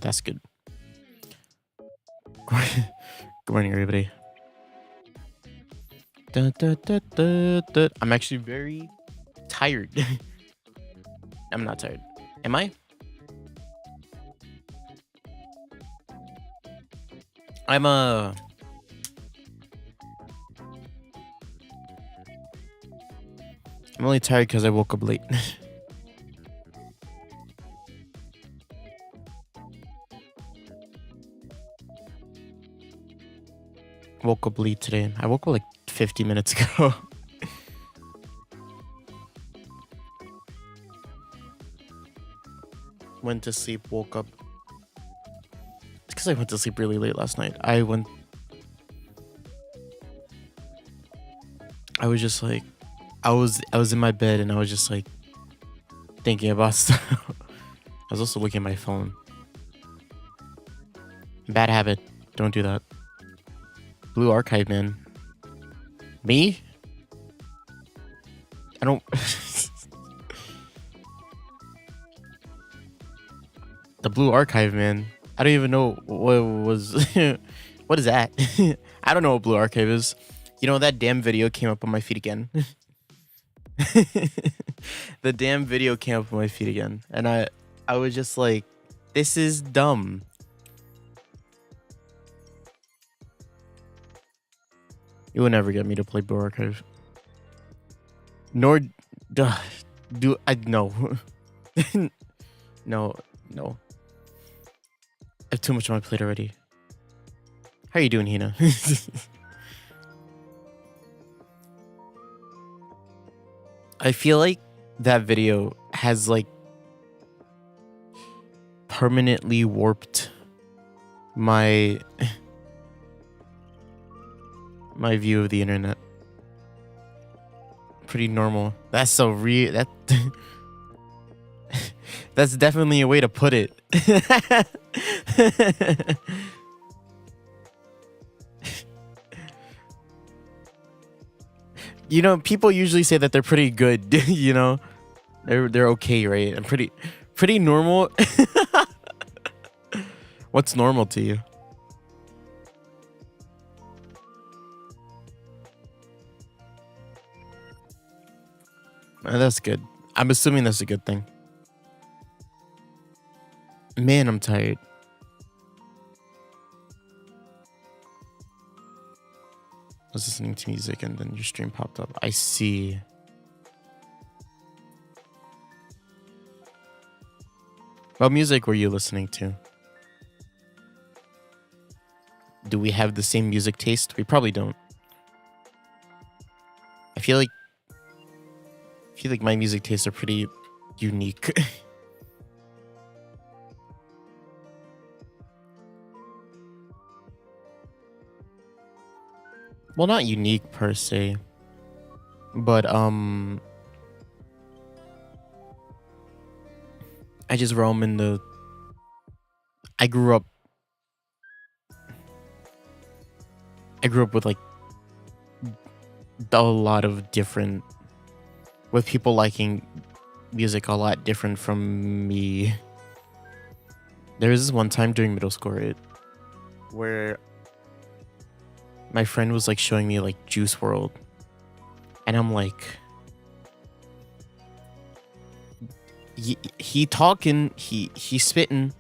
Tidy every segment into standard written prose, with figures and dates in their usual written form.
That's good. Good morning, everybody. I'm actually very tired. I'm not tired. Am I? I'm only tired because I woke up late. Woke up late today. I woke up like 50 minutes ago. Went to sleep, woke up. It's because I went to sleep really late last night. I was just like, I was in my bed and I was just like thinking about stuff. I was also looking at my phone. Bad habit. Don't do that. Blue archive, man. Me? I don't. The blue archive, man. I don't even know what was. What is that? I don't know what blue archive is. You know, that damn video came up on my feed again. The damn video came up on my feed again. And I was just like, this is dumb. You will never get me to play Blue Archive. Nor do I no. No. I have too much on my plate already. How are you doing, Hina? I feel like that video has like permanently warped my view of the internet. Pretty normal. That's so that's definitely a way to put it. You know, people usually say that they're pretty good, you know? They're okay, right? I'm pretty normal. What's normal to you? That's good. I'm assuming that's a good thing. Man, I'm tired. I was listening to music and then your stream popped up. I see. What music were you listening to? Do we have the same music taste? We probably don't. I feel like my music tastes are pretty unique. Well, not unique per se, but I just roam in the. I grew up with like a lot of different, with people liking music a lot different from me. There was this one time during middle school, right, where my friend was like showing me like Juice WRLD, and I'm like, he talking, he spitting,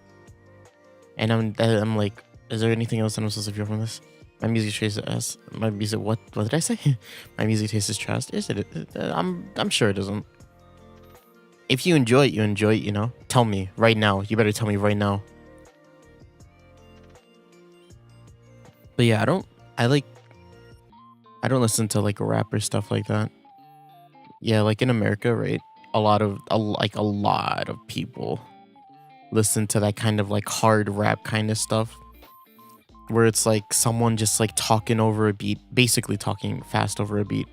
and I'm like, is there anything else that I'm supposed to feel from this? My music taste is what did I say? My music taste is trash. Is it? I'm sure it isn't. If you enjoy it, you enjoy it. You know, tell me right now. You better tell me right now. But yeah, I don't listen to like rap or stuff like that. Yeah, like in America, right? A lot of people listen to that kind of like hard rap kind of stuff, where it's like someone just like talking over a beat, basically talking fast over a beat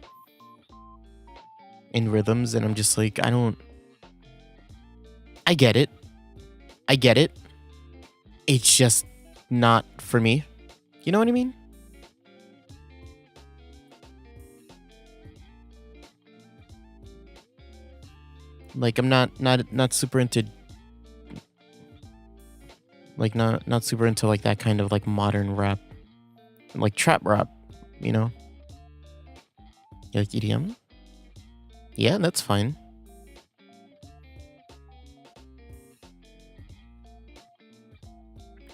in rhythms, and I'm just like, I get it. It's just not for me. You know what I mean? Like, I'm not super into Like not super into like that kind of like modern rap, like trap rap, you know? You like EDM? Yeah, that's fine.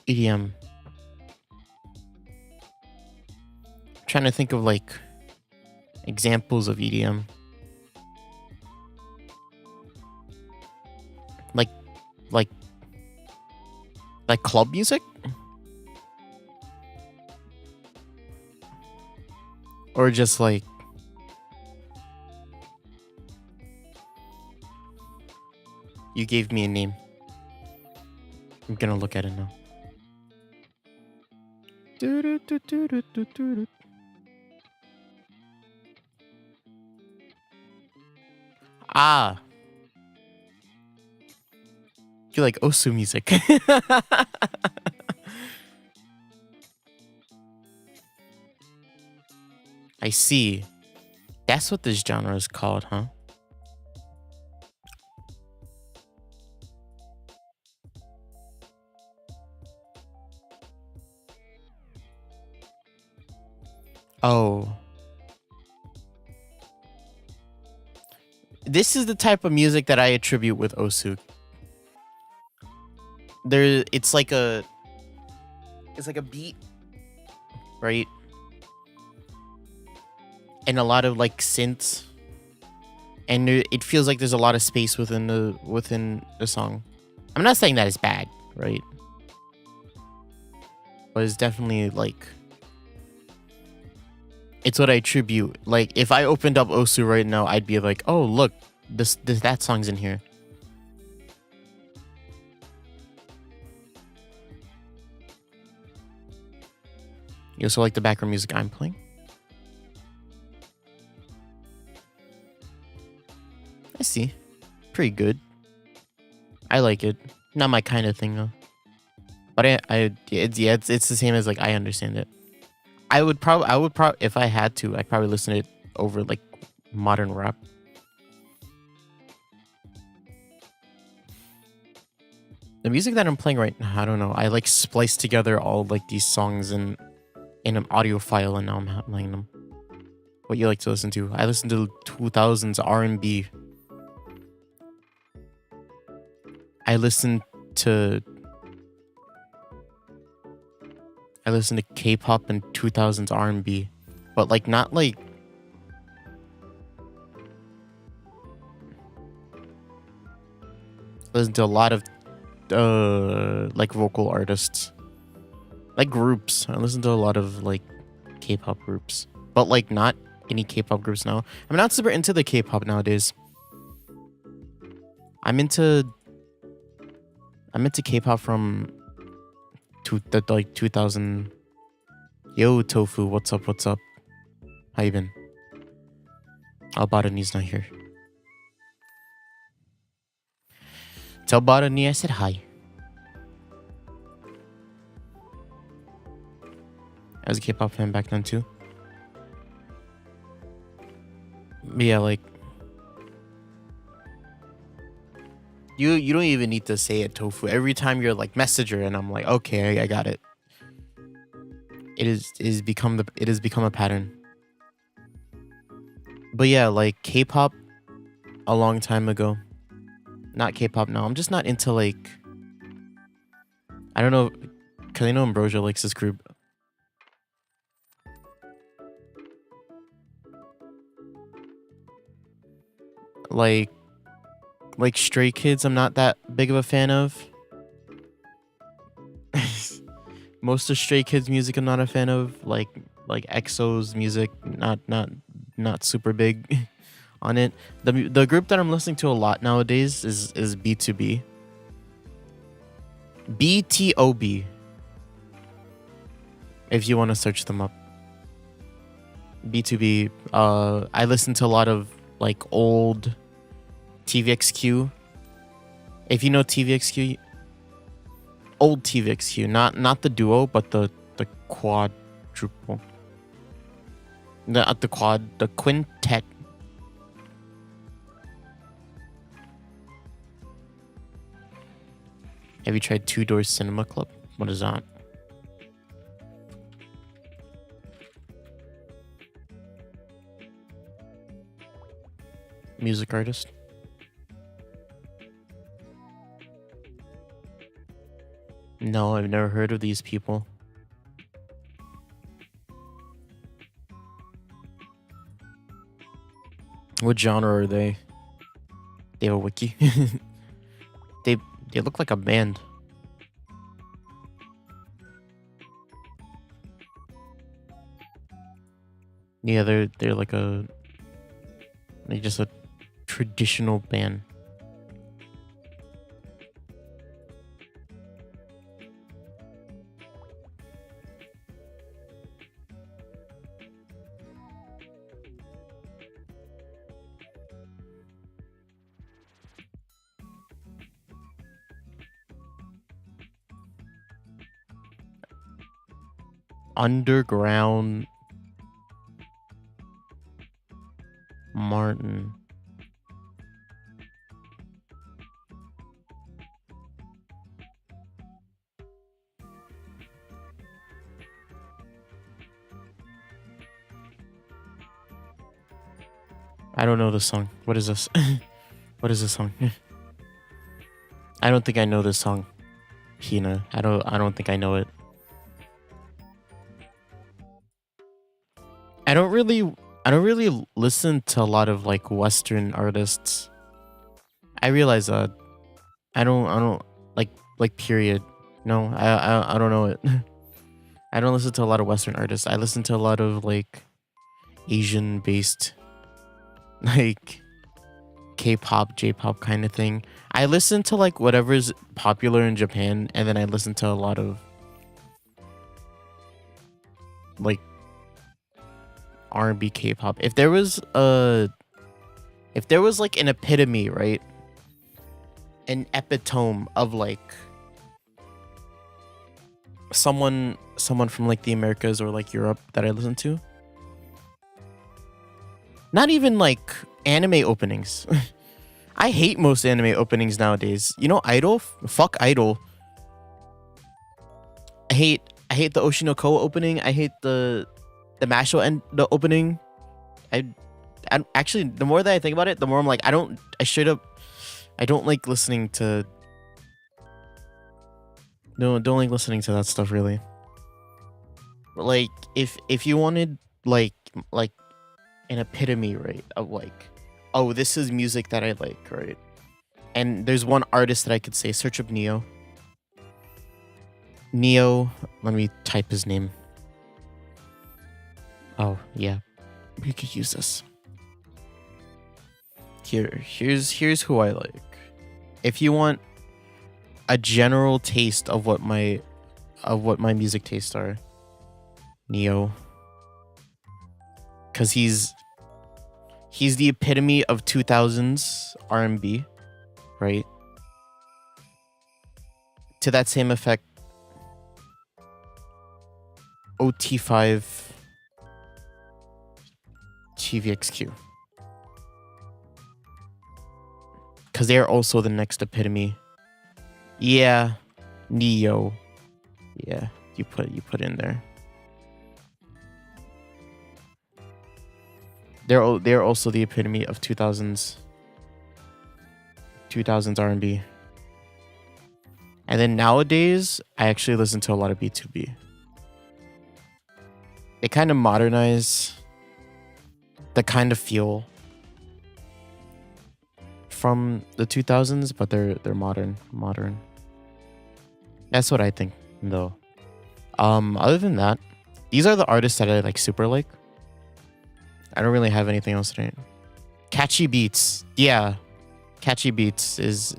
EDM. I'm trying to think of like examples of EDM. Like like club music? Or just like you gave me a name. I'm gonna look at it now. Ah, you like Osu music. I see. That's what this genre is called, huh? Oh. This is the type of music that I attribute with Osu. It's like a beat, right? And a lot of like synths. And it feels like there's a lot of space within the song. I'm not saying that it's bad, right? But it's definitely like it's what I attribute. Like if I opened up Osu right now, I'd be like, "Oh, look, that song's in here." You also like the background music I'm playing? I see. Pretty good. I like it. Not my kind of thing though. But it's the same as like I understand it. I would probably if I had to, I'd probably listen to it over like modern rap. The music that I'm playing right now, I don't know. I like spliced together all like these songs in an audio file, and now I'm playing them. What you like to listen to? I listen to 2000s R&B. I listen to K-pop and 2000s R&B, but like not like listen to a lot of like vocal artists, like groups. I listen to a lot of like K-pop groups, but like not any K-pop groups now. I'm not super into the K-pop nowadays. I'm into K-pop from like 2000. Yo, Tofu, what's up? How you been? Albarani's not here. Tell Barani I said hi. I was a K-pop fan back then too. But yeah, like you don't even need to say it, Tofu. Every time you're like messenger, and I'm like, okay, I got it. It has become a pattern. But yeah, like K-pop a long time ago. Not K-pop now. I'm just not into like, I don't know, cause I know Ambrosia likes this group. Like Stray Kids, I'm not that big of a fan of. Most of Stray Kids music I'm not a fan of. Like EXO's music, not super big on it. The group that I'm listening to a lot nowadays is B2B. BTOB. If you want to search them up. B2B. I listen to a lot of like old TVXQ. If you know TVXQ, old TVXQ, not the duo, but the quadruple. The quintet. Have you tried Two Doors Cinema Club? What is that? Music artist? No, I've never heard of these people. What genre are they? They have a wiki. they they look like a band. Yeah, they're like just a traditional band. Underground Martin. I don't know this song. What is this? What is this song? I don't think I know this song. Hina. I don't think I know it. I don't really listen to a lot of like Western artists. I realize that. I don't like period. No, I don't know it. I don't listen to a lot of Western artists. I listen to a lot of like Asian based like K-pop, J-pop kind of thing. I listen to like whatever's popular in Japan, and then I listen to a lot of like R&B, K-pop. If there was like an epitome, right? An epitome of like someone from like the Americas or like Europe that I listen to. Not even like anime openings. I hate most anime openings nowadays. You know, Idol? Fuck Idol. I hate the Oshinoko opening. I hate the Masho and the opening. I actually, the more that I think about it, the more I'm like, I don't like listening to. No, don't like listening to that stuff really. But like, if you wanted like an epitome, right, of like, oh, this is music that I like, right? And there's one artist that I could say, search up Neo. Neo, let me type his name. Oh yeah, we could use this. Here's who I like. If you want a general taste of what my music tastes are, Neo, because he's the epitome of 2000s R&B, right? To that same effect, OT5 TVXQ, because they are also the next epitome. Yeah, Neo. Yeah, you put in there. They're also the epitome of 2000s R&B. And then nowadays, I actually listen to a lot of B2B. They kind of modernize the kind of feel from the 2000s, but they're modern. That's what I think, though. Other than that, these are the artists that I like super like. I don't really have anything else today. Catchy beats, yeah. Catchy beats is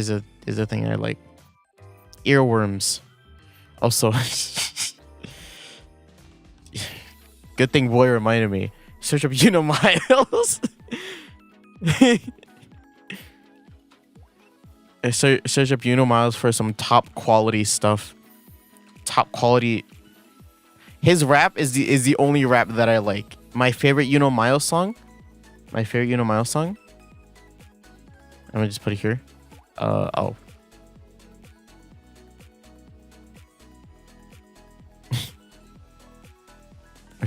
a thing I like. Earworms, also. Good thing Boy reminded me. Search up Miles. Search up Miles for some top quality stuff. Top quality. His rap is the only rap that I like. My favorite Miles song. I'm gonna just put it here. Oh.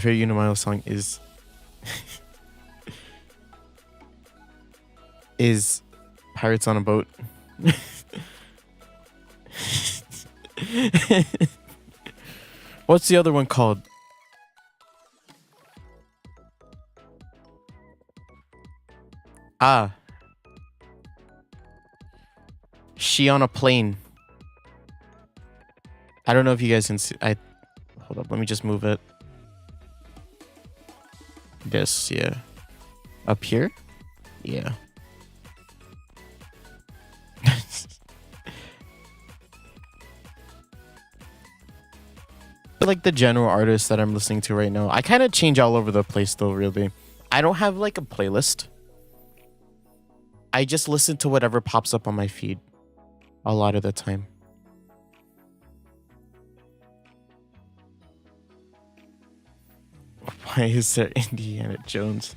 favorite Unimiles song is Pirates on a Boat. What's the other one called? Ah. She on a Plane. I don't know if you guys can see. Hold up, let me just move it. This, yeah. Up here? Yeah. But like the general artists that I'm listening to right now, I kind of change all over the place though, really. I don't have like a playlist. I just listen to whatever pops up on my feed a lot of the time. Why is there Indiana Jones?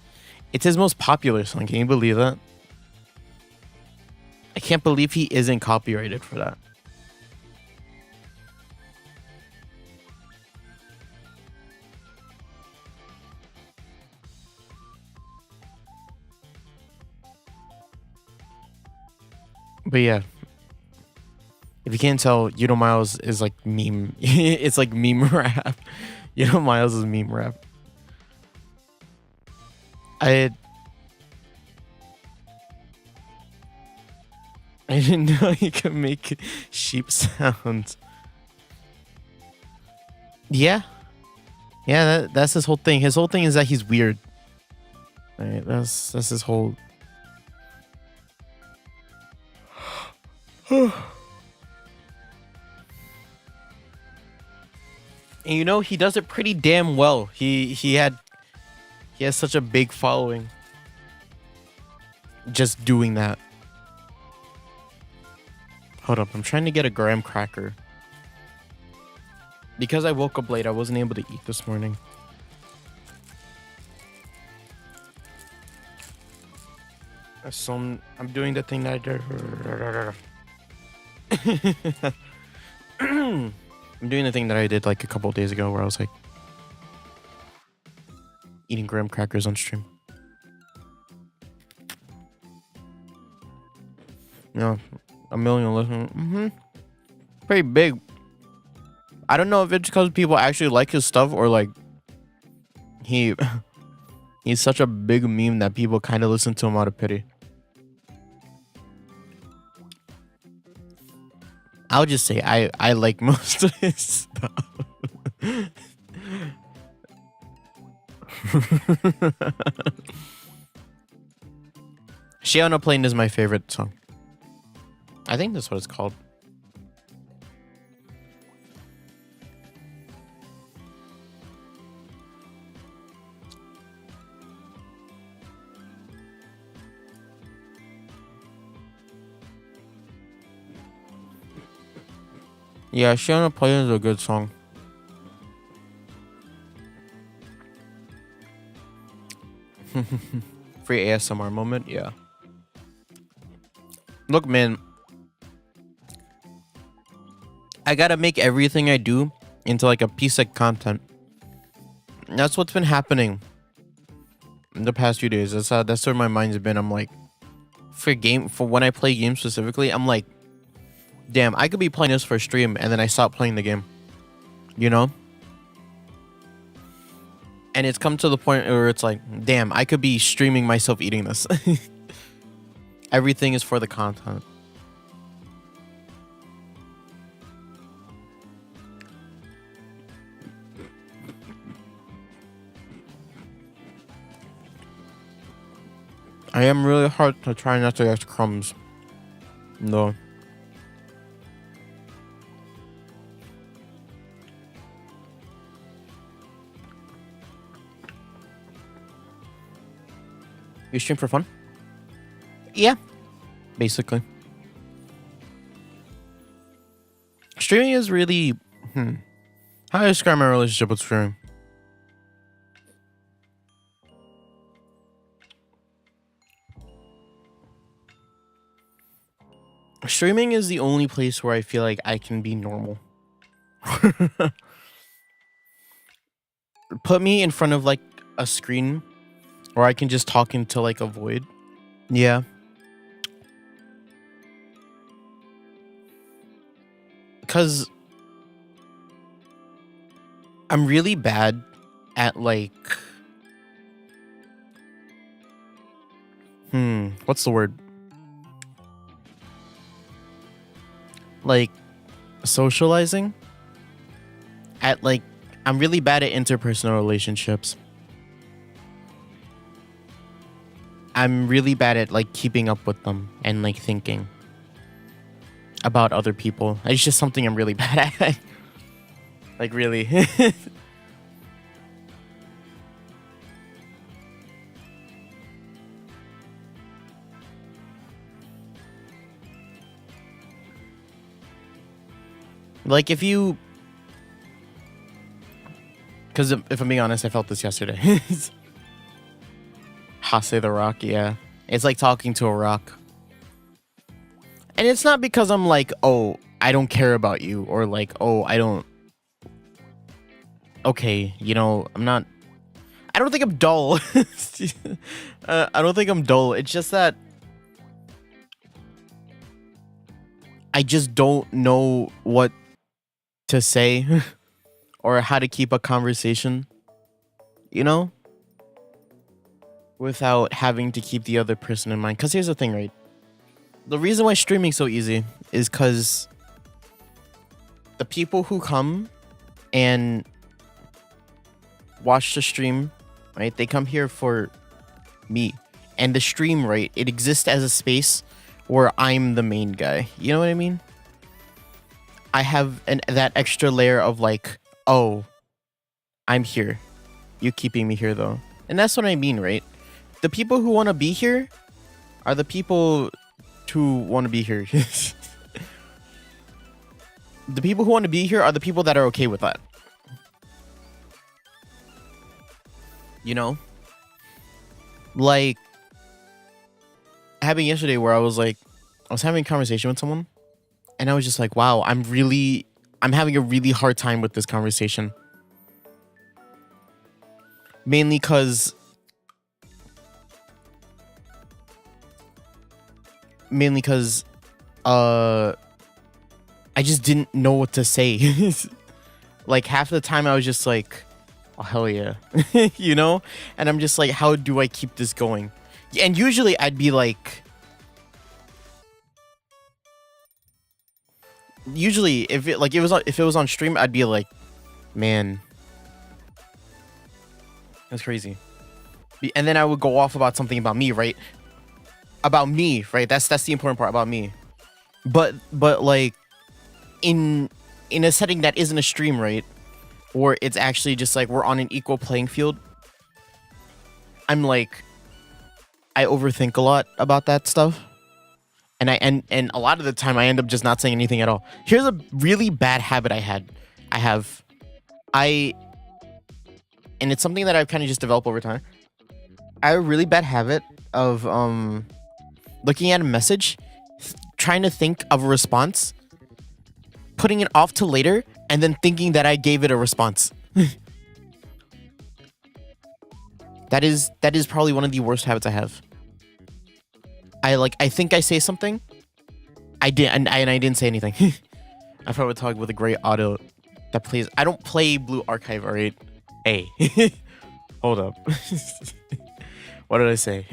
It's his most popular song. Can you believe that? I can't believe he isn't copyrighted for that. But yeah, if you can't tell, Miles is like meme. It's like meme rap. Miles is meme rap. I didn't know he could make sheep sounds. Yeah, that's his whole thing. His whole thing is that he's weird. Right, that's his whole. And he does it pretty damn well. He has such a big following. Just doing that. Hold up, I'm trying to get a graham cracker. Because I woke up late, I wasn't able to eat this morning. So I'm doing the thing that I did. I'm doing the thing that I did like a couple of days ago where I was like eating graham crackers on stream. A million listeners. Pretty big. I don't know if it's because people actually like his stuff or like he's such a big meme that people kind of listen to him out of pity. I'll just say I like most of his stuff. She on a Plane is my favorite song. I think that's what it's called. Yeah, She on a Plane is a good song. Free ASMR moment, yeah. Look, man. I gotta make everything I do into like a piece of content. That's what's been happening in the past few days. That's where my mind's been. I'm like, for when I play games specifically, I'm like, damn, I could be playing this for a stream and then I stop playing the game. And it's come to the point where it's like, damn, I could be streaming myself eating this. Everything is for the content. I am really hard to try not to get crumbs. No. You stream for fun? Yeah. Basically. Streaming is really... How do I describe my relationship with streaming? Streaming is the only place where I feel like I can be normal. put me in front of like a screen where I can just talk into like a void. Yeah. Because I'm really bad at like, what's the word? Like socializing. At like, I'm really bad at interpersonal relationships. I'm really bad at like keeping up with them and like thinking about other people. It's just something I'm really bad at. Like really. Like if you, because if I'm being honest, I felt this yesterday. Hase the rock, yeah. It's like talking to a rock. And it's not because I'm like, oh, I don't care about you, or like, oh, I don't. Okay, you know, I don't think I'm dull. I don't think I'm dull. It's just that I just don't know what to say or how to keep a conversation, you know, without having to keep the other person in mind. Because here's the thing, right? The reason why streaming's so easy is because the people who come and watch the stream, right? They come here for me. And the stream, right? It exists as a space where I'm the main guy. You know what I mean? I have that extra layer of like, oh, I'm here. You keeping me here though. And that's what I mean, right? The people who want to be here are the people who want to be here. The people who want to be here are the people that are okay with that. You know? Like, happened yesterday where I was having a conversation with someone and I was just like, wow, I'm having a really hard time with this conversation. Mainly because I just didn't know what to say. Like half the time I was just like, oh hell yeah. You know? And I'm just like, how do I keep this going? And usually I'd be like, if it was on stream, I'd be like, man, that's crazy. And then I would go off about something about me, right? About me, right? That's the important part, about me. But like in a setting that isn't a stream, right? Or it's actually just like we're on an equal playing field. I'm like, I overthink a lot about that stuff. And and a lot of the time I end up just not saying anything at all. Here's a really bad habit I have. And it's something that I've kind of just developed over time. I have a really bad habit of looking at a message, trying to think of a response, putting it off till later, and then thinking that I gave it a response. That is probably one of the worst habits I have. I think I say something. I didn't say anything. I probably talk with a great audio that plays. I don't play Blue Archive, alright? Hey. Hold up. What did I say?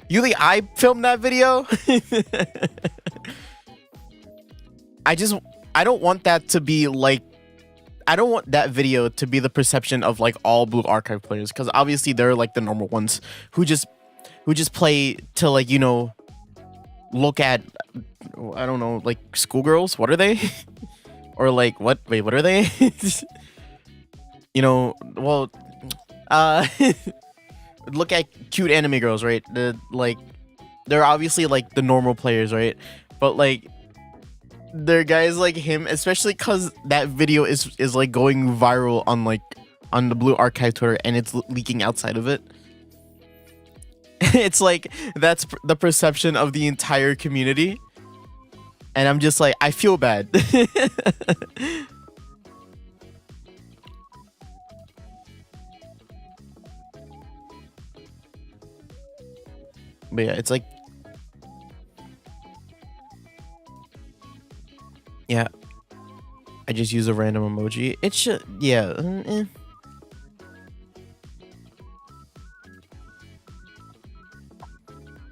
You think I filmed that video? I don't want that to be like, I don't want that video to be the perception of like all Blue Archive players, because obviously they're like the normal ones who just play to like, you know, look at, I don't know, like schoolgirls. What are they? Or like what? Wait, what are they? You know, well, look at cute anime girls, right? They're obviously like the normal players, right? But like, they're guys like him, especially because that video is like going viral on the Blue Archive Twitter, and it's leaking outside of it. It's like that's the perception of the entire community, and I'm just like, I feel bad. But yeah, it's like, yeah, I just use a random emoji. It should, yeah.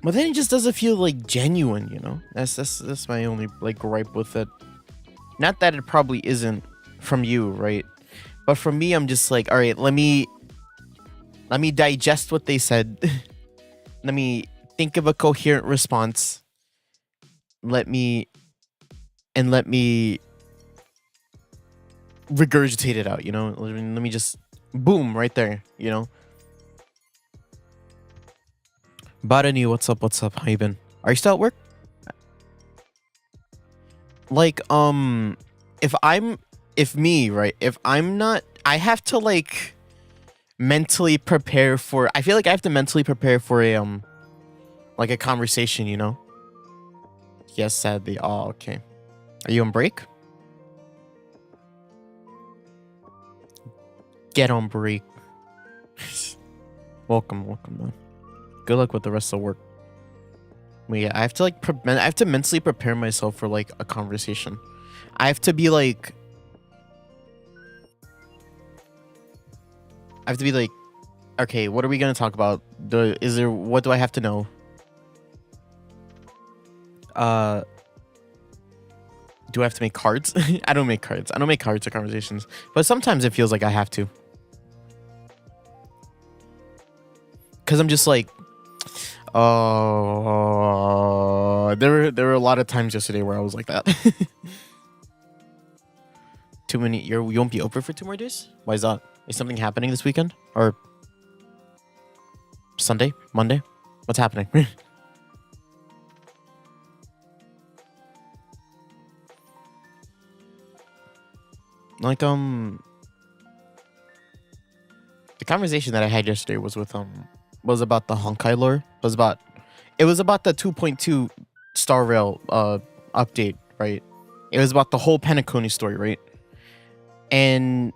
But then it just doesn't feel like genuine, you know? That's my only like gripe with it. Not that it probably isn't from you, right? But for me, I'm just like, all right, let me digest what they said. Let me think of a coherent response. Let me regurgitate it out, you know? Let me just boom right there, you know? Barani, what's up? What's up? How you been? Are you still at work? Like, if me, right? If I'm not, I have to like mentally prepare for. I feel like I have to mentally prepare for a like a conversation, you know? Yes, sadly. Oh, okay. Are you on break? Get on break. welcome, man. Good luck with the rest of the work. But yeah, I have to like I have to mentally prepare myself for like a conversation. I have to be like okay, what are we gonna talk about? What do I have to know? Do I have to make cards? I don't make cards. I don't make cards or conversations. But sometimes it feels like I have to. Cause I'm just like, there were a lot of times yesterday where I was like that. Too many. You won't be open for 2 more days? Why is that? Is something happening this weekend or Sunday, Monday? What's happening? Like the conversation that I had yesterday was about the Honkai lore. It was about the 2.2 Star Rail update, right? It was about the whole Penacony story, right? And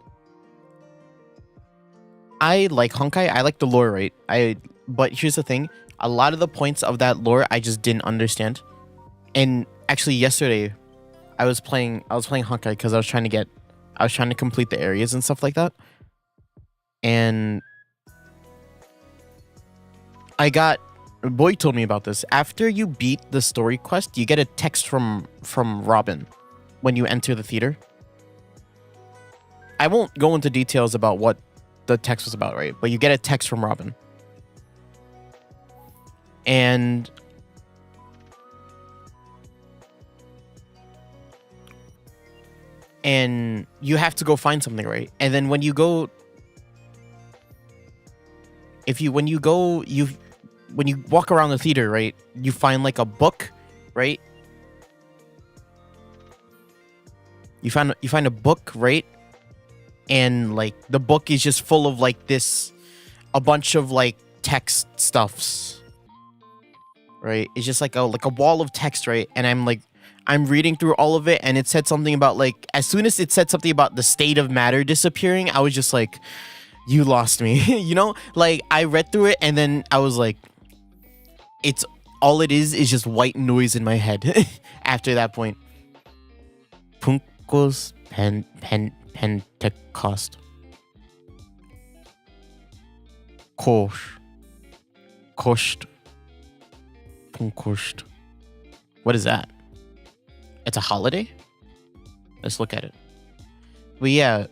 I like Honkai. I like the lore, right? But here's the thing: a lot of the points of that lore I just didn't understand. And actually, yesterday, I was playing Honkai because I was trying to complete the areas and stuff like that. And Boy told me about this. After you beat the story quest, you get a text from Robin when you enter the theater. I won't go into details about what the text was about, right? But you get a text from Robin. And you have to go find something, right? And then when you go when you walk around the theater, right, you find like a book, right? You find a book, right? And like the book is just full of like a bunch of like text stuffs, right? It's just like a wall of text, right? And I'm reading through all of it, and it said something about like, as soon as it said something about the state of matter disappearing, I was just like, you lost me. You know, like I read through it and then I was like, it's all it is just white noise in my head. After that point, Punkos Pentecost Kosht Punkosht. What is that? It's a holiday? Let's look at it. But yeah,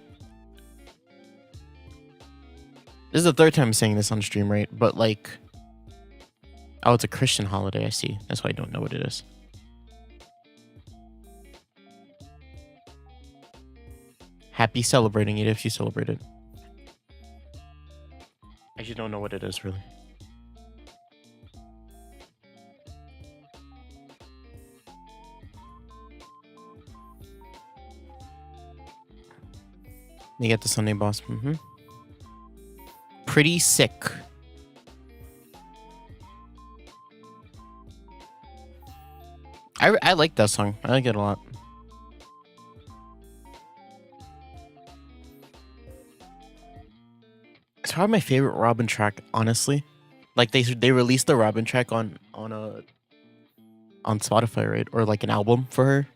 this is the 3rd time I'm saying this on stream, right? But like, oh, it's a Christian holiday. I see. That's why I don't know what it is. Happy celebrating it if you celebrate it. I just don't know what it is, really. You get the Sunday boss. Pretty sick. I like that song. I like it a lot. It's probably my favorite Robin track, honestly. Like they released the Robin track on Spotify, right? Or like an album for her.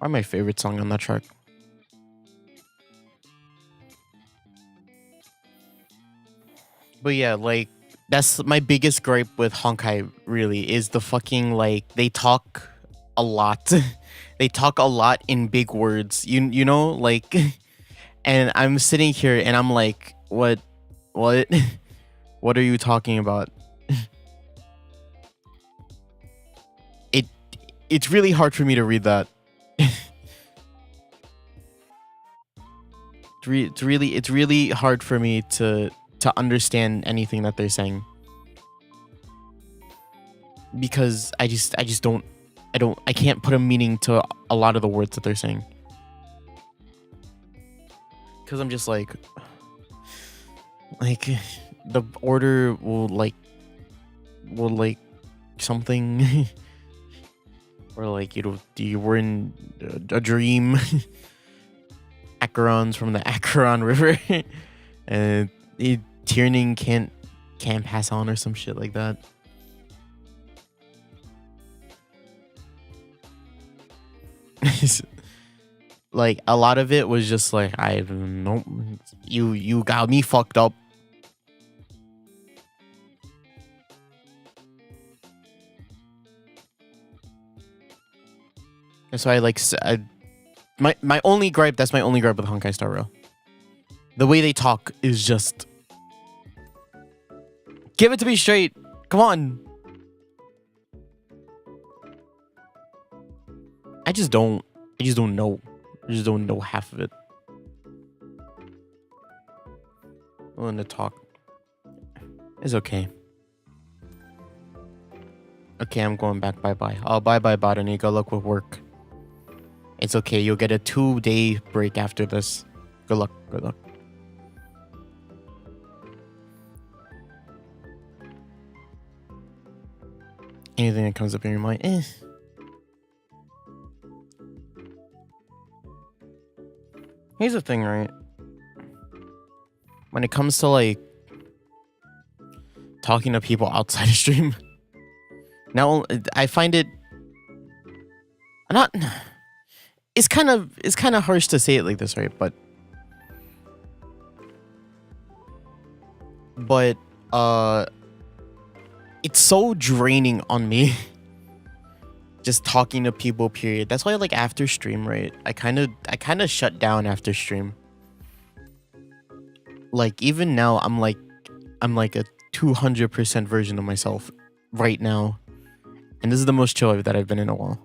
Or my favorite song on that track. But yeah, like that's my biggest gripe with Honkai really is the fucking like they talk a lot. They talk a lot in big words. You know, like and I'm sitting here and I'm like, what what are you talking about? It's really hard for me to read that. It's really hard for me to understand anything that they're saying. Because I just don't I can't put a meaning to a lot of the words that they're saying. Cuz I'm just like the order will like something or like you were in a dream. Acherons from the Acheron River. And Tierning can't pass on or some shit like that. Like a lot of it was just like I don't know, you got me fucked up. And so my only gripe, that's my only gripe with Honkai Star Rail. The way they talk is just give it to me straight. Come on. I just don't know. I just don't know half of it. Willing to talk. It's okay. Okay, I'm going back. Bye-bye. Oh, bye-bye, Botany. Good luck with work. It's okay. You'll get a 2-day break after this. Good luck. Good luck. Anything that comes up in your mind, Here's the thing, right? When it comes to like talking to people outside of stream, now I find it not. It's kind of harsh to say it like this, right? But it's so draining on me. Just talking to people, period. That's why like after stream, right? I kind of shut down after stream. Like even now I'm like a 200% version of myself right now. And this is the most chill that I've been in a while.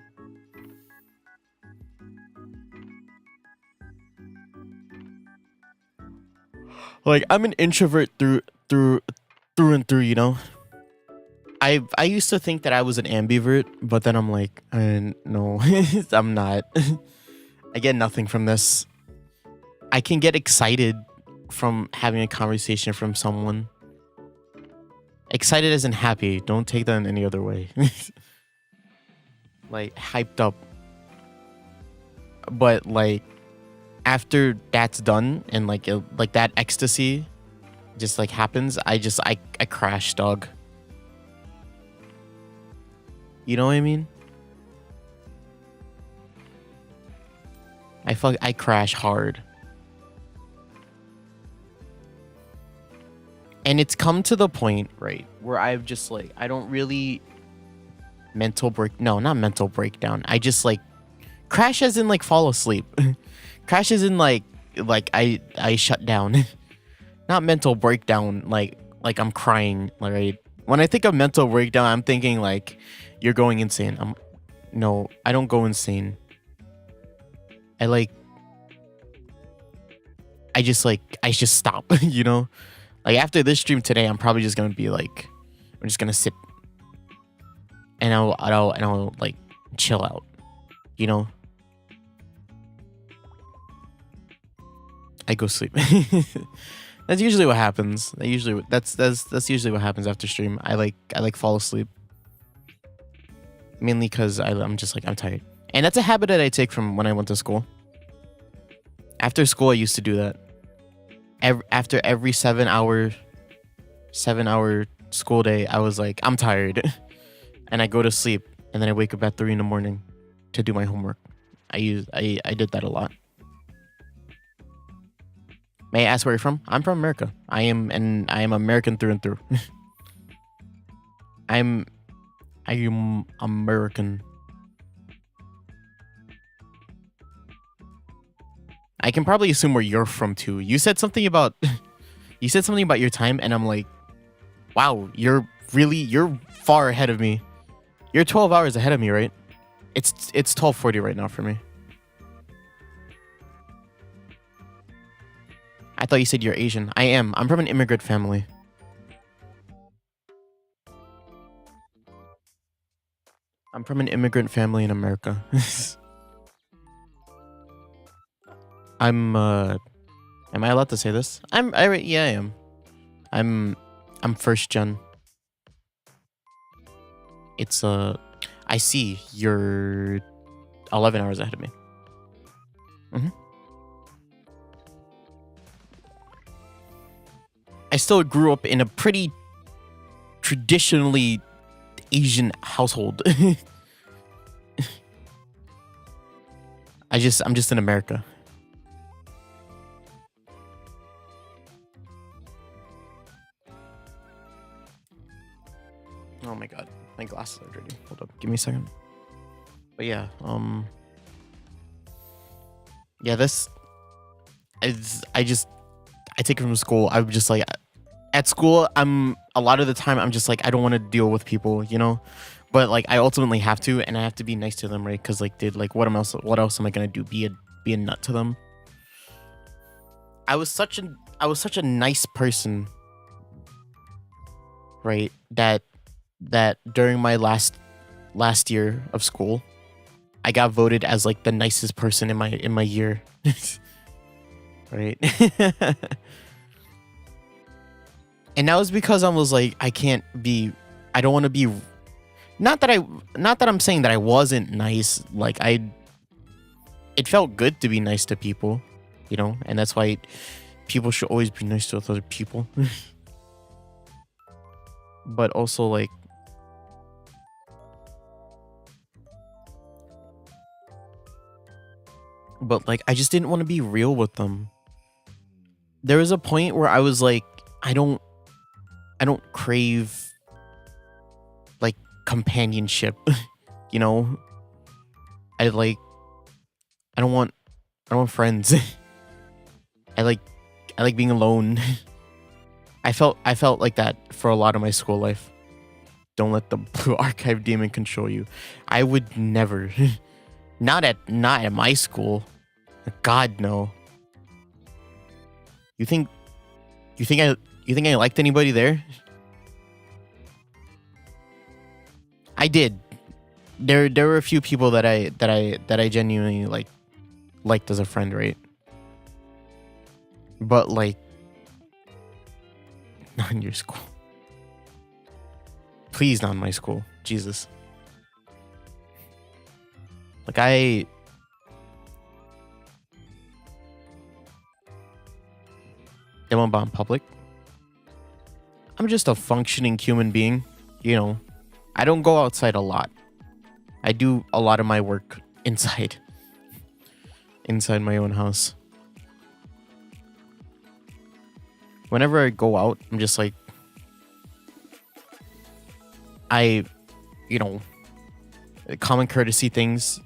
Like I'm an introvert through and through, you know? I used to think that I was an ambivert, but then I'm like, no, I'm not. I get nothing from this. I can get excited from having a conversation from someone. Excited as in happy. Don't take that in any other way. Like hyped up. But like after that's done and like that ecstasy just like happens, I crash, dog. You know what I mean? I crash hard. And it's come to the point, right, where I've just like I don't really not mental breakdown. I just like crash as in like fall asleep. Crash as in like I shut down. Not mental breakdown like I'm crying, right? When I think of mental breakdown, I'm thinking like you're going insane. No, I don't go insane. I just stop, you know? Like after this stream today, I'm probably just gonna be like, I'm just gonna sit and I'll like chill out, you know? I go sleep. That's usually what happens. That's usually what happens after stream. I like fall asleep. Mainly because I'm just like I'm tired. And that's a habit that I take from when I went to school. After school I used to do that. After every 7 hour school day, I was like, I'm tired. And I go to sleep, and then I wake up at 3 in the morning to do my homework. I did that a lot. May I ask where you're from? I'm from America. I am American through and through. I am American. I can probably assume where you're from too. You said something about your time, and I'm like, wow, you're far ahead of me. You're 12 hours ahead of me, right? It's 12:40 right now for me. I thought you said you're Asian. I am. I'm from an immigrant family. I'm from an immigrant family in America. Am I allowed to say this? Yeah, I am. I'm first gen. It's I see you're 11 hours ahead of me. I still grew up in a pretty traditionally Asian household. I'm just in America. Oh my god, my glasses are dirty. Hold up, give me a second. But yeah, yeah, this is I take it from school. I'm just like, at school, a lot of the time I'm just like, I don't want to deal with people, you know, but like I ultimately have to, and I have to be nice to them, right? Because like, dude, like what else am I gonna do? Be a nut to them? I was such a nice person, right? That during my last year of school, I got voted as like the nicest person in my year. Right? And that was because I was like, I don't want to be, not that I'm saying that I wasn't nice. Like it felt good to be nice to people, you know, and that's why people should always be nice to other people. But also like, I just didn't want to be real with them. There was a point where I was like, I don't crave like companionship, you know? I don't want friends. I like being alone. I felt like that for a lot of my school life. Don't let the blue archive demon control you. I would never. Not at my school. God no. You think I liked anybody there? I did. There were a few people that I genuinely liked as a friend, right? But like, not in your school. Please, not in my school. Jesus. Like they won't bomb public. I'm just a functioning human being, you know. I don't go outside a lot. I do a lot of my work inside my own house. Whenever I go out, I'm just like, common courtesy things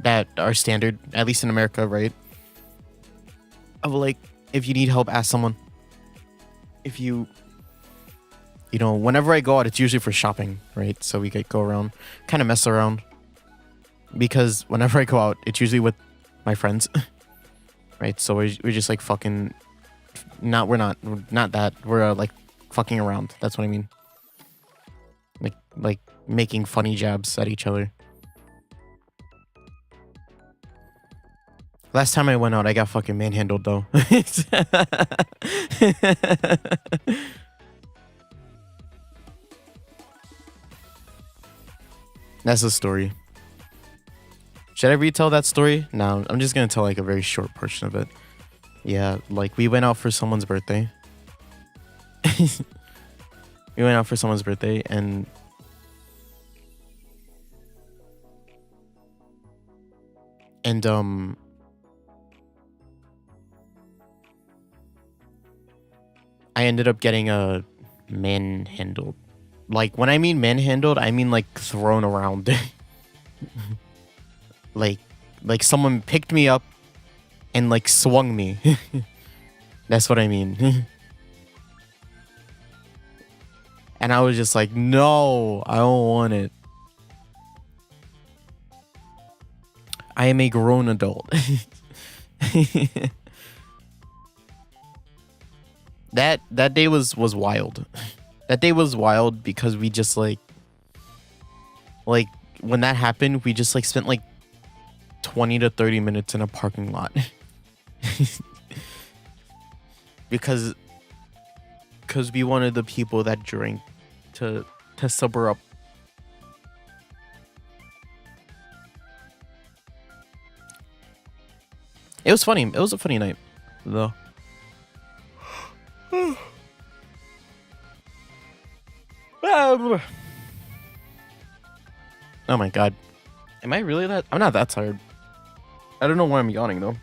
that are standard, at least in America, right? Of like, if you need help, ask someone. If whenever I go out, it's usually for shopping, right? So we go around, kind of mess around. Because whenever I go out, it's usually with my friends, right? So we're just like fucking, we're not that. We're like fucking around. That's what I mean. Like making funny jabs at each other. Last time I went out, I got fucking manhandled though. That's the story. Should I retell that story? No, I'm just gonna tell like a very short portion of it. Yeah, like we went out for someone's birthday. We went out for someone's birthday, and I ended up getting a manhandled. Like, when I mean manhandled, I mean like thrown around. like someone picked me up and like swung me. That's what I mean. And I was just like, no, I don't want it. I am a grown adult. That day was wild. That day was wild because we just like when that happened, we just like spent like 20 to 30 minutes in a parking lot. because we wanted the people that drank to sober up. It was funny. It was a funny night, though. Oh my god. Am I really that? I'm not that tired. I don't know why I'm yawning, though.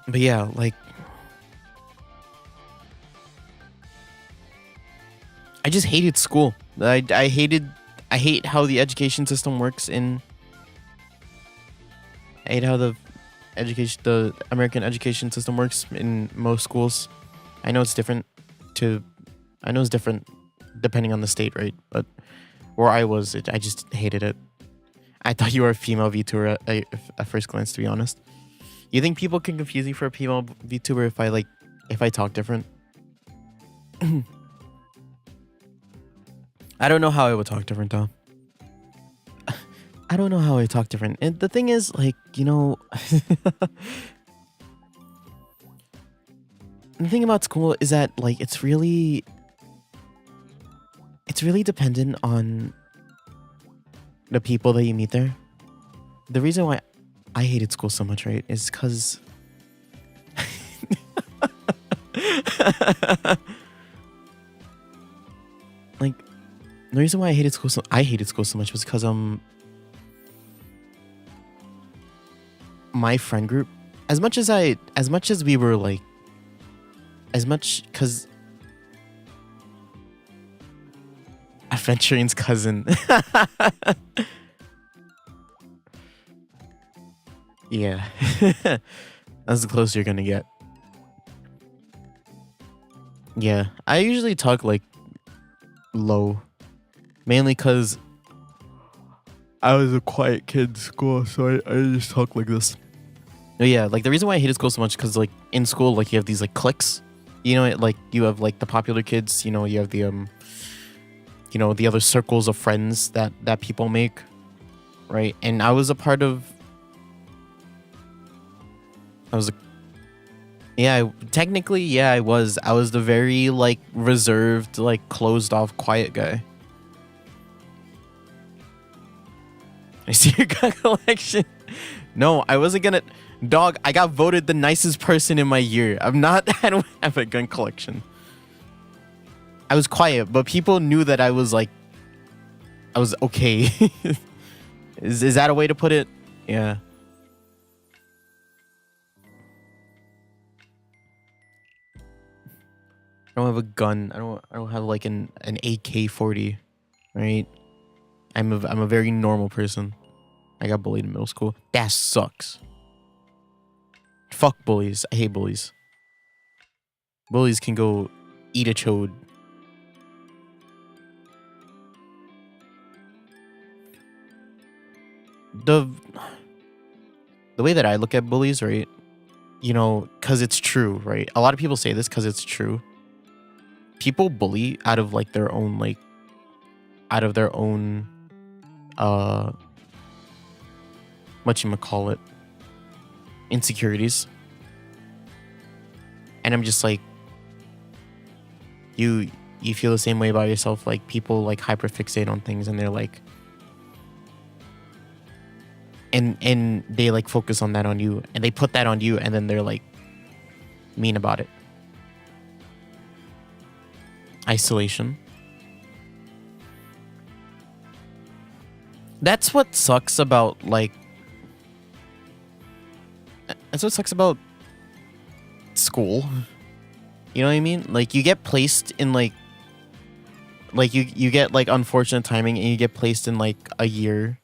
But yeah, like, I just hated school. I hate how the education system works I hate how the American education system works in most schools. I know it's different depending on the state, right? But where I was, I just hated it. I thought you were a female VTuber at first glance, to be honest. You think people can confuse you for a female VTuber if I talk different? I don't know how I would talk different, though. I don't know how I talk different. And the thing is, like, you know, the thing about school is that, like, it's really dependent on the people that you meet there. The reason why I hated school so much, right, is because like, the reason why I hated school so much was because my friend group, as much as we were like, because Adventuring's cousin. Yeah. That's the closest you're gonna get. Yeah, I usually talk like low, mainly because I was a quiet kid in school, so I just talk like this. But yeah, like the reason why I hated school so much because like in school, like you have these like cliques, you know, like you have like the popular kids, you know, you have the you know, the other circles of friends that people make, right? And I was a part of. I was the very like reserved, like closed off, quiet guy. I see your gun collection. No, I wasn't gonna. Dog, I got voted the nicest person in my year. I don't have a gun collection. I was quiet, but people knew that I was okay. Is that a way to put it? Yeah. I don't have a gun. I don't have like an AK-40, right? I'm a very normal person. I got bullied in middle school. That sucks. Fuck bullies. I hate bullies. Bullies can go eat a chode. The way that I look at bullies, right? You know, because it's true, right? A lot of people say this because it's true. People bully out of their own whatchamacallit, insecurities. And I'm just like, you feel the same way about yourself. Like people like hyperfixate on things and they're like, and they like focus on that on you and they put that on you and then they're like mean about it. isolation. That's what sucks about that's what sucks about school. You know what I mean? Like you get placed in you get like unfortunate timing and you get placed in like a year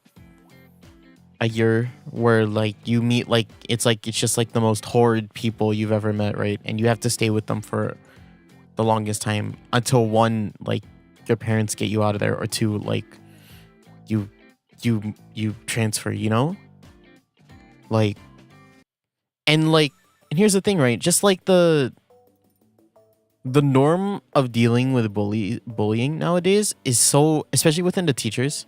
where like you meet it's just like the most horrid people you've ever met, right? And you have to stay with them for the longest time until one, like your parents get you out of there, or two, like you transfer, you know? Like and here's the thing, right? Just like the norm of dealing with bullying nowadays is so, especially within the teachers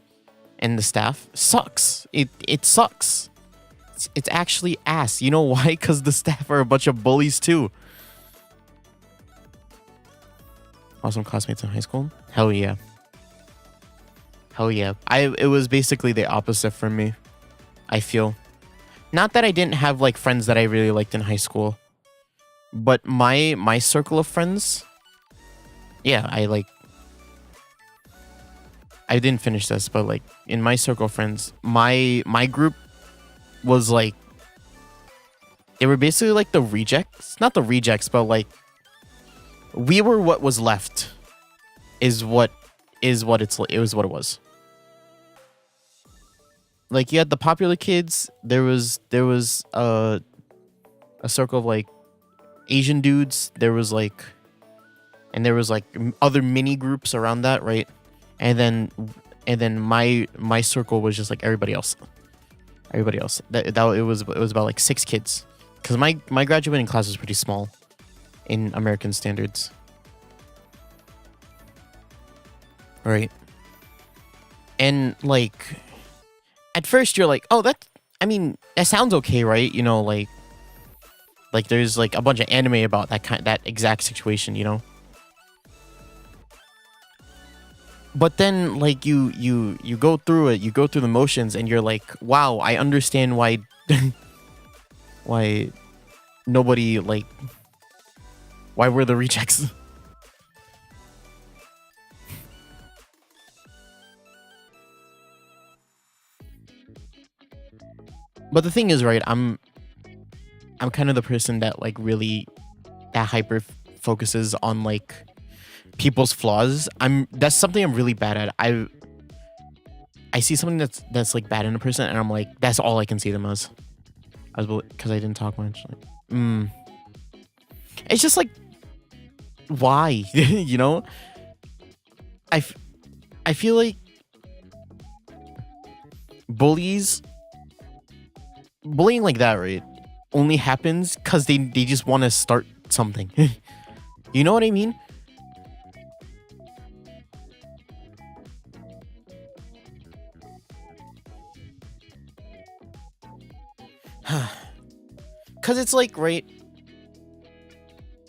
and the staff, sucks. It sucks. It's actually ass. You know why? Because the staff are a bunch of bullies too. Awesome classmates in high school? Hell yeah. Hell yeah. It was basically the opposite for me, I feel. Not that I didn't have like friends that I really liked in high school, but my circle of friends, yeah, I didn't finish this, but like in my circle of friends, my group was like, they were basically like the rejects, not the rejects, but like we were what was left, it was what it was. Like you had the popular kids, there was a circle of like Asian dudes, there was like other mini groups around that, right? And then my circle was just like everybody else. That it was about like 6 kids, because my graduating class was pretty small in American standards, right? And like at first you're like, oh, that sounds okay, right? You know, like there's like a bunch of anime about that exact situation, you know? But then like you go through it, you go through the motions, and you're like, wow, I understand why why nobody, like, why we're the rejects. But the thing is, right, I'm kind of the person that like really that hyper focuses on like people's flaws. That's something I'm really bad at. I see something that's like bad in a person, and I'm like, that's all I can see them as. Because I didn't talk much. Like, it's just like, why? You know? I feel like bullying like that, right, only happens because they just want to start something. You know what I mean? Because it's like, right,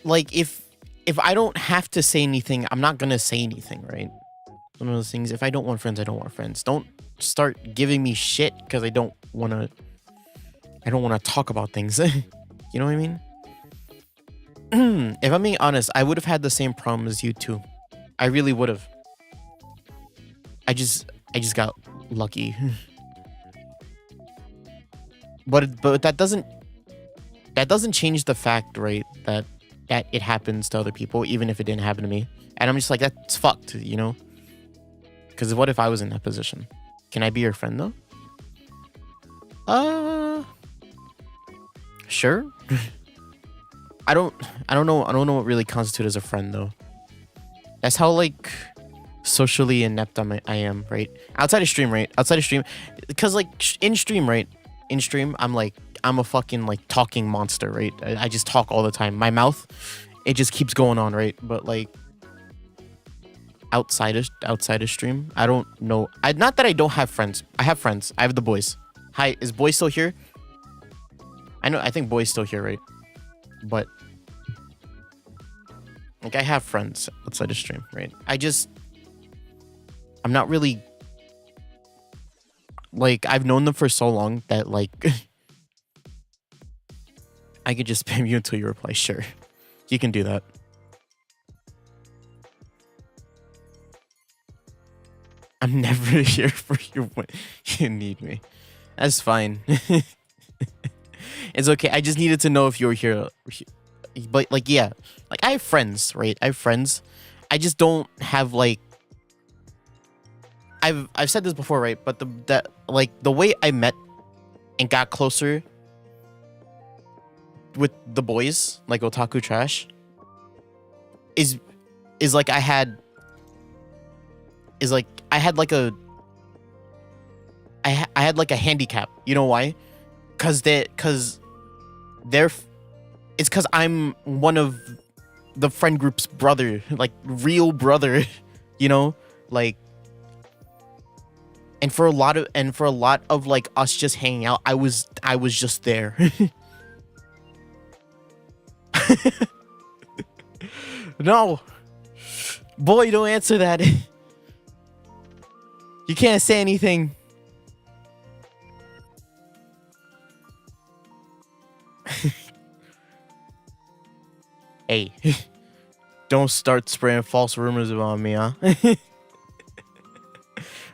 like if I don't have to say anything, I'm not gonna say anything, right? One of those things, if I don't want friends, I don't want friends. Don't start giving me shit because I don't want to talk about things. You know what I mean? If I'm being honest, I would have had the same problem as you too. I really would have. I just got lucky. But that doesn't change the fact, right, that it happens to other people, even if it didn't happen to me. And I'm just like, that's fucked, you know? Because what if I was in that position? Can I be your friend though? Sure. I don't know what really constitutes as a friend though. That's how like socially inept I am, right? Outside of stream, because like in stream, right? In stream, I'm a fucking like talking monster, right? I just talk all the time. My mouth, it just keeps going on, right? But like outside of stream, I don't know. Not that I don't have friends. I have friends. I have the boys. Hi, is boy still here? I think boy's still here, right? But like I have friends outside of stream, right? I'm not really, like, I've known them for so long that like I could just spam you until you reply. Sure, you can do that. I'm never here for you when you need me. That's fine. It's okay. I just needed to know if you're here. But like, yeah, like I have friends, right? I have friends. I just don't have like. I've said this before, right? But the way I met and got closer with the boys, like otaku trash, is like I had like a I had like a handicap. You know why? Cause they're it's cause I'm one of the friend group's brother, like real brother, you know, like. And for a lot of like us just hanging out, I was just there. No, boy, don't answer that. You can't say anything. Hey, don't start spreading false rumors about me, huh?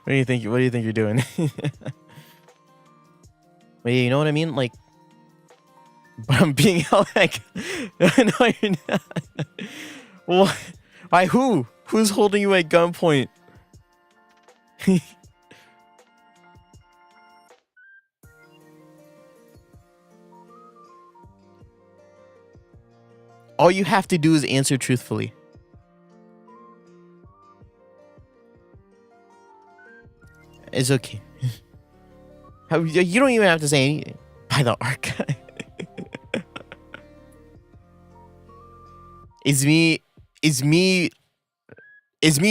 What do you think you're doing? Wait, you know what I mean? Like, but I'm being held like, no, you're not. What? Why? Who's holding you at gunpoint? All you have to do is answer truthfully. It's okay. You don't even have to say anything. By the archive. Is me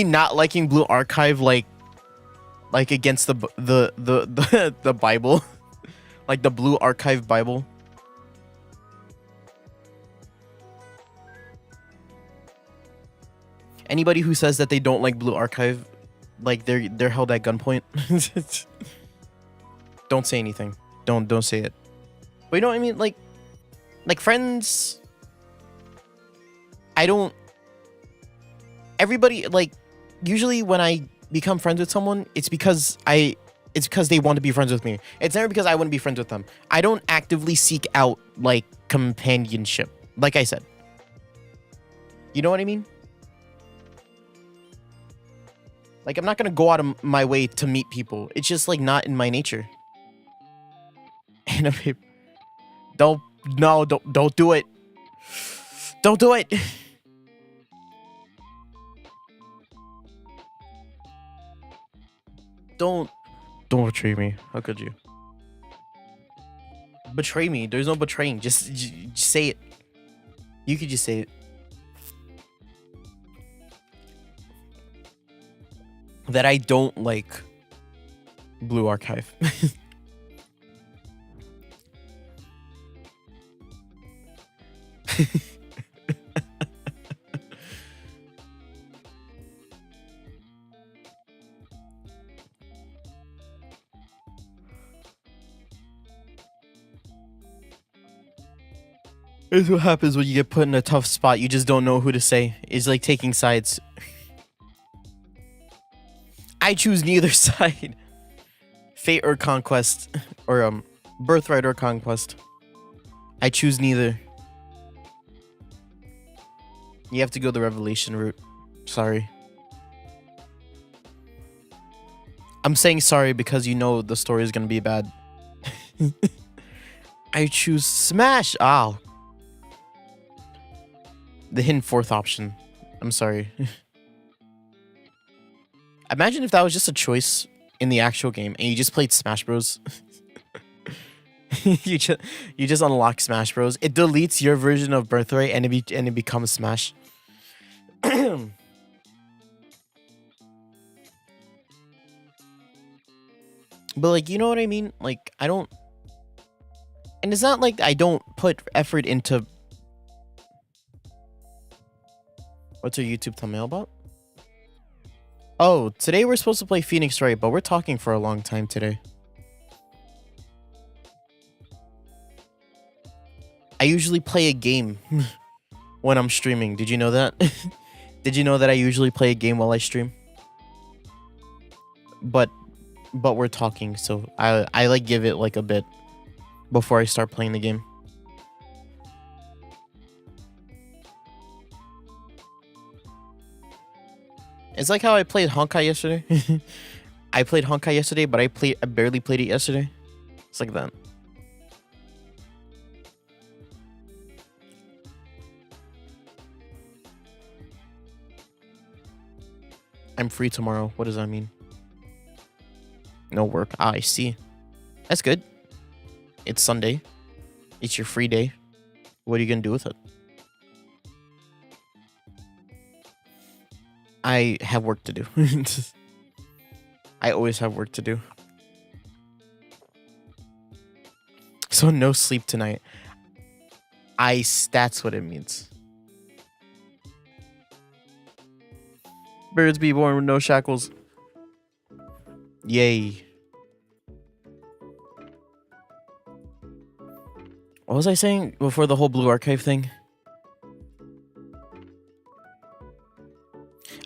not liking Blue Archive like against the Bible? Like the Blue Archive Bible? Anybody who says that they don't like Blue Archive, like they're held at gunpoint. Don't say anything. Don't say it. But you know what I mean? Like friends. Everybody, like, usually when I become friends with someone, it's because they want to be friends with me. It's never because I want to be friends with them. I don't actively seek out like companionship. Like I said. You know what I mean? Like, I'm not gonna go out of my way to meet people. It's just like not in my nature. And don't do it. Don't do it. Don't betray me. How could you? Betray me. There's no betraying. Just say it. You could just say it. That I don't like Blue Archive. It's what happens when you get put in a tough spot. You just don't know who to say. It's like taking sides. I choose neither side. Fate or conquest. Or birthright or conquest. I choose neither. You have to go the revelation route. Sorry. I'm saying sorry because you know the story is gonna be bad. I choose smash. Ow. The hidden fourth option. I'm sorry. Imagine if that was just a choice in the actual game and you just played Smash Bros. you just unlock Smash Bros. It deletes your version of Birthright and it becomes Smash. But like, you know what I mean? Like, I don't, and it's not like I don't put effort into. What's our YouTube thumbnail about? Oh, today we're supposed to play Phoenix Wright, but we're talking for a long time today. I usually play a game when I'm streaming. Did you know that? Did you know that I usually play a game while I stream? but we're talking, so I like give it like a bit before I start playing the game. It's like how I played Honkai yesterday. I played Honkai yesterday, but I barely played it yesterday. It's like that. I'm free tomorrow. What does that mean? No work. Ah, I see. That's good. It's Sunday. It's your free day. What are you gonna do with it? I have work to do. I always have work to do. So no sleep tonight. That's what it means. Birds be born with no shackles. Yay. What was I saying before the whole Blue Archive thing?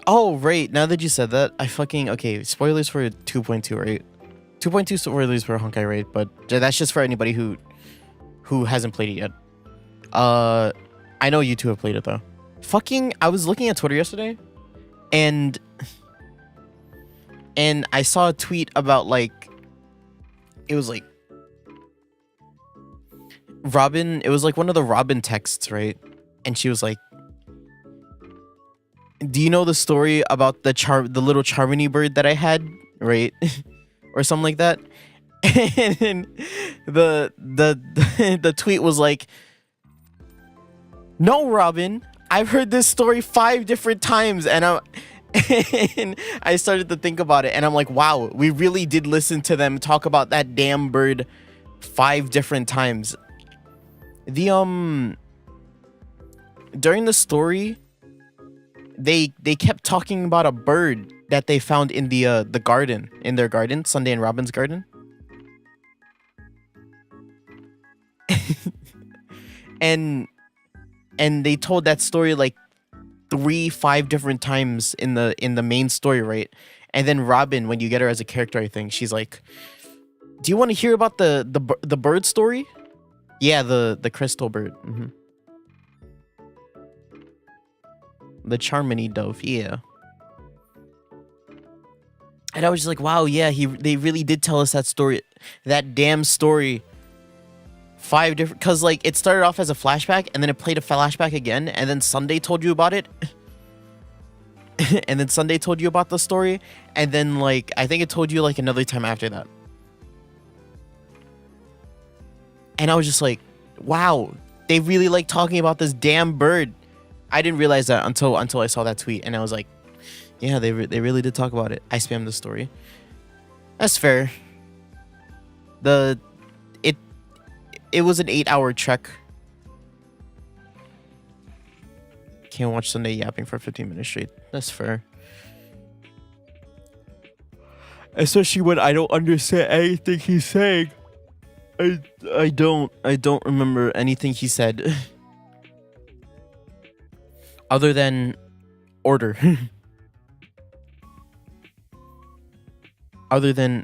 Oh, right. Now that you said that, okay, spoilers for 2.2, right? 2.2 spoilers for Honkai, right? But that's just for anybody who hasn't played it yet. I know you two have played it, though. I was looking at Twitter yesterday, and I saw a tweet about, like, it was, like, Robin, it was, like, one of the Robin texts, right? And she was like, do you know the story about the little Charmony bird that I had, right? Or something like that? And the tweet was like, no, Robin, I've heard this story 5 different times, and I started to think about it, and I'm like, wow, we really did listen to them talk about that damn bird 5 different times. During the story, they kept talking about a bird that they found in the garden, in their garden, Sunday and Robin's garden. and they told that story like 3-5 different times in the main story, right? And then Robin, when you get her as a character, I think she's like, do you want to hear about the bird story? Yeah, the crystal bird. Mm-hmm. The Charmony dove, yeah. And I was just like, wow, yeah, they really did tell us that story, that damn story. 5 different, because like it started off as a flashback, and then it played a flashback again, and then Sunday told you about it. And then Sunday told you about the story, and then like I think it told you like another time after that. And I was just like, wow, they really like talking about this damn bird. I didn't realize that until I saw that tweet, and I was like, yeah, they really did talk about it. I spammed the story. That's fair. It was an 8-hour trek. Can't watch Sunday yapping for 15 minutes straight. That's fair. Especially when I don't understand anything he's saying. I don't remember anything he said. Other than order. Other than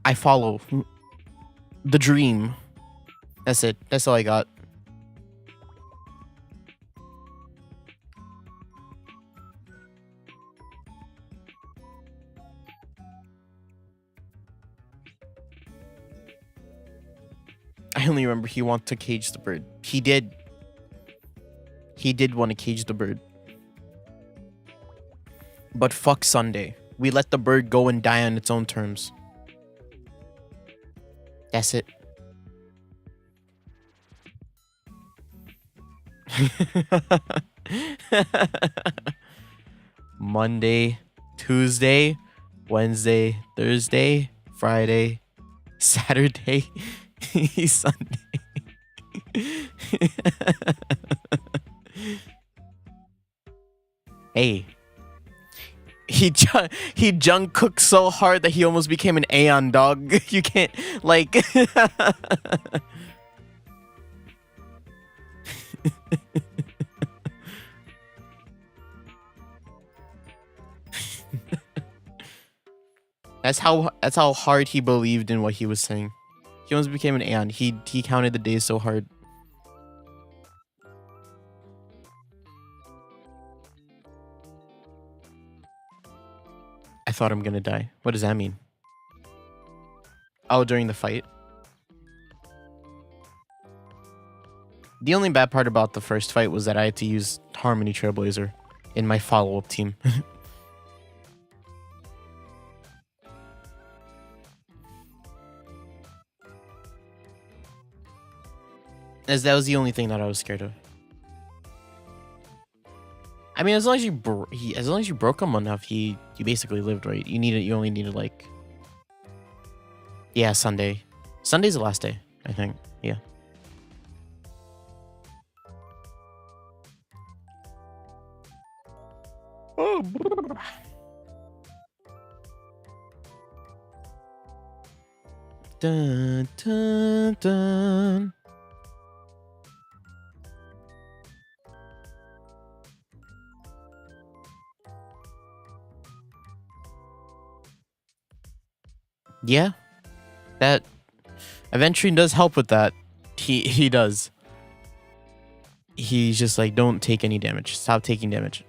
I follow the dream. That's it. That's all I got. I only remember he wanted to cage the bird. He did. He did want to cage the bird. But fuck Sunday. We let the bird go and die on its own terms. That's it. Monday, Tuesday, Wednesday, Thursday, Friday, Saturday, Sunday. Hey. He junk cooked so hard that he almost became an Aeon dog. You can't, like... That's how hard he believed in what he was saying. He almost became an Aeon. He counted the days so hard. I thought I'm gonna die. What does that mean? Oh, during the fight. The only bad part about the first fight was that I had to use Harmony Trailblazer in my follow-up team. As that was the only thing that I was scared of. I mean, as long as you broke him enough, you basically lived, right? You only needed like, yeah, Sunday. Sunday's the last day, I think. Yeah. Oh. Dun, dun, dun. Yeah, that Aventurine does help with that. He does. He's just like, don't take any damage. Stop taking damage.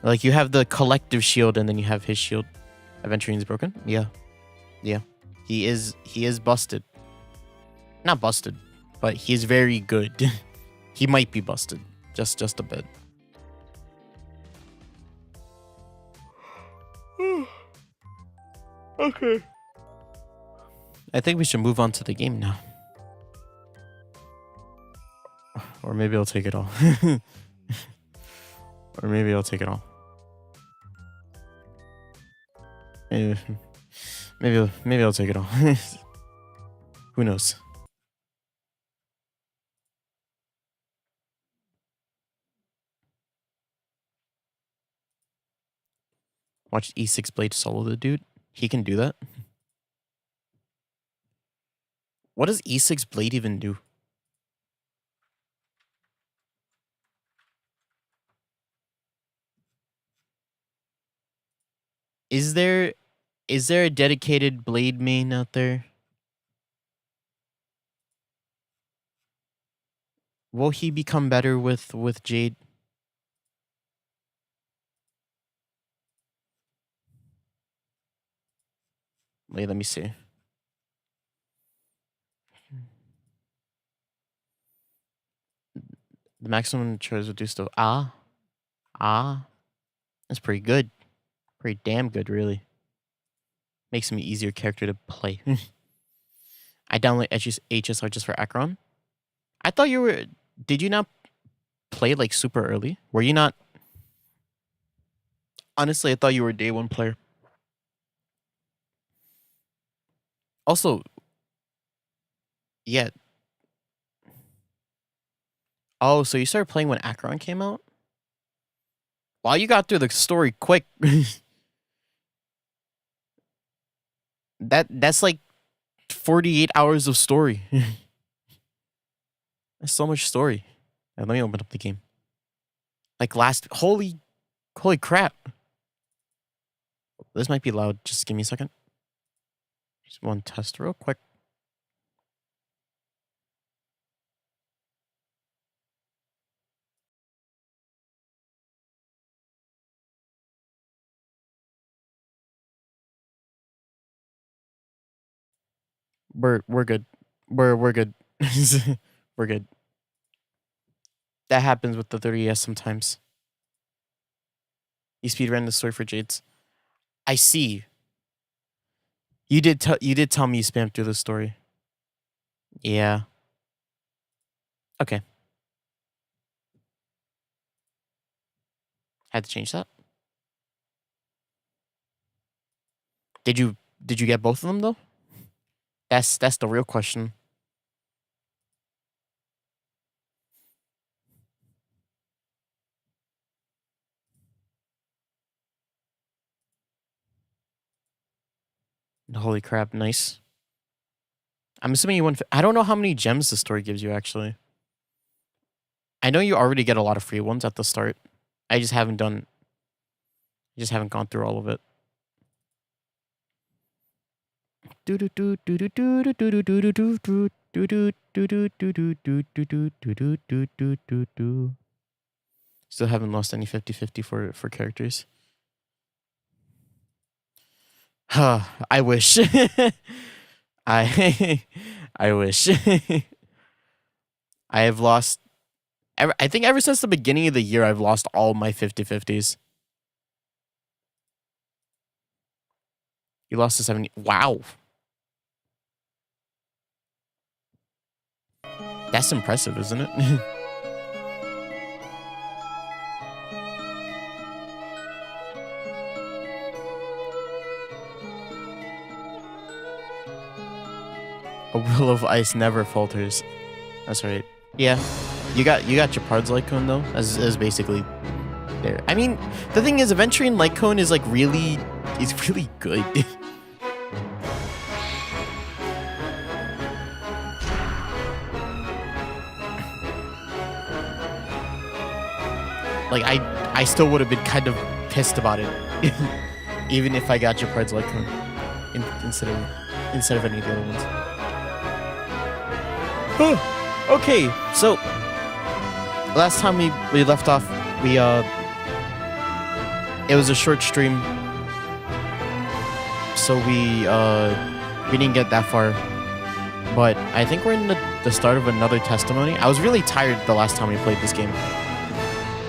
Like, you have the collective shield and then you have his shield. Aventurine's broken? Yeah. Yeah. He is busted. Not busted, but he's very good. He might be busted. Just a bit. Okay. I think we should move on to the game now. Or maybe I'll take it all. Or maybe I'll take it all. Maybe I'll take it all. Who knows? Watch E6 Blade solo the dude. He can do that. What does E6 Blade even do? Is there a dedicated Blade main out there? Will he become better with Jade? Wait, let me see. The maximum choice reduced to that's pretty good. Pretty damn good, really. Makes him an easier character to play. I download HSR just for Acheron. I thought you were... Did you not play like super early? Were you not... Honestly, I thought you were a day one player. Also... Yeah. Oh, so you started playing when Acheron came out? Wow, you got through the story quick. That's like 48 hours of story. That's so much story. Let me open up the game. Like holy crap. This might be loud. Just give me a second. Just one test real quick. We're good. We're good. We're good. That happens with the 30S sometimes. You speedrun the story for Jades. I see. You did tell me you spammed through the story. Yeah. Okay. Had to change that. Did you get both of them though? That's the real question. Holy crap, nice. I'm assuming you won. I don't know how many gems the story gives you, actually. I know you already get a lot of free ones at the start. I just haven't gone through all of it. Still haven't lost any 50-50 for characters. I wish. I wish. I have lost. I think ever since the beginning of the year, I've lost all my 50-50s. You lost to 70. Wow. That's impressive, isn't it? A will of ice never falters. That's right. Yeah. You got your Pards Lycone though. As basically there. I mean, the thing is, Aventurine Lycone is like really good. Like I still would have been kind of pissed about it, even if I got your Pards Lycone instead of any of the other ones. Okay, so last time we left off, it was a short stream, so we didn't get that far. But I think we're in the start of another testimony. I was really tired the last time we played this game,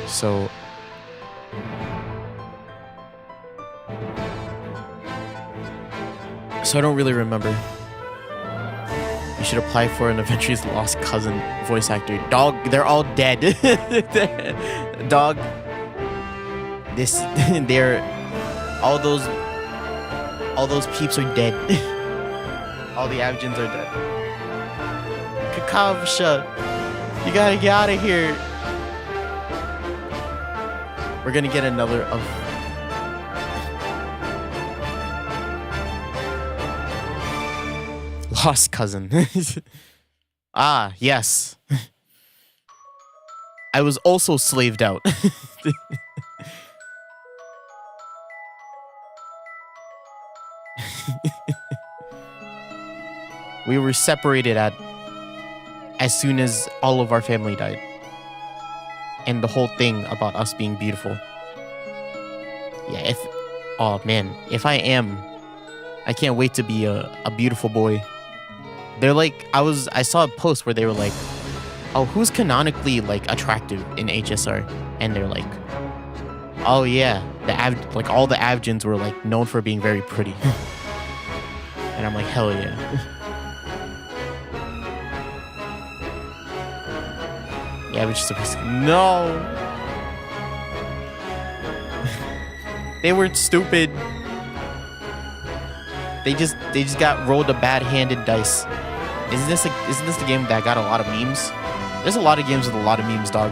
so I don't really remember. You should apply for an Aventurine's lost cousin voice actor. Dog, they're all dead. Dog, they're all those peeps are dead. All the Avgens are dead. Kakavsha, you gotta get out of here. We're gonna get another of. Lost cousin. Ah, yes. I was also slaved out. We were separated as soon as all of our family died. And the whole thing about us being beautiful. Yeah, if I am, I can't wait to be a beautiful boy. They're like, I saw a post where they were like, oh, who's canonically like attractive in HSR? And they're like, oh yeah, all the Avgens were like known for being very pretty. And I'm like, hell yeah. Yeah, which is no. They weren't stupid. They just got rolled a bad-handed dice. Isn't this the game that got a lot of memes? There's a lot of games with a lot of memes, dog.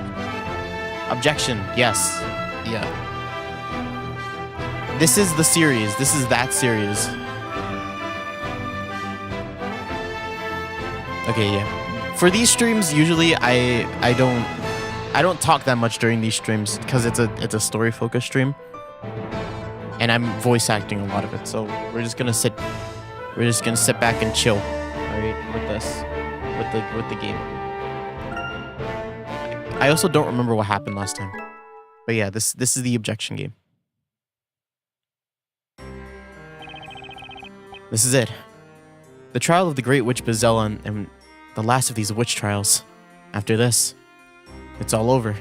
Objection, yes. Yeah. This is the series. This is that series. Okay, yeah. For these streams, usually I don't talk that much during these streams because it's a story focused stream, and I'm voice acting a lot of it. So we're just gonna sit back and chill, all right, with the game. I also don't remember what happened last time, but yeah, this is the objection game. This is it. The trial of the great witch Bazella and the last of these witch trials. After this, it's all over.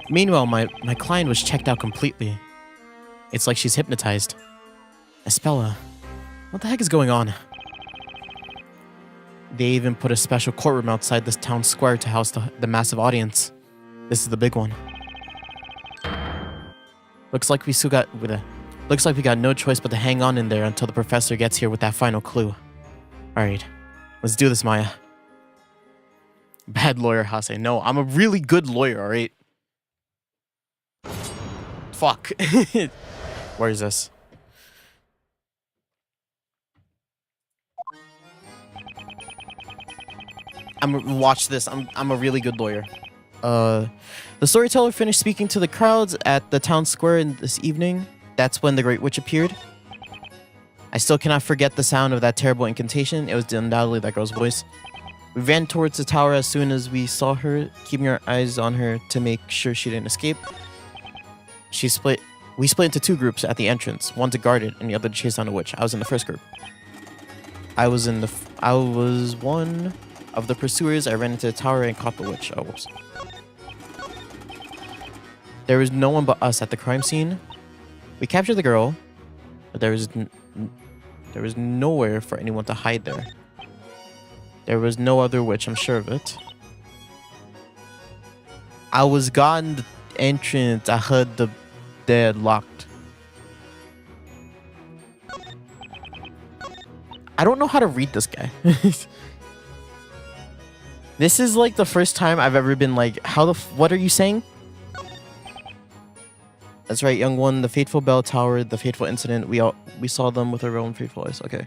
Meanwhile, my client was checked out completely. It's like she's hypnotized. Espella, what the heck is going on? They even put a special courtroom outside this town square to house the massive audience. This is the big one. Looks like we got no choice but to hang on in there until the professor gets here with that final clue. Alright, let's do this, Maya. Bad lawyer, Hase. No, I'm a really good lawyer, alright? Fuck. Where is this? Watch this. I'm a really good lawyer. The storyteller finished speaking to the crowds at the town square this evening. That's when the Great Witch appeared. I still cannot forget the sound of that terrible incantation. It was undoubtedly that girl's voice. We ran towards the tower as soon as we saw her, keeping our eyes on her to make sure she didn't escape. We split into 2 groups at the entrance, one to guard it and the other to chase down the witch. I was in the first group. I was one of the pursuers. I ran into the tower and caught the witch. Oh, whoops. There was no one but us at the crime scene. We captured the girl, but there was nowhere for anyone to hide there. There was no other witch, I'm sure of it. I was gone the entrance. I heard the door locked. I don't know how to read this guy. This is like the first time I've ever been like, what are you saying? That's right, young one. The fateful bell tower, the fateful incident. We saw them with our own fateful eyes. Okay.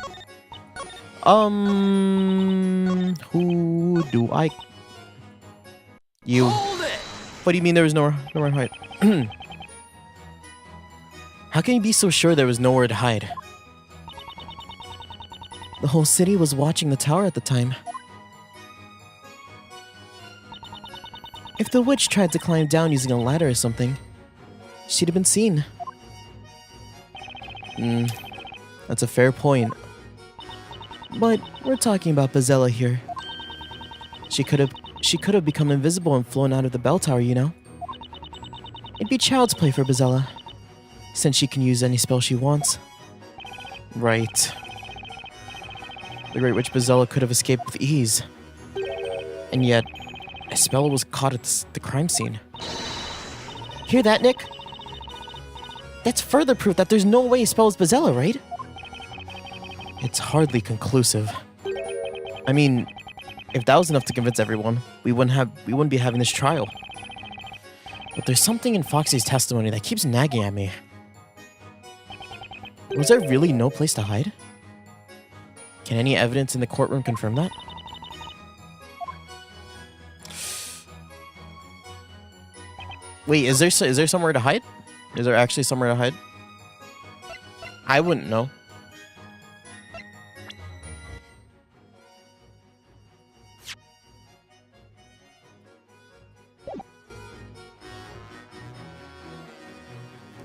Who do I? You. Hold it! What do you mean there was nowhere to hide? How can you be so sure there was nowhere to hide? The whole city was watching the tower at the time. If the witch tried to climb down using a ladder or something, she'd have been seen. That's a fair point. But we're talking about Bezella here. She could have become invisible and flown out of the bell tower, you know? It'd be child's play for Bezella, since she can use any spell she wants. Right. The Great Witch Bezella could have escaped with ease. And yet, a spell was caught at the crime scene. Hear that, Nick? That's further proof that there's no way a spell is Bezella, right? It's hardly conclusive. I mean, if that was enough to convince everyone, we wouldn't be having this trial. But there's something in Foxy's testimony that keeps nagging at me. Was there really no place to hide? Can any evidence in the courtroom confirm that? Wait, is there somewhere to hide? Is there actually somewhere to hide? I wouldn't know.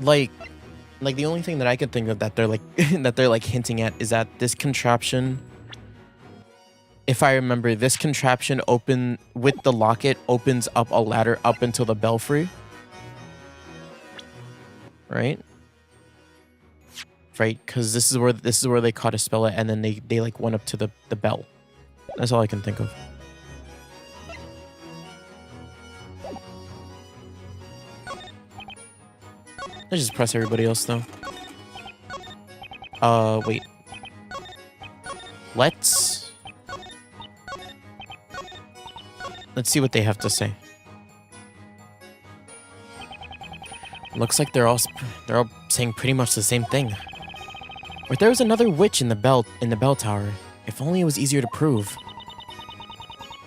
Like the only thing that I could think of that they're like hinting at is that this contraption, if I remember, this contraption with the locket opens up a ladder up until the belfry. Right? Right, because this is where they caught a spell at, and then they like went up to the bell. That's all I can think of. Let's just press everybody else though. Wait. Let's see what they have to say. Looks like they're all saying pretty much the same thing. But there was another witch in the bell tower. If only it was easier to prove.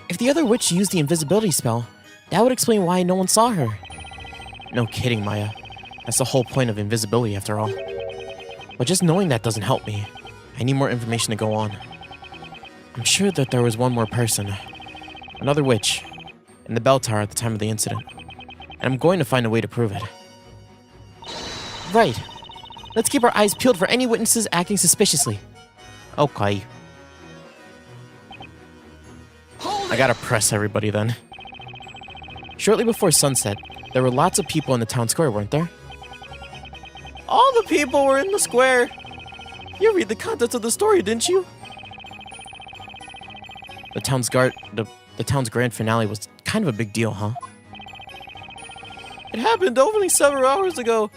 If the other witch used the invisibility spell, that would explain why no one saw her. No kidding, Maya. That's the whole point of invisibility, after all. But just knowing that doesn't help me. I need more information to go on. I'm sure that there was one more person, another witch, in the bell tower at the time of the incident. And I'm going to find a way to prove it. Right. Let's keep our eyes peeled for any witnesses acting suspiciously. Okay. I gotta press everybody then. Shortly before sunset, there were lots of people in the town square, weren't there? All the people were in the square. You read the contents of the story, didn't you? The town's grand finale was kind of a big deal, huh? It happened only several hours ago.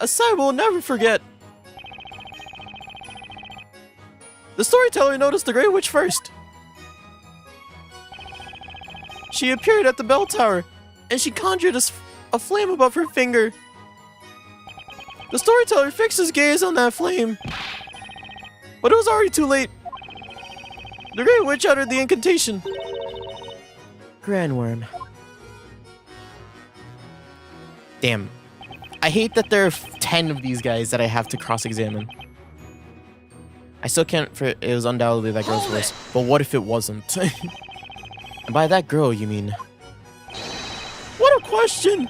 A sight we'll never forget. The storyteller noticed the Grey Witch first. She appeared at the bell tower, and she conjured a flame above her finger. The storyteller fixed his gaze on that flame, but it was already too late. The Grey Witch uttered the incantation. Grandworm. Damn. I hate that there are 10 of these guys that I have to cross-examine. I still can't. It was undoubtedly that girl's voice. But what if it wasn't? And by that girl, you mean? What a question!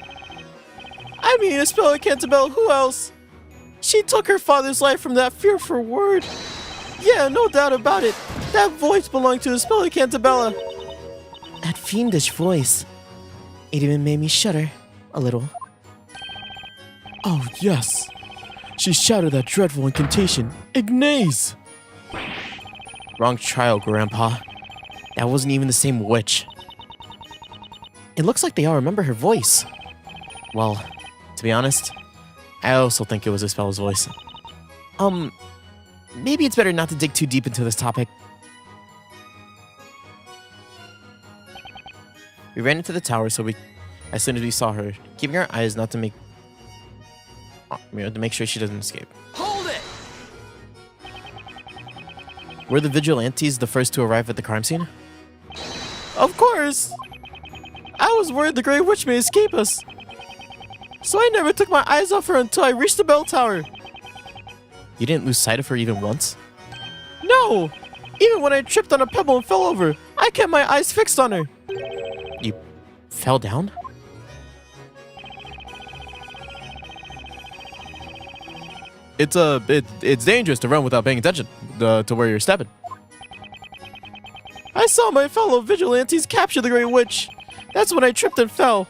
I mean, Espella Cantabella, who else? She took her father's life from that fearful word. Yeah, no doubt about it. That voice belonged to Espella Cantabella. That fiendish voice. It even made me shudder a little. Oh, yes. She shouted that dreadful incantation. Ignace! Wrong trial, Grandpa. That wasn't even the same witch. It looks like they all remember her voice. Well, to be honest, I also think it was Espella's voice. Maybe it's better not to dig too deep into this topic. We ran into the tower as soon as we saw her, keeping our eyes not to make to make sure she doesn't escape. Hold it! Were the vigilantes the first to arrive at the crime scene? Of course! I was worried the Grey Witch may escape us. So I never took my eyes off her until I reached the bell tower. You didn't lose sight of her even once? No! Even when I tripped on a pebble and fell over, I kept my eyes fixed on her. You fell down? It's dangerous to run without paying attention to where you're stepping. I saw my fellow vigilantes capture the Grey Witch. That's when I tripped and fell.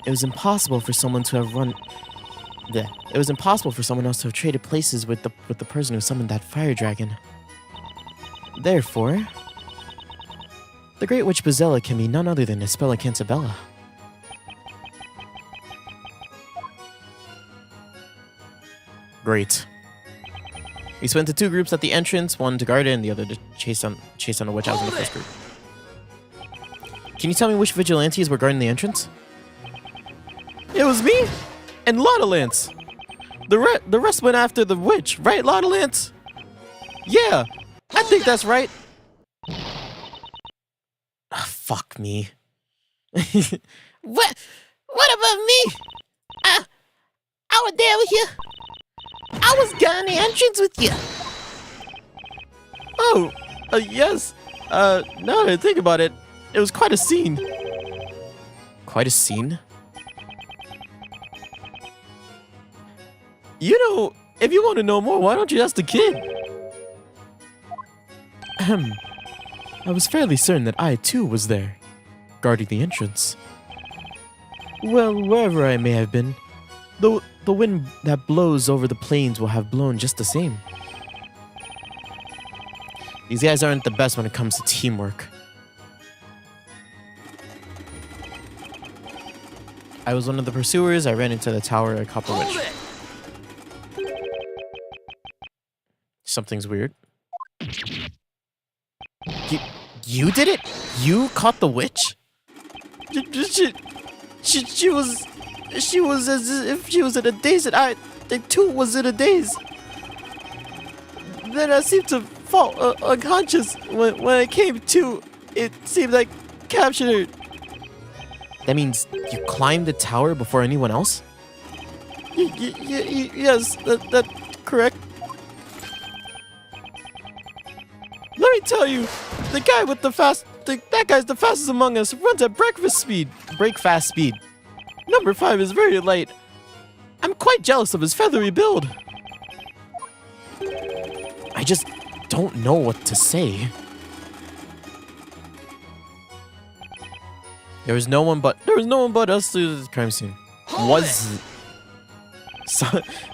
It was impossible for someone to have run. Yeah, it was impossible for someone else to have traded places with the person who summoned that fire dragon. Therefore, the Great Witch Bazella can be none other than Espella Cantabella. Great. We split into two groups at the entrance, one to guard it and the other to chase down the witch. I was in the first group. Can you tell me which vigilantes were guarding the entrance? It was me and Lotta Lance. The rest went after the witch, right, Lotta Lance? Yeah, I think that's right. Fuck me. What about me? I was there with you. I was guarding the entrance with you. Oh, yes. Now that I think about it, it was quite a scene. Quite a scene? You know, if you want to know more, why don't you ask the kid? I was fairly certain that I, too, was there, guarding the entrance. Well, wherever I may have been, the wind that blows over the plains will have blown just the same. These guys aren't the best when it comes to teamwork. I was one of the pursuers. I ran into the tower at Copper Witch. Something's weird. You did it? You caught the witch? She was as if she was in a daze, and I too was in a daze. Then I seemed to fall unconscious. When I came to, it seemed like I captured her. That means you climbed the tower before anyone else? Yes, that's correct. Let me tell you, the guy with that guy's the fastest among us. Runs at breakfast speed. Breakfast speed. Number 5 is very light. I'm quite jealous of his feathery build. I just don't know what to say. There was no one but us to the crime scene.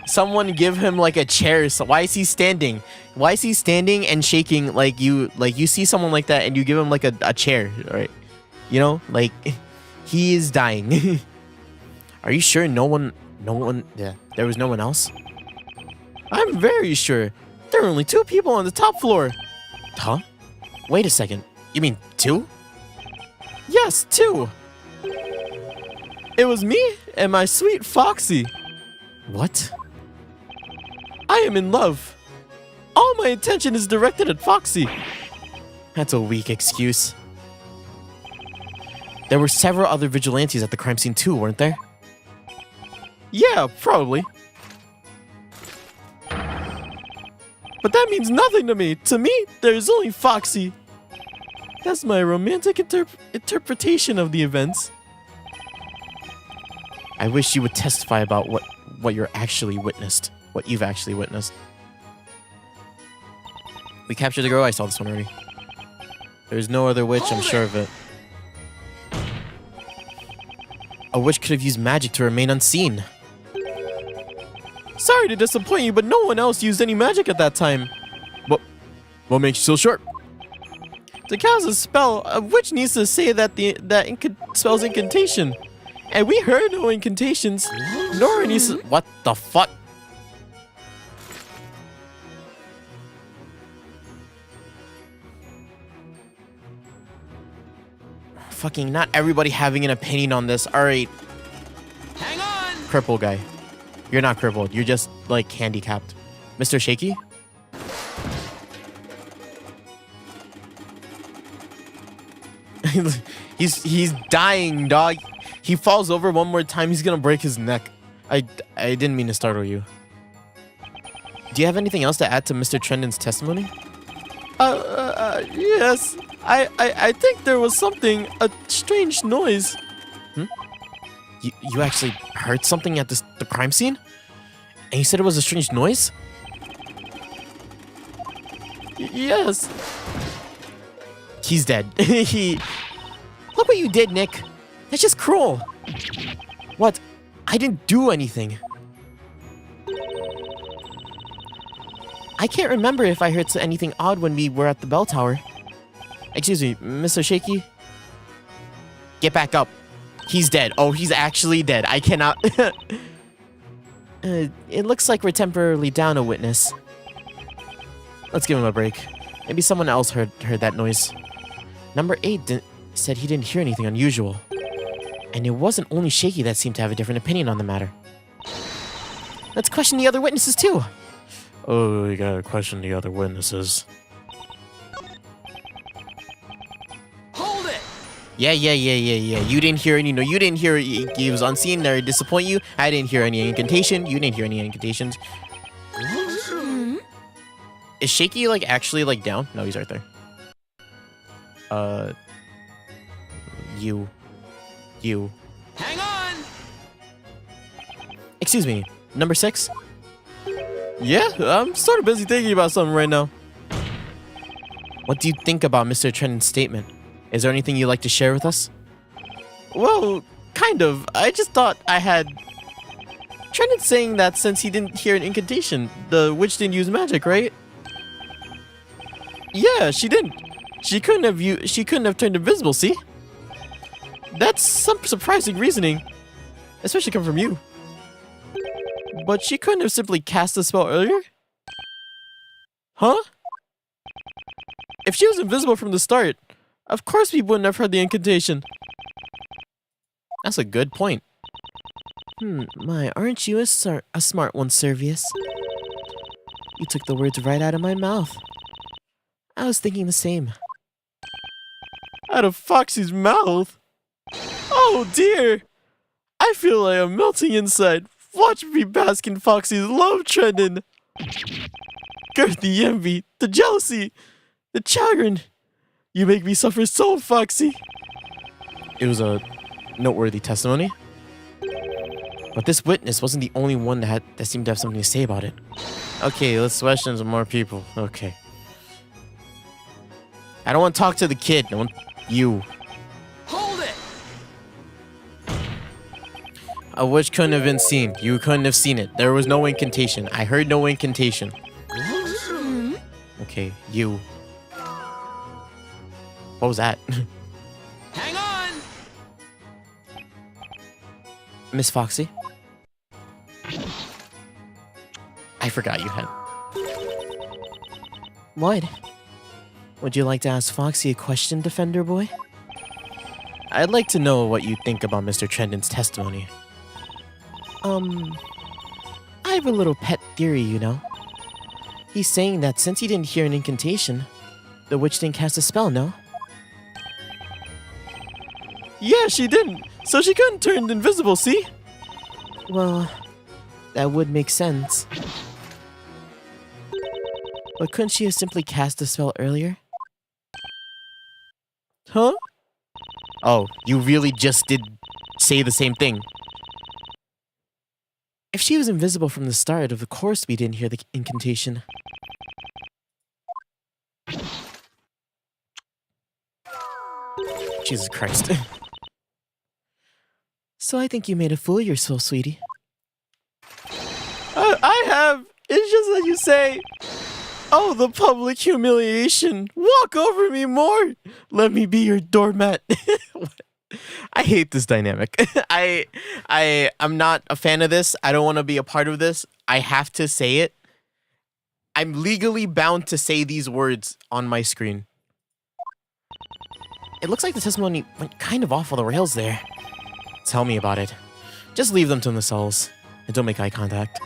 Someone give him like a chair. So why is he standing? Why is he standing and shaking like you see someone like that and you give him like a chair, right? You know, like he is dying. Are you sure there was no one else? I'm very sure. There were only 2 people on the top floor. Huh? Wait a second. You mean 2? Yes, 2. It was me and my sweet Foxy. What? I am in love. All my attention is directed at Foxy. That's a weak excuse. There were several other vigilantes at the crime scene too, weren't there? Yeah, probably. But that means nothing to me. To me, there's only Foxy. That's my romantic interpretation of the events. I wish you would testify about what you're actually witnessed. What you've actually witnessed. We captured the girl. I saw this one already. There's no other witch, I'm sure of it. A witch could have used magic to remain unseen. Sorry to disappoint you, but no one else used any magic at that time. What makes you so sure? To cast a spell, a witch needs to say that spell's incantation. And we heard no incantations, nor any... What the fuck? Fucking not everybody having an opinion on this. Alright. Hang on! Cripple guy. You're not crippled. You're just, like, handicapped. Mr. Shaky? he's dying, dog. He falls over one more time, he's gonna break his neck. I didn't mean to startle you. Do you have anything else to add to Mr. Trendon's testimony? Yes. I think there was a strange noise. You actually heard something at the crime scene? And you said it was a strange noise? Yes. He's dead. Look what you did, Nick. That's just cruel. What? I didn't do anything. I can't remember if I heard anything odd when we were at the bell tower. Excuse me, Mr. Shaky? Get back up. He's dead. Oh, he's actually dead. I cannot... it looks like we're temporarily down a witness. Let's give him a break. Maybe someone else heard that noise. Number 8 said he didn't hear anything unusual. And it wasn't only Shaky that seemed to have a different opinion on the matter. Let's question the other witnesses too. Oh, we gotta question the other witnesses. Hold it! Yeah. You didn't hear any. No, you didn't hear. He was unseen. Did it disappoint you? I didn't hear any incantation. You didn't hear any incantations. Is Shaky like actually like down? No, he's right there. You. Hang on! Excuse me, number 6? Yeah, I'm sort of busy thinking about something right now. What do you think about Mr. Trendon's statement? Is there anything you'd like to share with us? Well, kind of. I just thought I had... Trendon saying that since he didn't hear an incantation, the witch didn't use magic, right? Yeah, she didn't. She couldn't have turned invisible, see? That's some surprising reasoning. Especially coming from you. But she couldn't have simply cast the spell earlier? Huh? If she was invisible from the start, of course we wouldn't have heard the incantation. That's a good point. My, aren't you a smart one, Servius? You took the words right out of my mouth. I was thinking the same. Out of Foxy's mouth? Oh dear! I feel like I'm melting inside. Watch me bask in Foxy's love, Trendon. Girth, the envy, the jealousy, the chagrin. You make me suffer so, Foxy. It was a noteworthy testimony. But this witness wasn't the only one that seemed to have something to say about it. Okay, let's question some more people. Okay. I don't want to talk to the kid. I want you. Hold it! A witch couldn't have been seen. You couldn't have seen it. There was no incantation. I heard no incantation. Okay, you. What was that? Hang on! Miss Foxy? I forgot you had. What? Would you like to ask Foxy a question, Defender Boy? I'd like to know what you think about Mr. Trendon's testimony. I have a little pet theory, you know. He's saying that since he didn't hear an incantation, the witch didn't cast a spell, no? Yeah, she didn't. So she couldn't turn invisible, see? Well, that would make sense. But couldn't she have simply cast the spell earlier? Huh? Oh, you really just did say the same thing. If she was invisible from the start, of course we didn't hear the incantation. Jesus Christ. So I think you made a fool of yourself, sweetie. I have. It's just that you say, oh, the public humiliation. Walk over me more. Let me be your doormat. I hate this dynamic. I'm not a fan of this. I don't want to be a part of this. I have to say it. I'm legally bound to say these words on my screen. It looks like the testimony went kind of off the rails there. Tell me about it. Just leave them to themselves and don't make eye contact.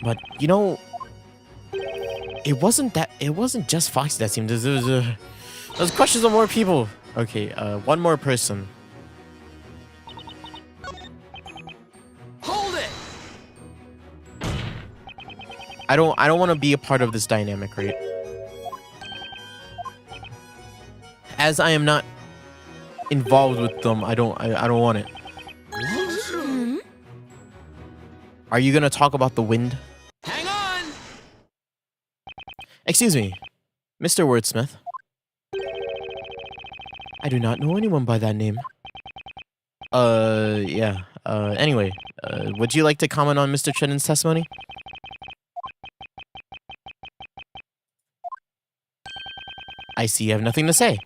But you know, it wasn't just Foxy that seemed. There's questions of more people. Okay, one more person. Hold it! I don't want to be a part of this dynamic, right? As I am not involved with them, I don't want it. Are you gonna talk about the wind? Hang on! Excuse me, Mr. Wordsmith. I do not know anyone by that name. Yeah. Anyway, would you like to comment on Mr. Trennan's testimony? I see you have nothing to say.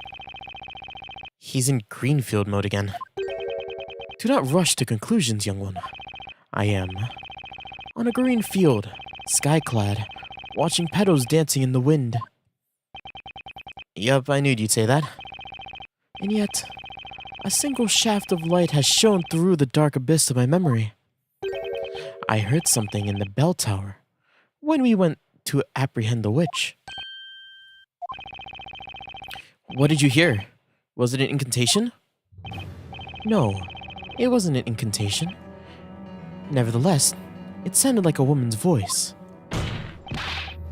He's in Greenfield mode again. Do not rush to conclusions, young one. I am. On a green field, sky-clad, watching petals dancing in the wind. Yup, I knew you'd say that. And yet, a single shaft of light has shone through the dark abyss of my memory. I heard something in the bell tower when we went to apprehend the witch. What did you hear? Was it an incantation? No, it wasn't an incantation. Nevertheless, it sounded like a woman's voice.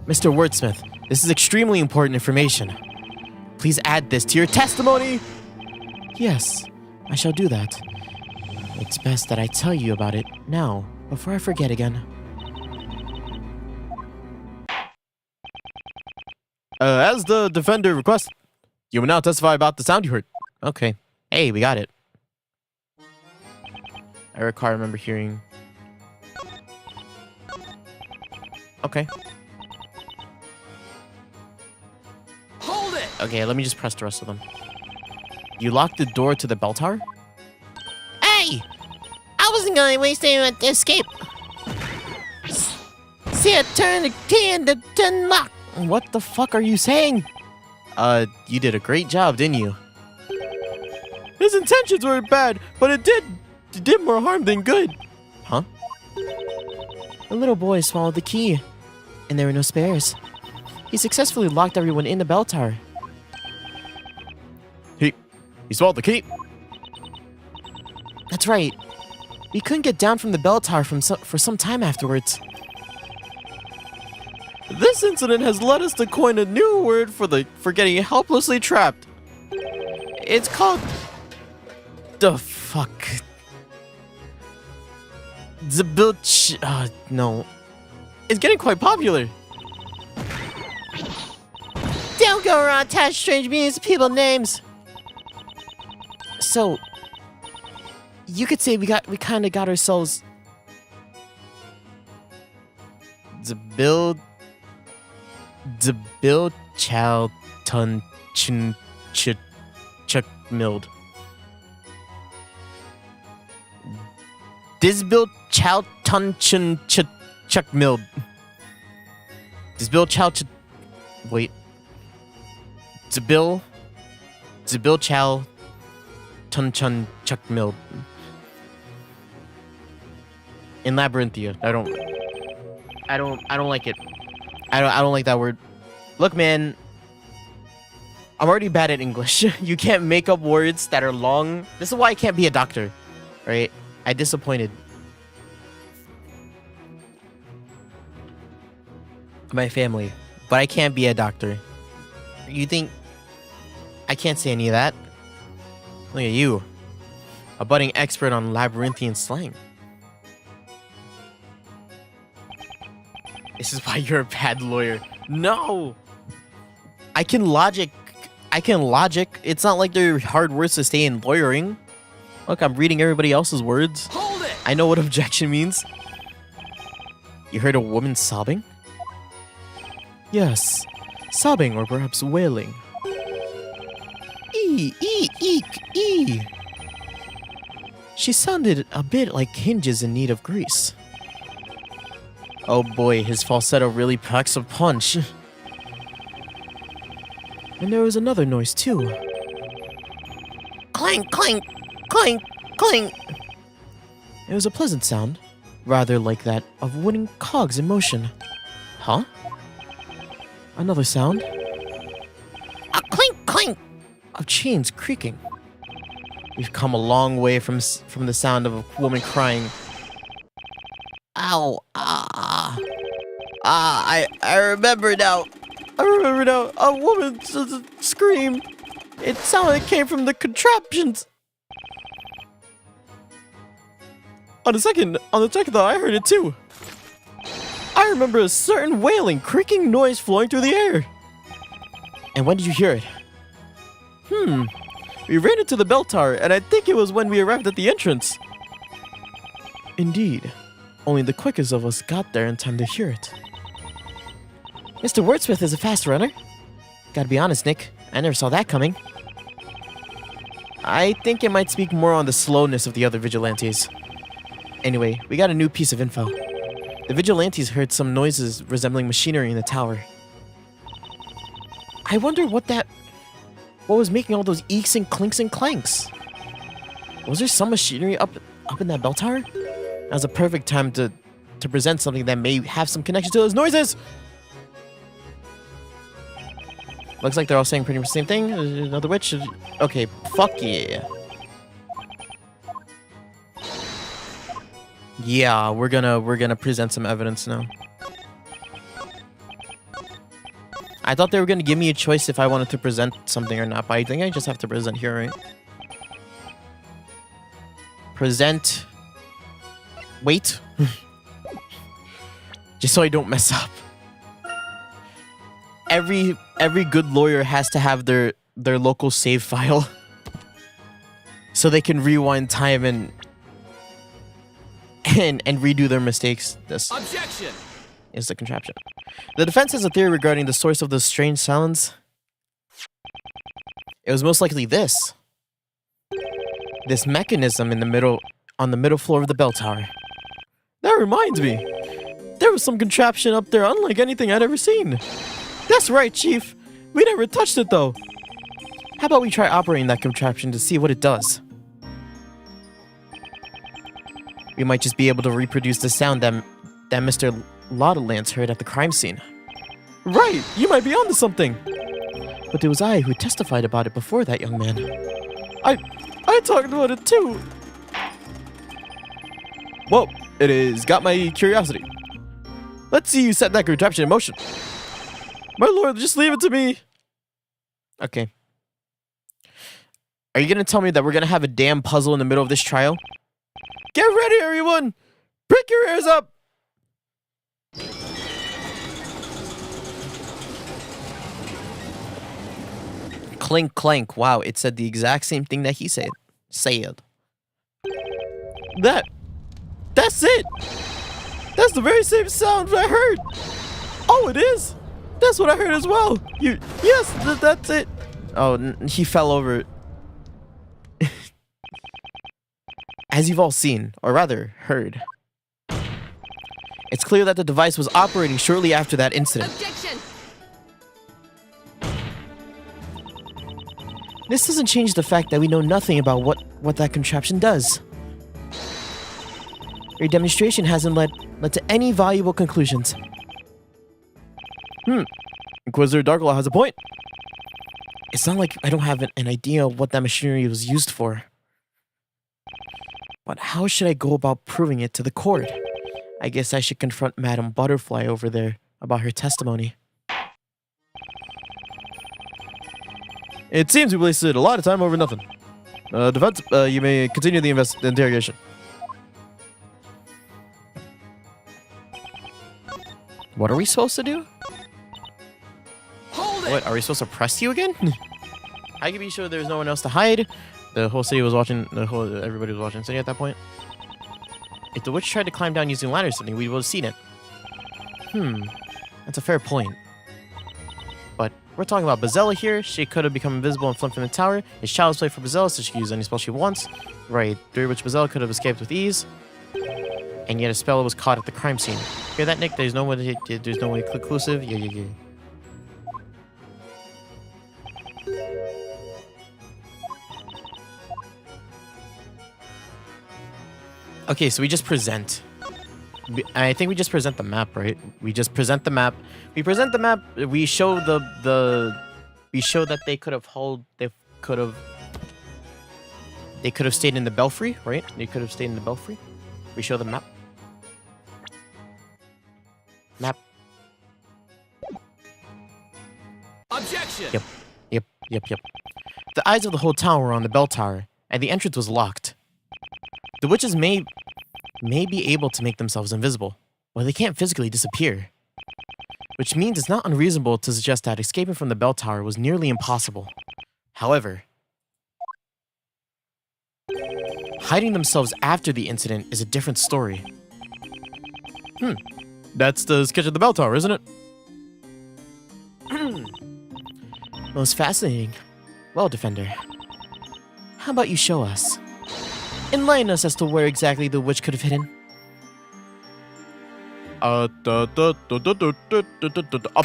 Mr. Wordsmith, this is extremely important information. Please add this to your testimony! Yes, I shall do that. It's best that I tell you about it now, before I forget again. As the defender requests, you will now testify about the sound you heard. Okay. Hey, we got it. I remember hearing... Okay. Hold it! Okay, let me just press the rest of them. You locked the door to the bell tower? Hey! I wasn't gonna waste any to escape. See, I turned the key and the unlock. What the fuck are you saying? You did a great job, didn't you? His intentions weren't bad, but it did more harm than good. Huh? The little boy swallowed the key, and there were no spares. He successfully locked everyone in the bell tower. He swallowed the key. That's right. We couldn't get down from the bell tower for some time afterwards. This incident has led us to coin a new word for getting helplessly trapped. It's called... The fuck? Zabilch... no. It's getting quite popular. Don't go around attaching strange meanings to people's names. So, you could say we kind of got ourselves... Zabil Chow Tun Chin Chuk Mild. Disbil Chow Tun Chin Chuck Mild. Disbil Chow wait. Zabil Chow Tun Chun Chuck Mild. In Labyrinthia. I don't like it. I don't like that word. Look, man. I'm already bad at English. You can't make up words that are long. This is why I can't be a doctor. Right? I disappointed my family. but I can't be a doctor. You think I can't say any of that? Look at you, a budding expert on labyrinthian slang. This is why you're a bad lawyer. No! I can logic. It's not like they're hard words to stay in lawyering. Look, I'm reading everybody else's words. Hold it! I know what objection means. You heard a woman sobbing? Yes, sobbing or perhaps wailing. Eek. She sounded a bit like hinges in need of grease. Oh boy, his falsetto really packs a punch. And there was another noise too. Clank, clank, clank, clank. It was a pleasant sound, rather like that of wooden cogs in motion. Huh? Another sound A clink, clink. of chains creaking. We've come a long way from the sound of a woman crying. Ow, I remember now. I remember now. A woman's scream. It sounded like it came from the contraptions. On the second thought, I heard it too. I remember a certain wailing, creaking noise flowing through the air. And when did you hear it? We ran into the bell tower, and I think it was when we arrived at the entrance. Indeed. Only the quickest of us got there in time to hear it. Mr. Wordsmith is a fast runner. Gotta be honest, Nick. I never saw that coming. I think it might speak more on the slowness of the other vigilantes. Anyway, we got a new piece of info. The vigilantes heard some noises resembling machinery in the tower. I wonder what was making all those eeks and clinks and clanks. Was there some machinery up in that bell tower? Now's a perfect time to present something that may have some connection to those noises. Looks like they're all saying pretty much the same thing. Another witch. Okay, fuck yeah. Yeah, we're gonna present some evidence now. I thought they were gonna give me a choice if I wanted to present something or not, but I think I just have to present here, right? Present. Wait. Just so I don't mess up. Every good lawyer has to have their local save file, so they can rewind time and redo their mistakes. This Objection! is the contraption. The defense has a theory regarding the source of those strange sounds. It was most likely this mechanism on the middle floor of the bell tower. That reminds me. There was some contraption up there unlike anything I'd ever seen. That's right, Chief. We never touched it, though. How about we try operating that contraption to see what it does? We might just be able to reproduce the sound that Mr. Lottolance heard at the crime scene. Right, you might be onto something. But it was I who testified about it before that young man. I talked about it too. Well, it has got my curiosity. Let's see you set that contraption in motion. My lord, just leave it to me. Okay. Are you gonna tell me that we're gonna have a damn puzzle in the middle of this trial? Get ready, everyone! Prick your ears up! Clink, clank. Wow, it said the exact same thing that he said. That's it! That's the very same sound I heard! Oh, it is! That's what I heard as well! Yes, that's it! Oh, he fell over. As you've all seen, or rather, heard, it's clear that the device was operating shortly after that incident. Objection! This doesn't change the fact that we know nothing about what that contraption does. Your demonstration hasn't led to any valuable conclusions. Inquisitor Darklaw has a point. It's not like I don't have an idea of what that machinery was used for. But how should I go about proving it to the court? I guess I should confront Madame Butterfly over there about her testimony. It seems we wasted a lot of time over nothing. Defense, you may continue the interrogation. What are we supposed to do? Hold it! What, are we supposed to press you again? How can you be sure there's no one else to hide? The whole city was watching, everybody was watching the city at that point. If the witch tried to climb down using ladders or something, we would have seen it. That's a fair point. But we're talking about Bazella here. She could have become invisible and flown from the tower. It's child's play for Bazella, so she can use any spell she wants. Right, through which Bazella could have escaped with ease. And yet a spell was caught at the crime scene. Hear that, Nick? There's no way conclusive. Yeah. Okay, so we just present. I think we just present the map, right? We just present the map. We present the map. We show we show that they could have stayed in the belfry, right? They could have stayed in the belfry. We show the map. Map. Objection! Yep. The eyes of the whole town were on the bell tower, and the entrance was locked. The witches may be able to make themselves invisible, but they can't physically disappear. Which means it's not unreasonable to suggest that escaping from the bell tower was nearly impossible. However, hiding themselves after the incident is a different story. That's the sketch of the bell tower, isn't it? Most fascinating. Well, Defender, how about you show us? Enlighten us as to where exactly the witch could have hidden. Up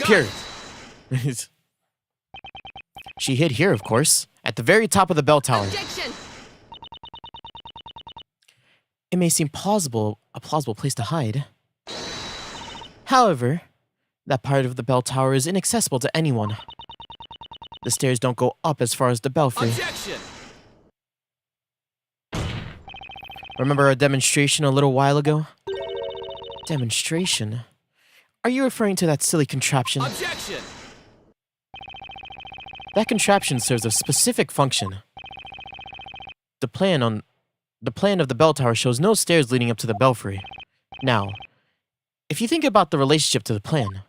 here. She hid here, of course, at the very top of the bell tower. Objection! It may seem a plausible place to hide. However, that part of the bell tower is inaccessible to anyone. The stairs don't go up as far as the belfry. Objection! Remember our demonstration a little while ago? Demonstration? Are you referring to that silly contraption? Objection! That contraption serves a specific function. The plan of the bell tower shows no stairs leading up to the belfry. Now, if you think about the relationship to the plan,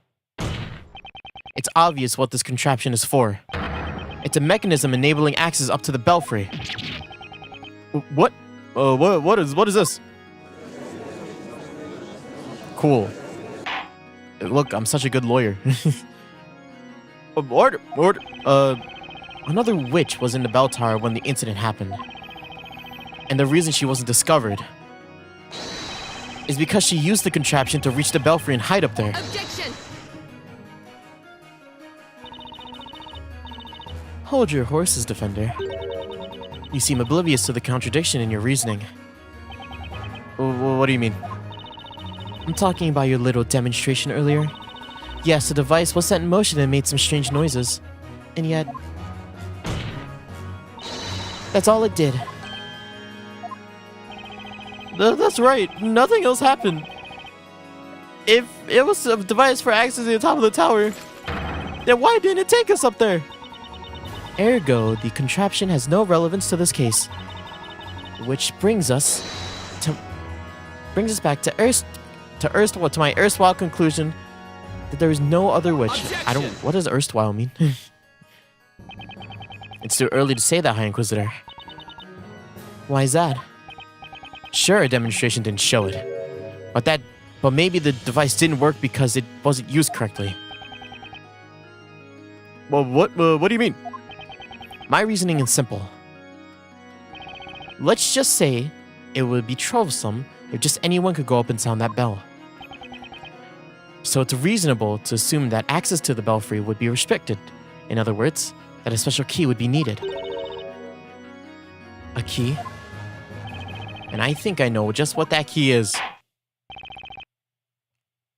it's obvious what this contraption is for. It's a mechanism enabling access up to the belfry. What? What is this? Cool. Look, I'm such a good lawyer. Order. Another witch was in the bell tower when the incident happened. And the reason she wasn't discovered is because she used the contraption to reach the belfry and hide up there. Objection! Hold your horses, Defender. You seem oblivious to the contradiction in your reasoning. What do you mean? I'm talking about your little demonstration earlier. Yes, the device was set in motion and made some strange noises. And yet... that's all it did. That's right. Nothing else happened. If it was a device for accessing the top of the tower, then why didn't it take us up there? Ergo, the contraption has no relevance to this case. Which brings us back to my erstwhile conclusion that there is no other witch. Objection! What does erstwhile mean? It's too early to say that, High Inquisitor. Why is that? Sure, a demonstration didn't show it. But maybe the device didn't work because it wasn't used correctly. Well, what do you mean? My reasoning is simple. Let's just say it would be troublesome if just anyone could go up and sound that bell. So it's reasonable to assume that access to the belfry would be restricted. In other words, that a special key would be needed. A key? And I think I know just what that key is.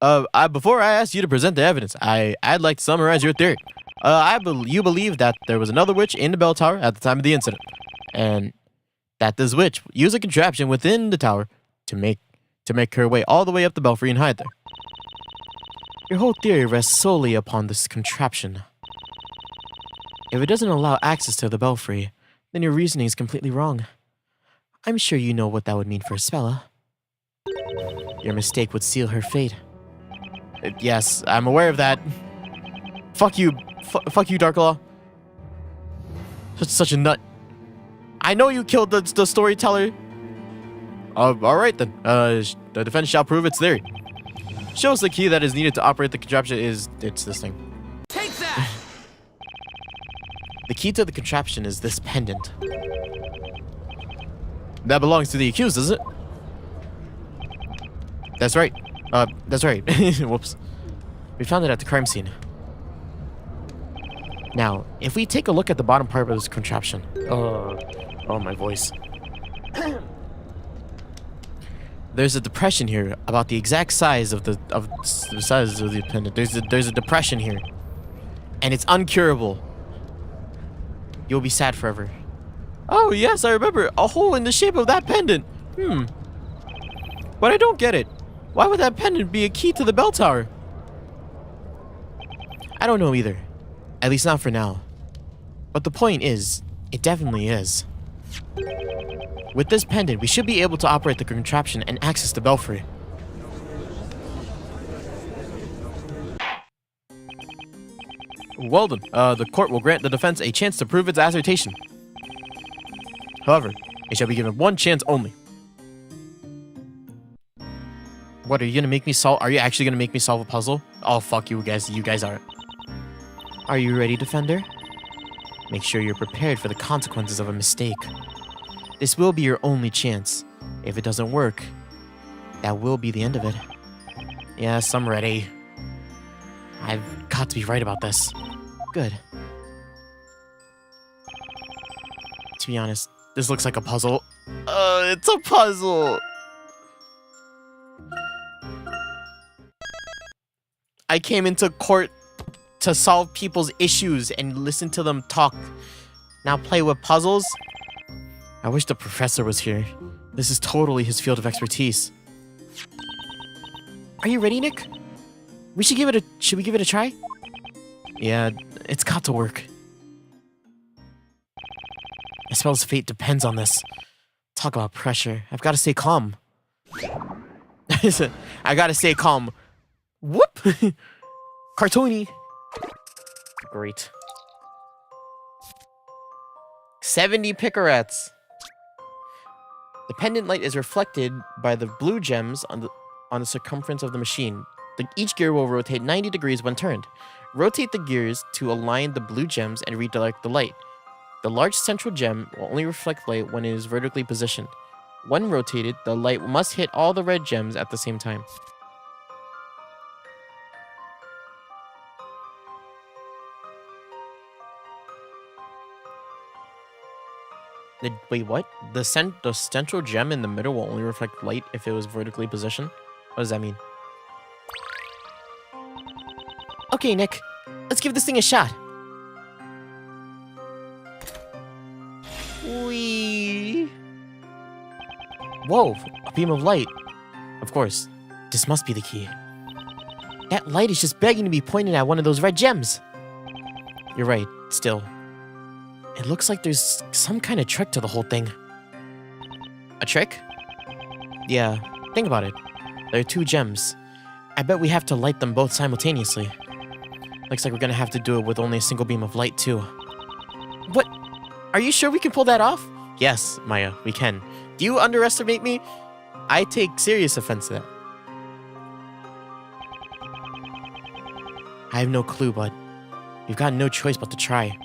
Before I ask you to present the evidence, I'd like to summarize your theory. You believe that there was another witch in the bell tower at the time of the incident, and that this witch used a contraption within the tower to make her way all the way up the belfry and hide there. Your whole theory rests solely upon this contraption. If it doesn't allow access to the belfry, then your reasoning is completely wrong. I'm sure you know what that would mean for Spella. Your mistake would seal her fate. Yes, I'm aware of that. Fuck you. Fuck you, Darklaw. Such a nut. I know you killed the storyteller. Alright then. The defense shall prove its theory. Show us the key that is needed to operate the contraption it's this thing. Take that! The key to the contraption is this pendant. That belongs to the accused, does it? That's right. That's right. Whoops. We found it at the crime scene. Now, if we take a look at the bottom part of this contraption. Oh, my voice. There's a depression here about the exact size of the size of the pendant. There's a depression here, and it's uncurable. You'll be sad forever. Oh yes, I remember a hole in the shape of that pendant. But I don't get it. Why would that pendant be a key to the bell tower? I don't know either. At least not for now. But the point is, it definitely is. With this pendant, we should be able to operate the contraption and access the belfry. Well then, the court will grant the defense a chance to prove its assertion. However, it shall be given one chance only. What, are you gonna make me solve? Are you actually gonna make me solve a puzzle? Oh, fuck you guys. You guys aren't. Are you ready, Defender? Make sure you're prepared for the consequences of a mistake. This will be your only chance. If it doesn't work, that will be the end of it. Yes, I'm ready. I've got to be right about this. Good. To be honest, this looks like a puzzle. It's a puzzle! I came into court to solve people's issues and listen to them talk. Now play with puzzles? I wish the professor was here. This is totally his field of expertise. Are you ready, Nick? Should we give it a try? Yeah, it's got to work. Espella's fate depends on this. Talk about pressure. I've got to stay calm. I gotta stay calm. Whoop! Cartoony. Great. 70 picarettes. The pendant light is reflected by the blue gems on the circumference of the machine. Each gear will rotate 90 degrees when turned. Rotate the gears to align the blue gems and redirect the light. The large central gem will only reflect light when it is vertically positioned. When rotated, the light must hit all the red gems at the same time. Wait, what? The central gem in the middle will only reflect light if it was vertically positioned? What does that mean? Okay, Nick. Let's give this thing a shot. Whee! Whoa, a beam of light. Of course, this must be the key. That light is just begging to be pointed at one of those red gems. You're right, still. It looks like there's some kind of trick to the whole thing. A trick? Yeah, think about it. There are two gems. I bet we have to light them both simultaneously. Looks like we're gonna have to do it with only a single beam of light, too. What? Are you sure we can pull that off? Yes, Maya, we can. Do you underestimate me? I take serious offense to that. I have no clue, but we've got no choice but to try.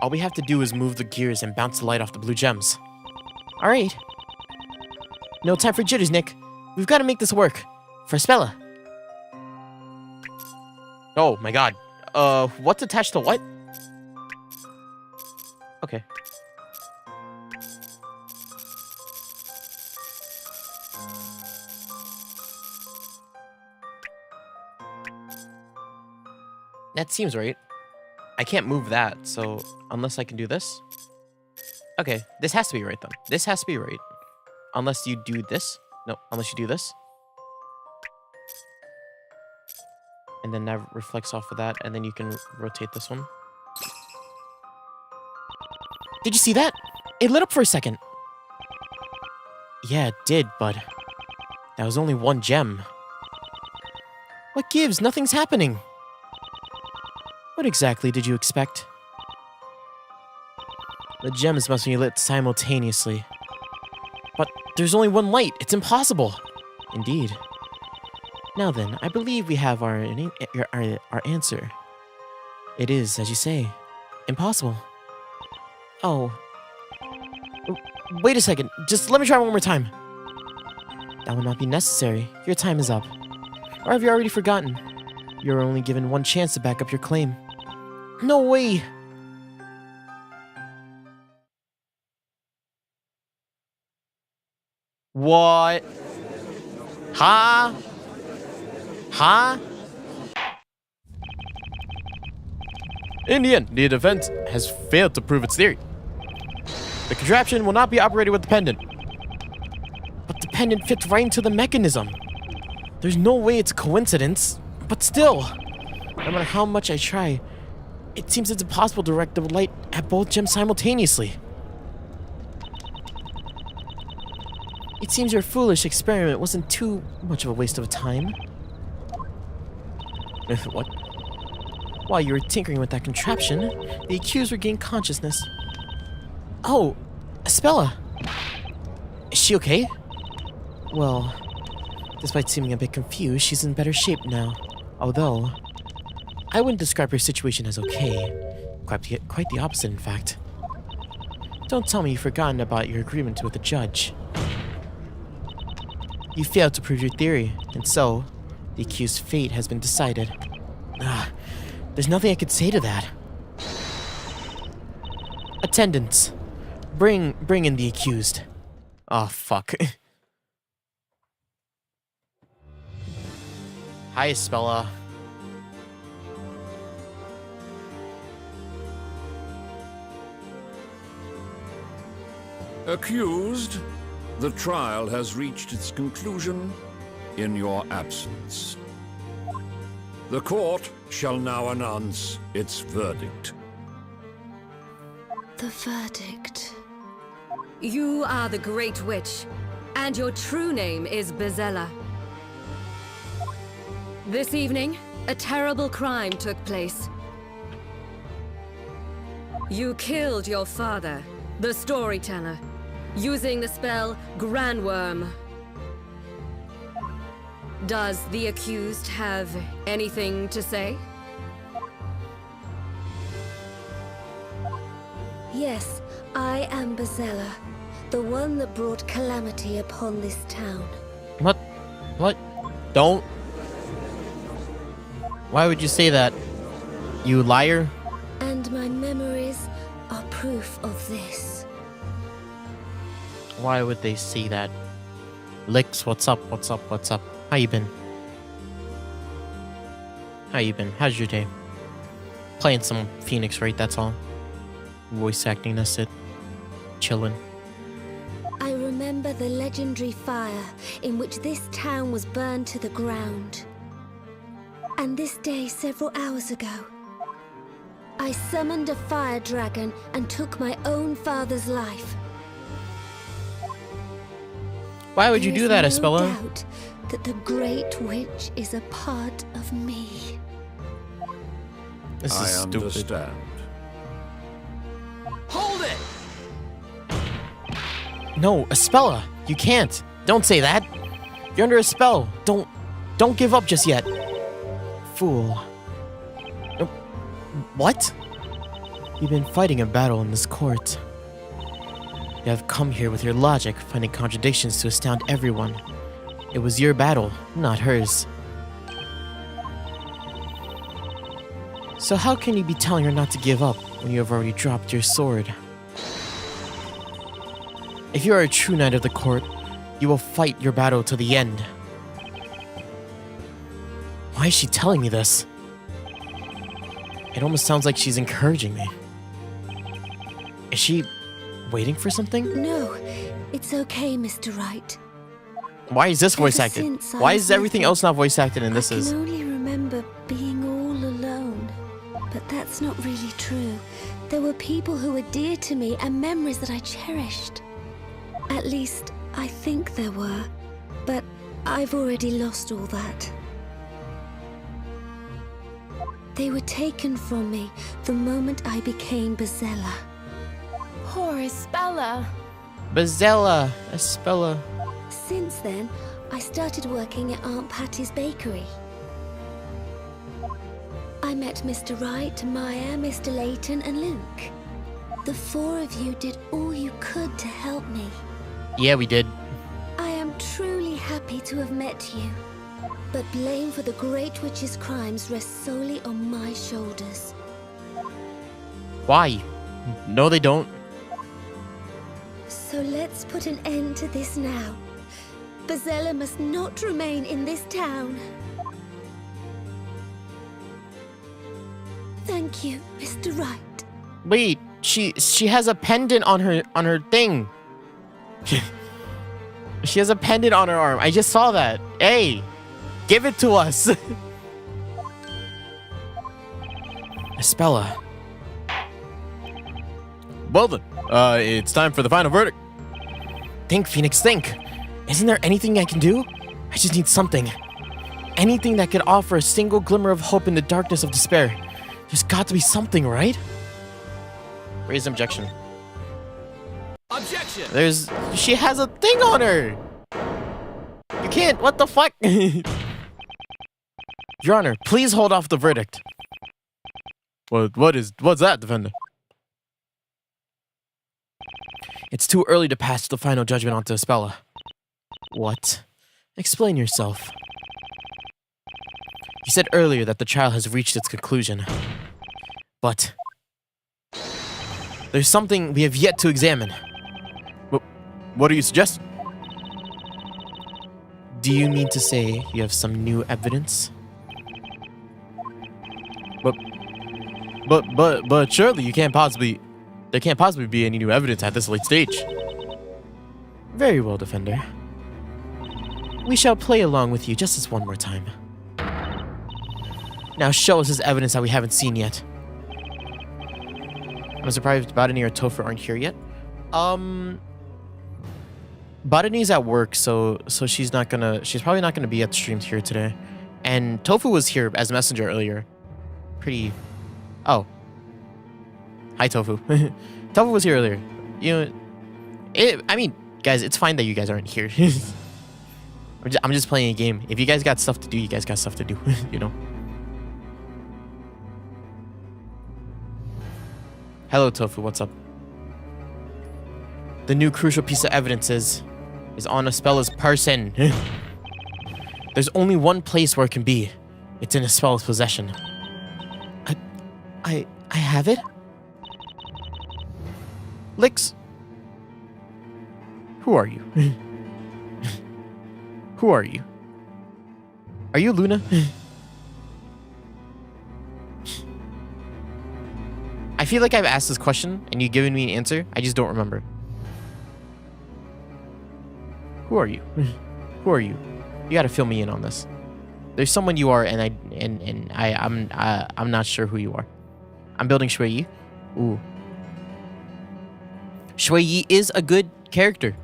All we have to do is move the gears and bounce the light off the blue gems. Alright. No time for jitters, Nick. We've got to make this work. For Spella. Oh my god. What's attached to what? Okay. That seems right. I can't move that, so unless I can do this. Okay, this has to be right then. This has to be right. Unless you do this. No, unless you do this. And then that reflects off of that, and then you can rotate this one. Did you see that? It lit up for a second. Yeah, it did, but that was only one gem. What gives? Nothing's happening. What exactly did you expect? The gems must be lit simultaneously. But there's only one light. It's impossible. Indeed. Now then, I believe we have our answer. It is, as you say, impossible. Oh. Wait a second. Just let me try one more time. That will not be necessary. Your time is up. Or have you already forgotten? You're only given one chance to back up your claim. No way! What? Huh? Huh? In the end, the defense has failed to prove its theory. The contraption will not be operated with the pendant. But the pendant fits right into the mechanism. There's no way it's a coincidence. But still, no matter how much I try, it seems it's impossible to direct the light at both gems simultaneously. It seems your foolish experiment wasn't too much of a waste of time. What? While you were tinkering with that contraption, the accused regained consciousness. Oh, Espella! Is she okay? Well, despite seeming a bit confused, she's in better shape now. Although, I wouldn't describe her situation as okay. Quite the opposite, in fact. Don't tell me you've forgotten about your agreement with the judge. You failed to prove your theory, and so, the accused's fate has been decided. There's nothing I could say to that. Attendants, bring in the accused. Oh, fuck. Hi, Espella. Accused, the trial has reached its conclusion in your absence. The court shall now announce its verdict. The verdict. You are the Great Witch, and your true name is Bezella. This evening, a terrible crime took place. You killed your father, the storyteller, using the spell Grandworm. Does the accused have anything to say? Yes, I am Bezella, the one that brought calamity upon this town. What? What? Don't. Why would you say that? You liar? And my memories are proof of this. Why would they say that? Licks, what's up? What's up? What's up? How you been? How you been? How's your day? Playing some Phoenix, right? That's all. Voice acting, that's it. Chillin'. I remember the legendary fire in which this town was burned to the ground. And this day, several hours ago, I summoned a fire dragon and took my own father's life. Why would you do that, There's no Espella? doubt that the Great Witch is a part of me. This is I stupid. understand. Hold it! No, Espella, you can't. Don't say that. You're under a spell. Don't give up just yet. Fool. What? You've been fighting a battle in this court. You have come here with your logic, finding contradictions to astound everyone. It was your battle, not hers. So how can you be telling her not to give up when you have already dropped your sword? If you are a true knight of the court, you will fight your battle to the end. Why is she telling me this? It almost sounds like she's encouraging me. Is she waiting for something? No, it's okay, Mr. Wright. Why is this voice Ever acted? since I Why was is everything little, else not voice acted and this I is? can only remember being all alone. But that's not really true. There were people who were dear to me and memories that I cherished. At least, I think there were. But I've already lost all that. They were taken from me the moment I became Bezella. Poor Espella. Bezella, Espella. Since then, I started working at Aunt Patty's bakery. I met Mr. Wright, Maya, Mr. Layton, and Luke. The four of you did all you could to help me. Yeah, we did. I am truly happy to have met you. But blame for the Great Witch's crimes rests solely on my shoulders. Why? No, they don't. So let's put an end to this now. Bezella must not remain in this town. Thank you, Mr. Wright. Wait, she has a pendant on her thing. She has a pendant on her arm. I just saw that. Hey, give it to us. Espella. Well then, it's time for the final verdict. Think, Phoenix, think. Isn't there anything I can do? I just need something. Anything that could offer a single glimmer of hope in the darkness of despair. There's got to be something, right? Raise objection. Objection! She has a thing on her! You can't, what the fuck? Your Honor, please hold off the verdict. What's that, defendant? It's too early to pass the final judgment onto Espella. What? Explain yourself. You said earlier that the trial has reached its conclusion. But there's something we have yet to examine. What do you suggest? Do you mean to say you have some new evidence? But surely there can't possibly be any new evidence at this late stage. Very well, Defender. We shall play along with you just this one more time. Now show us this evidence that we haven't seen yet. I'm surprised Botany or Topher aren't here yet. Botany's at work, so she's probably not gonna be at the stream here today. And Tofu was here as messenger earlier. Oh. Hi, Tofu. Tofu was here earlier. You know, I mean, guys, it's fine that you guys aren't here. I'm just playing a game. If you guys got stuff to do, you guys got stuff to do, you know? Hello, Tofu, what's up? The new crucial piece of evidence is on Espella's person. There's only one place where it can be. It's in Espella's possession. I have it? Lix. Who are you? Who are you? Are you Luna? I feel like I've asked this question and you've given me an answer. I just don't remember. Who are you? Who are you? You gotta fill me in on this. There's someone you are, and I'm not sure who you are. I'm building Shui Yi. Ooh. Shui Yi is a good character.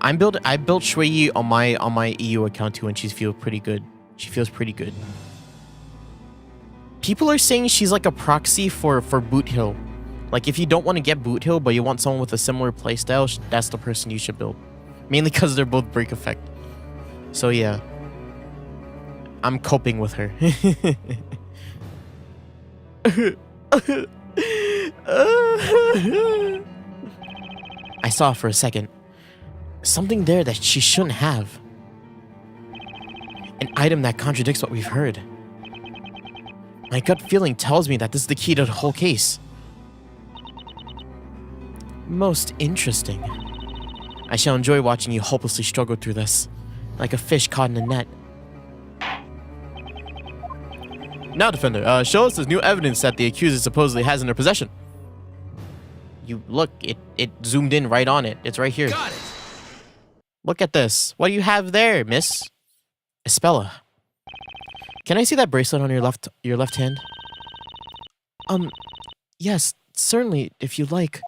I built Shui Yi on my EU account too, and she feels pretty good. She feels pretty good. People are saying she's like a proxy for Boot Hill. Like if you don't want to get Boot Hill, but you want someone with a similar playstyle, that's the person you should build. Mainly because they're both break effect. So yeah. I'm coping with her. I saw for a second. Something there that she shouldn't have. An item that contradicts what we've heard. My gut feeling tells me that this is the key to the whole case. Most interesting. I shall enjoy watching you hopelessly struggle through this, like a fish caught in a net. Now, Defender, show us this new evidence that the accuser supposedly has in their possession. You look, it zoomed in right on it. It's right here. Got it. Look at this. What do you have there, miss? Espella. Can I see that bracelet on your left hand? Yes, certainly, if you'd like.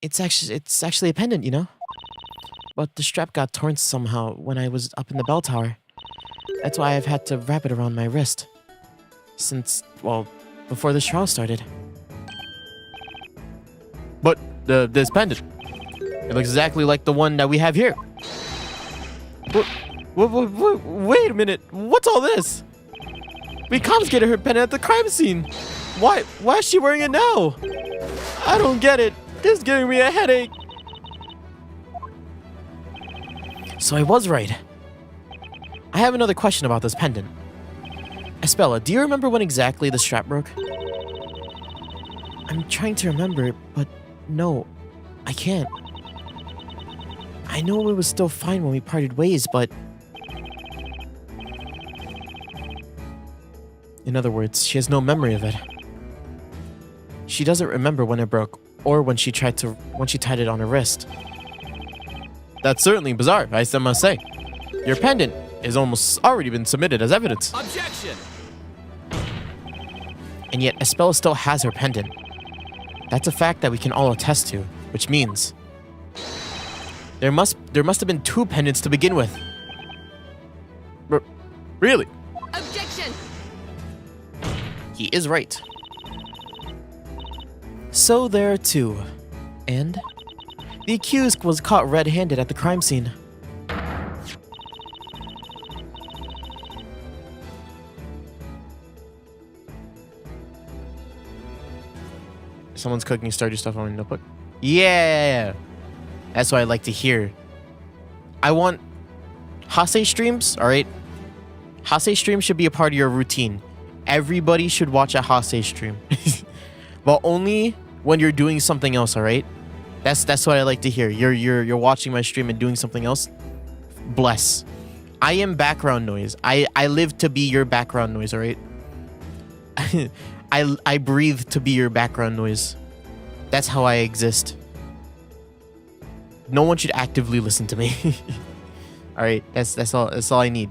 It's actually a pendant, you know? But the strap got torn somehow when I was up in the bell tower. That's why I've had to wrap it around my wrist. Since, well, before the trial started. But this pendant, it looks exactly like the one that we have here. Wait a minute, what's all this? We confiscated her pendant at the crime scene. Why is she wearing it now? I don't get it. This is giving me a headache. So I was right. I have another question about this pendant. Espella, do you remember when exactly the strap broke? I'm trying to remember, but no, I can't. I know it was still fine when we parted ways, but... In other words, she has no memory of it. She doesn't remember when it broke, or when she tied it on her wrist. That's certainly bizarre, I must say. Your pendant has almost already been submitted as evidence. Objection! And yet, Espella still has her pendant. That's a fact that we can all attest to, which means... There must have been 2 pendants to begin with. Really? Objection! He is right. So there are 2. And? The accused was caught red-handed at the crime scene. Someone's cooking Stardew stuff on my notebook. Yeah! That's what I like to hear. I want Hase streams, alright? Hase streams should be a part of your routine. Everybody should watch a Hase stream. But only when you're doing something else, alright? That's what I like to hear. You're watching my stream and doing something else. Bless. I am background noise. I live to be your background noise, alright? I breathe to be your background noise. That's how I exist. No one should actively listen to me. All right, that's all I need,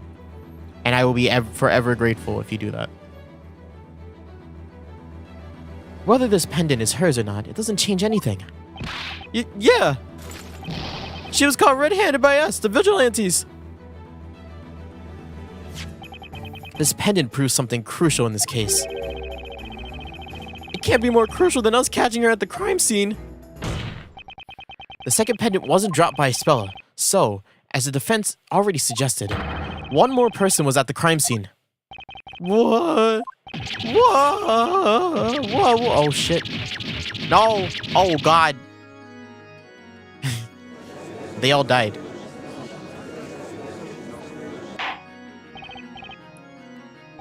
and I will be forever grateful if you do that. Whether this pendant is hers or not, it doesn't change anything. Yeah, she was caught red-handed by us, the vigilantes. This pendant proves something crucial in this case. It can't be more crucial than us catching her at the crime scene. The second pendant wasn't dropped by Espella, so, as the defense already suggested, one more person was at the crime scene. What? Whoa! Whoa! Oh shit! No! Oh god! They all died.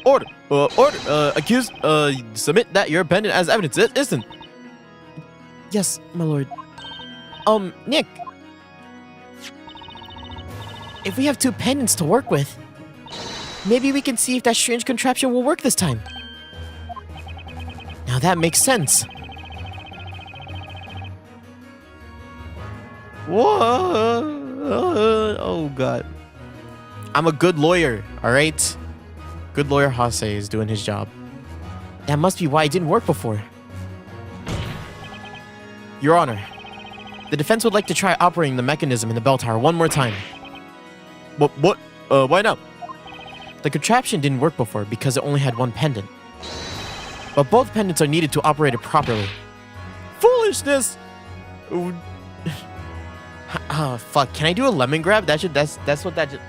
Order! Accused, submit that your pendant as evidence. It isn't. Yes, my lord. Nick. If we have 2 pendants to work with, maybe we can see if that strange contraption will work this time. Now that makes sense. Whoa! Oh god. I'm a good lawyer, alright? Good lawyer Hase is doing his job. That must be why it didn't work before. Your Honor, the defense would like to try operating the mechanism in the bell tower one more time. What? Why not? The contraption didn't work before because it only had 1 pendant. But both pendants are needed to operate it properly. Foolishness! Fuck. Can I do a lemon grab? That's what that should...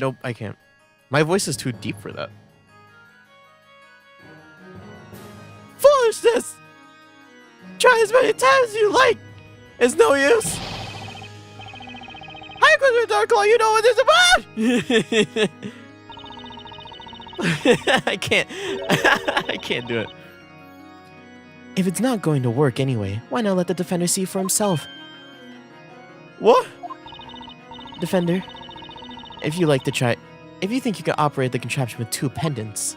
Nope, I can't. My voice is too deep for that. Foolishness! Try as many times as you like! It's no use! Hi, Christmas Dark Claw, you know what this is about! I can't. I can't do it. If it's not going to work anyway, why not let the defender see for himself? What? Defender, if you think you can operate the contraption with 2 pendants,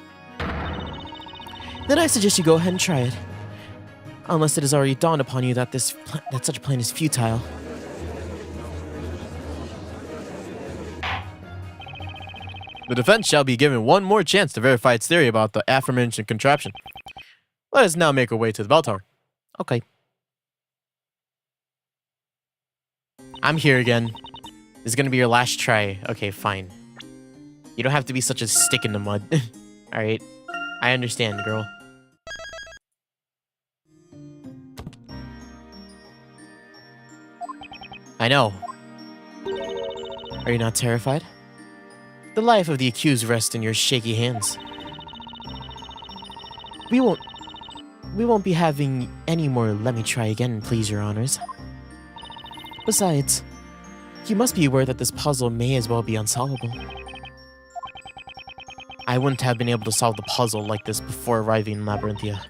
then I suggest you go ahead and try it. Unless it has already dawned upon you that such a plan is futile. The defense shall be given one more chance to verify its theory about the aforementioned contraption. Let us now make our way to the bell tower. Okay. I'm here again. This is gonna be your last try. Okay, fine. You don't have to be such a stick in the mud. Alright. I understand, girl. I know. Are you not terrified? The life of the accused rests in your shaky hands. We won't be having any more let me try again, please, your honors. Besides, you must be aware that this puzzle may as well be unsolvable. I wouldn't have been able to solve the puzzle like this before arriving in Labyrinthia.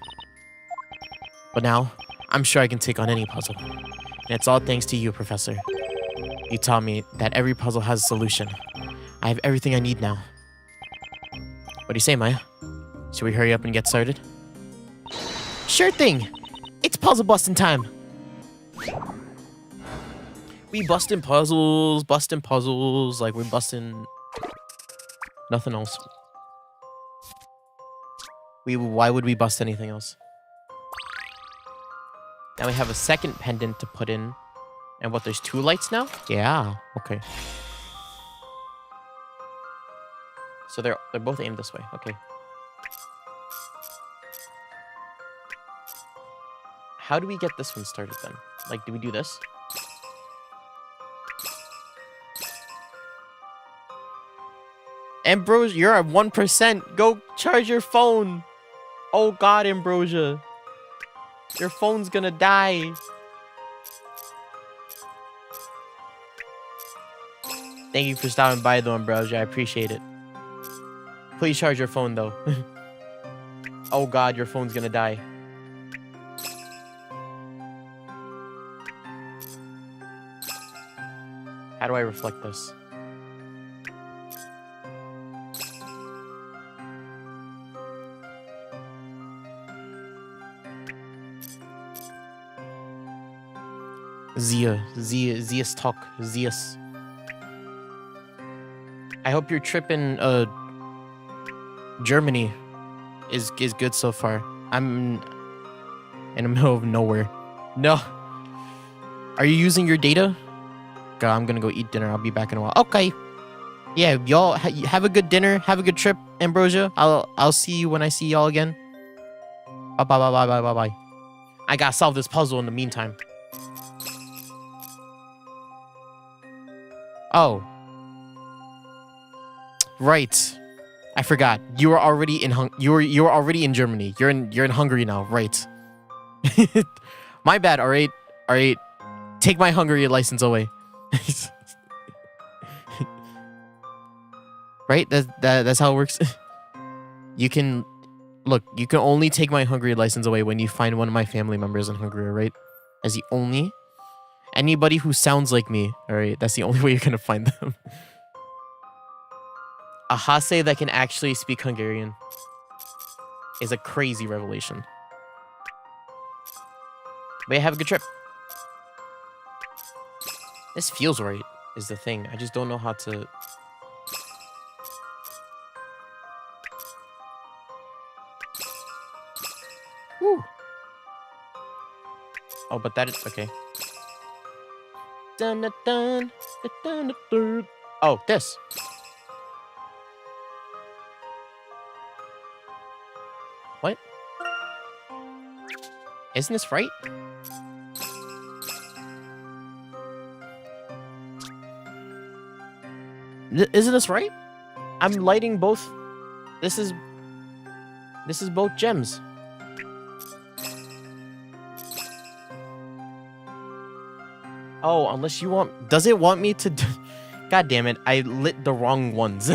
But now, I'm sure I can take on any puzzle. And it's all thanks to you, Professor. You taught me that every puzzle has a solution. I have everything I need now. What do you say, Maya? Should we hurry up and get started? Sure thing! It's puzzle busting time! We busting puzzles, like we're busting nothing else. Why would we bust anything else? Now we have a second pendant to put in. And what, there's 2 lights now? Yeah, okay. So they're both aimed this way, okay. How do we get this one started then? Like, do we do this? Ambrosia, you're at 1%. Go charge your phone. Oh God, Ambrosia. Your phone's gonna die. Thank you for stopping by though, Ambrosia. I appreciate it. Please charge your phone though. Oh God, your phone's gonna die. How do I reflect this? Zeus talk. Zeus. I hope your trip in Germany is good so far. I'm in the middle of nowhere. No. Are you using your data? God, I'm gonna go eat dinner. I'll be back in a while. Okay. Yeah, y'all have a good dinner. Have a good trip, Ambrosia. I'll see you when I see y'all again. Bye. I gotta solve this puzzle in the meantime. Oh. Right. I forgot. You were already in you were already in Germany. You're in Hungary now, right? My bad. All right. Take my Hungary license away. Right? That's how it works. You can only take my Hungary license away when you find one of my family members in Hungary, right? As the only anybody who sounds like me, all right? That's the only way you're gonna find them. A Hase that can actually speak Hungarian is a crazy revelation. But yeah, have a good trip. This feels right, is the thing. I just don't know how to... Woo. Oh, but that is... Okay. Dun, dun, dun, dun, dun, dun. Oh, this. What? Isn't this right? Isn't this right? I'm lighting both. This is both gems. Oh, unless you want... Does it want me to... God damn it. I lit the wrong ones.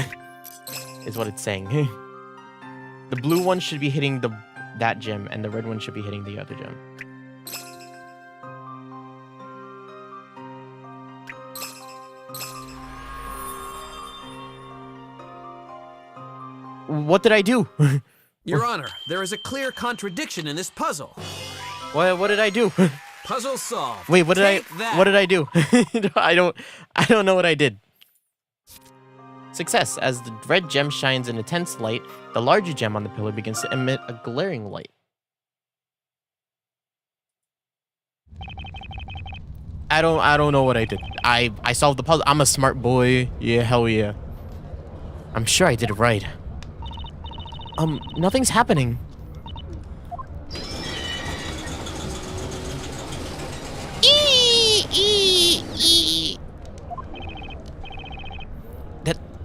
Is what it's saying. The blue one should be hitting that gem, and the red one should be hitting the other gem. What did I do? Your Honor, there is a clear contradiction in this puzzle. What did I do? Puzzle solved. Wait, what did I do? I don't know what I did. Success. As the red gem shines in intense light, the larger gem on the pillar begins to emit a glaring light. I don't know what I did. I solved the puzzle. I'm a smart boy. Yeah, hell yeah. I'm sure I did it right. Nothing's happening.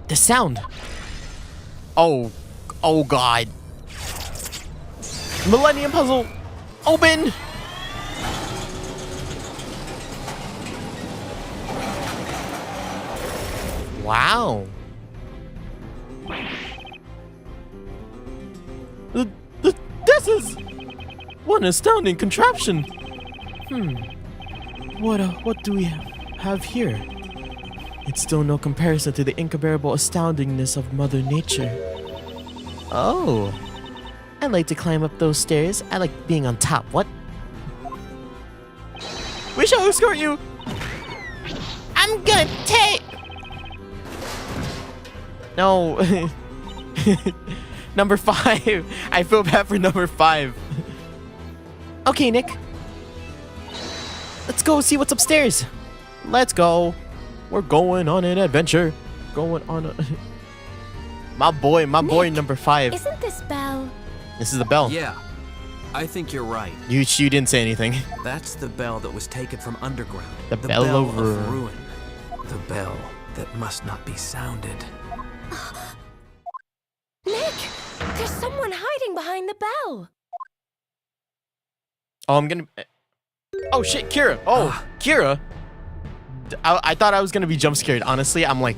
The sound. Oh God. Millennium Puzzle, open. Wow. This is one astounding contraption. What do we have here? It's still no comparison to the incomparable astoundingness of Mother Nature. Oh. I like to climb up those stairs. I like being on top. What? We shall escort you. I'm gonna take. No. Number 5. I feel bad for number 5. Okay, Nick. Let's go see what's upstairs. Let's go. We're going on an adventure. Going on a... My boy, Nick, number 5. Isn't this bell? This is the bell. Yeah, I think you're right. You didn't say anything. That's the bell that was taken from underground. The bell of ruin. The bell that must not be sounded. Nick, there's someone hiding behind the bell. Oh, I'm gonna... Oh, shit, Kira. Oh, Kira. I thought I was gonna be jump scared. Honestly, I'm like...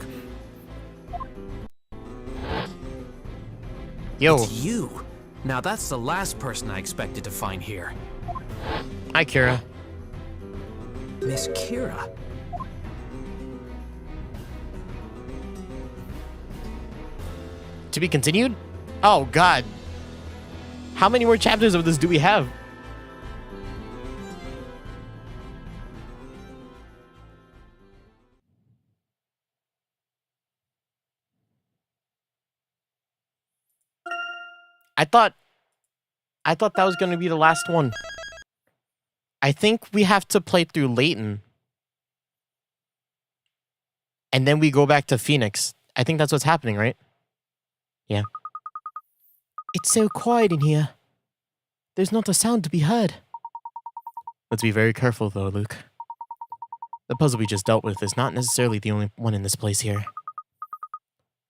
Yo. It's you. Now that's the last person I expected to find here. Hi, Kira. Miss Kira. To be continued? Oh, God. How many more chapters of this do we have? I thought that was going to be the last one. I think we have to play through Layton. And then we go back to Phoenix. I think that's what's happening, right? Yeah. It's so quiet in here. There's not a sound to be heard. Let's be very careful, though, Luke. The puzzle we just dealt with is not necessarily the only one in this place here.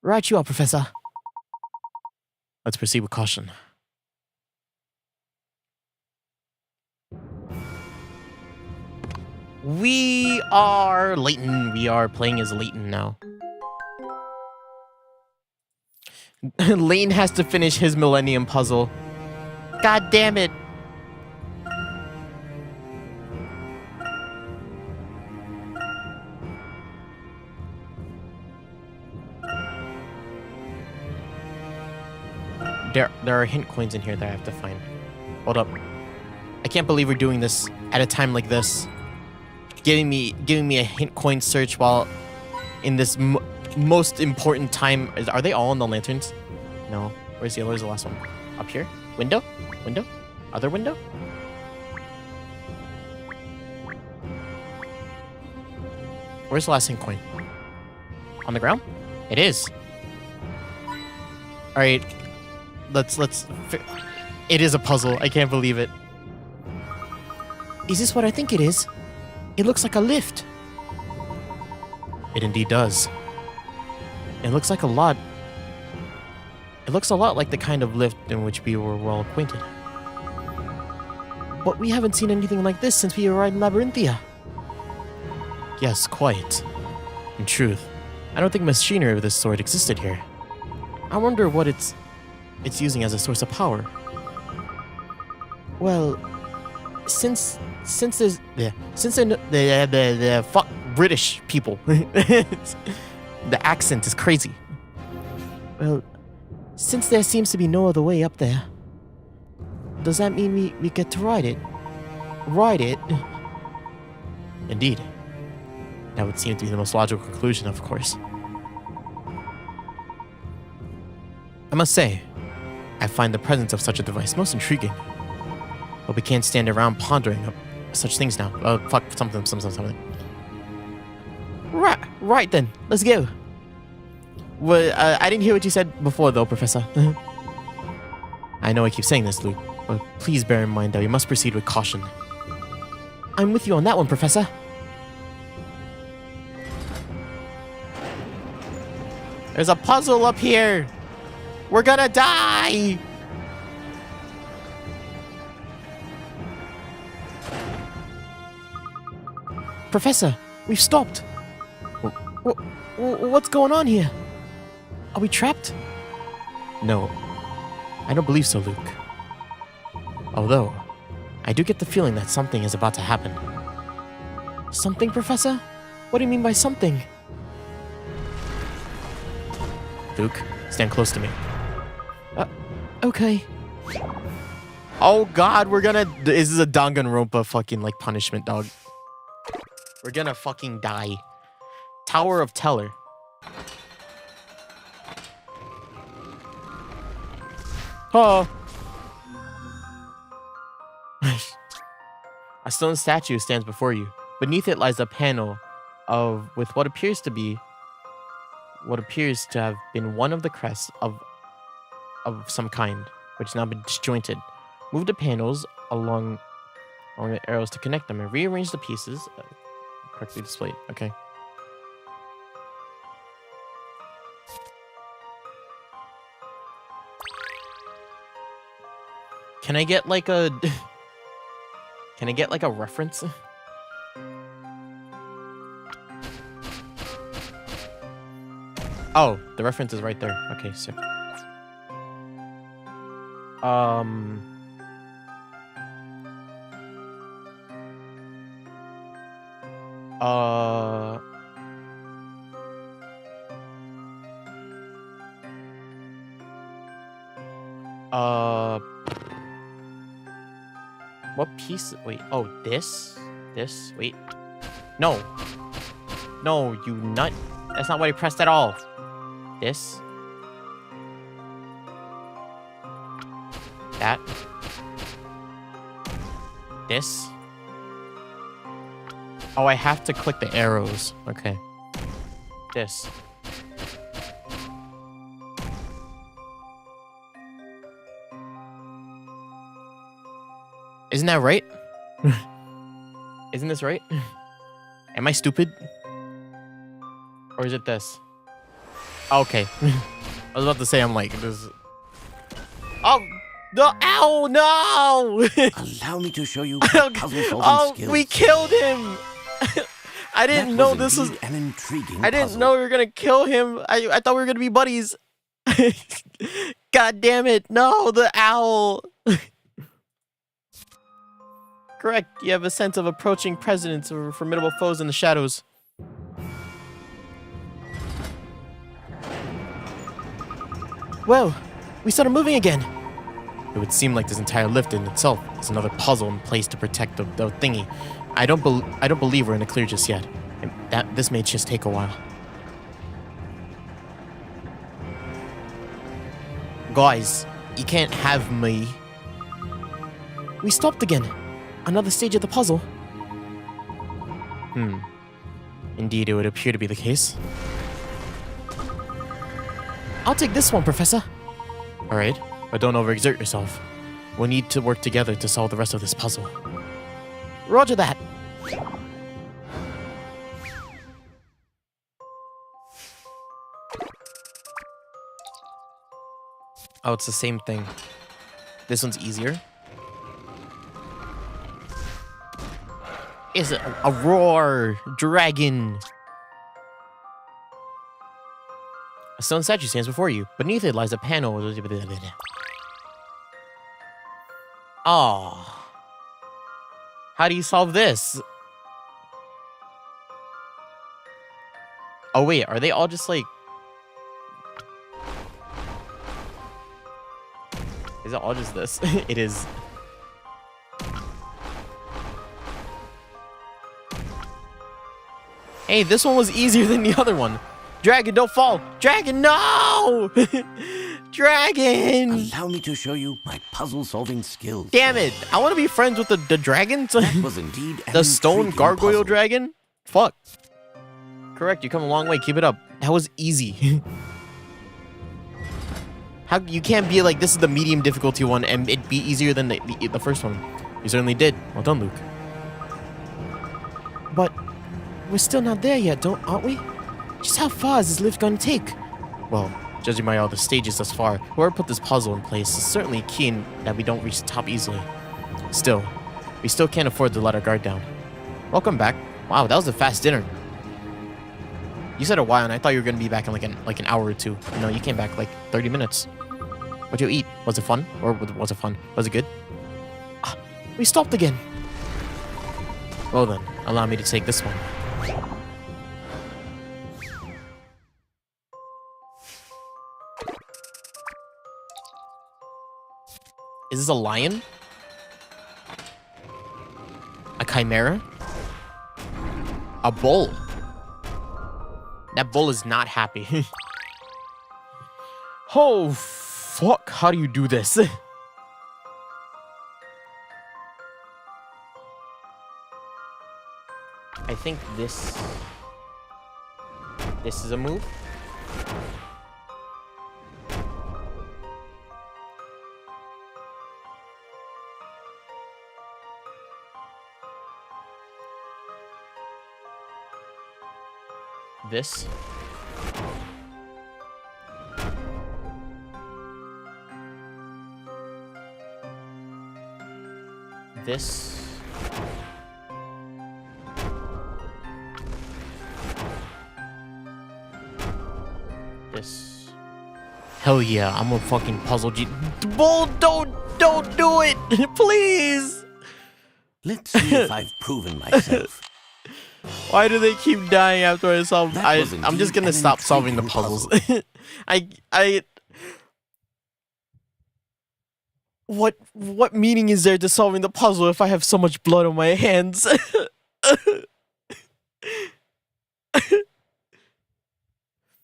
Right you are, Professor. Let's proceed with caution. We are Layton. We are playing as Layton now. Layton has to finish his Millennium Puzzle. God damn it. There are hint coins in here that I have to find. Hold up. I can't believe we're doing this at a time like this. Giving me a hint coin search while in this most important time. Are they all on the lanterns? No. Where's the last one? Up here? Window? Window? Other window? Where's the last hint coin? On the ground? It is. All right. It is a puzzle. I can't believe it. Is this what I think it is? It looks like a lift. It indeed does. It looks like a lot. It looks a lot like the kind of lift in which we were well acquainted. But we haven't seen anything like this since we arrived in Labyrinthia. Yes, quite. In truth, I don't think machinery of this sort existed here. I wonder what it's using as a source of power. Well, since the fuck British people, the accent is crazy. Well, since there seems to be no other way up there, does that mean we get to ride it? Ride it? Indeed. That would seem to be the most logical conclusion, of course. must say, I find the presence of such a device most intriguing. But we can't stand around pondering such things now. Fuck, something. Right then, let's go. Well, I didn't hear what you said before, though, Professor. I know I keep saying this, Luke, but please bear in mind that we must proceed with caution. I'm with you on that one, Professor. There's a puzzle up here. We're gonna die. Professor, we've stopped. What's going on here? Are we trapped? No, I don't believe so, Luke. Although, I do get the feeling that something is about to happen. Something, Professor? What do you mean by something? Luke, stand close to me. Okay. Oh God, we're gonna. This is a Danganronpa fucking like punishment, dog. We're gonna fucking die. Tower of Teller. Oh. A stone statue stands before you. Beneath it lies a panel with what appears to have been one of the crests of some kind, which has now been disjointed. Move the panels along the arrows to connect them and rearrange the pieces correctly displayed. Okay. Can I get like a reference? Oh, the reference is right there. Okay, sick. What piece? Wait, oh, this? Wait. No, you nut. That's not what I pressed at all. This. That. This. Oh, I have to click the arrows. Okay. This. Isn't that right? Isn't this right? Am I stupid? Or is it this? Okay. I was about to say, I'm like, this. Oh! No! Ow! No! Allow me to show you puzzle-solving skills. We killed him! I didn't know this was an intriguing I didn't know we were gonna kill him. I thought we were gonna be buddies. God damn it! No, the owl. Correct. You have a sense of approaching presence or formidable foes in the shadows. Whoa, we started moving again. It would seem like this entire lift in itself is another puzzle in place to protect the thingy. I don't believe we're in the clear just yet. And this may just take a while. Guys, you can't have me. We stopped again. Another stage of the puzzle. Indeed, it would appear to be the case. I'll take this one, Professor. Alright, but don't overexert yourself. We'll need to work together to solve the rest of this puzzle. Roger that. Oh, it's the same thing. This one's easier. Is it a roar dragon? A stone statue stands before you. Beneath it lies a panel. Oh. How do you solve this? Oh wait, are they all just like... Is it all just this? It is. Hey, this one was easier than the other one. Dragon, don't fall. Dragon, no! dragon! Allow me to show you my puzzle-solving skills. Damn it! I want to be friends with the dragon. That was indeed an The stone intriguing gargoyle puzzle. dragon? Fuck. Correct, you come a long way. Keep it up. That was easy. How you can't be like, this is the medium difficulty one and it'd be easier than the first one. You certainly did. Well done, Luke. But we're still not there yet, aren't we? Just how far is this lift gonna take? Well, judging by all the stages thus far, whoever put this puzzle in place is certainly keen that we don't reach the top easily. Still, we still can't afford to let our guard down. Welcome back. Wow, that was a fast dinner. You said a while, and I thought you were gonna be back in like an hour or two. You know, you came back like 30 minutes. What'd you eat? Was it fun? Or was it fun? Was it good? We stopped again. Well then, allow me to take this one. Is this a lion? A chimera? A bull? That bull is not happy. Oh, fuck. How do you do this? I think this is a move. This. This. This. Hell yeah, I'm a fucking puzzle G. Bull, don't do it, please. Let's see if I've proven myself. Why do they keep dying after I solve? That was I'm just indeed gonna an stop solving the intriguing puzzles. puzzle. What meaning is there to solving the puzzle if I have so much blood on my hands?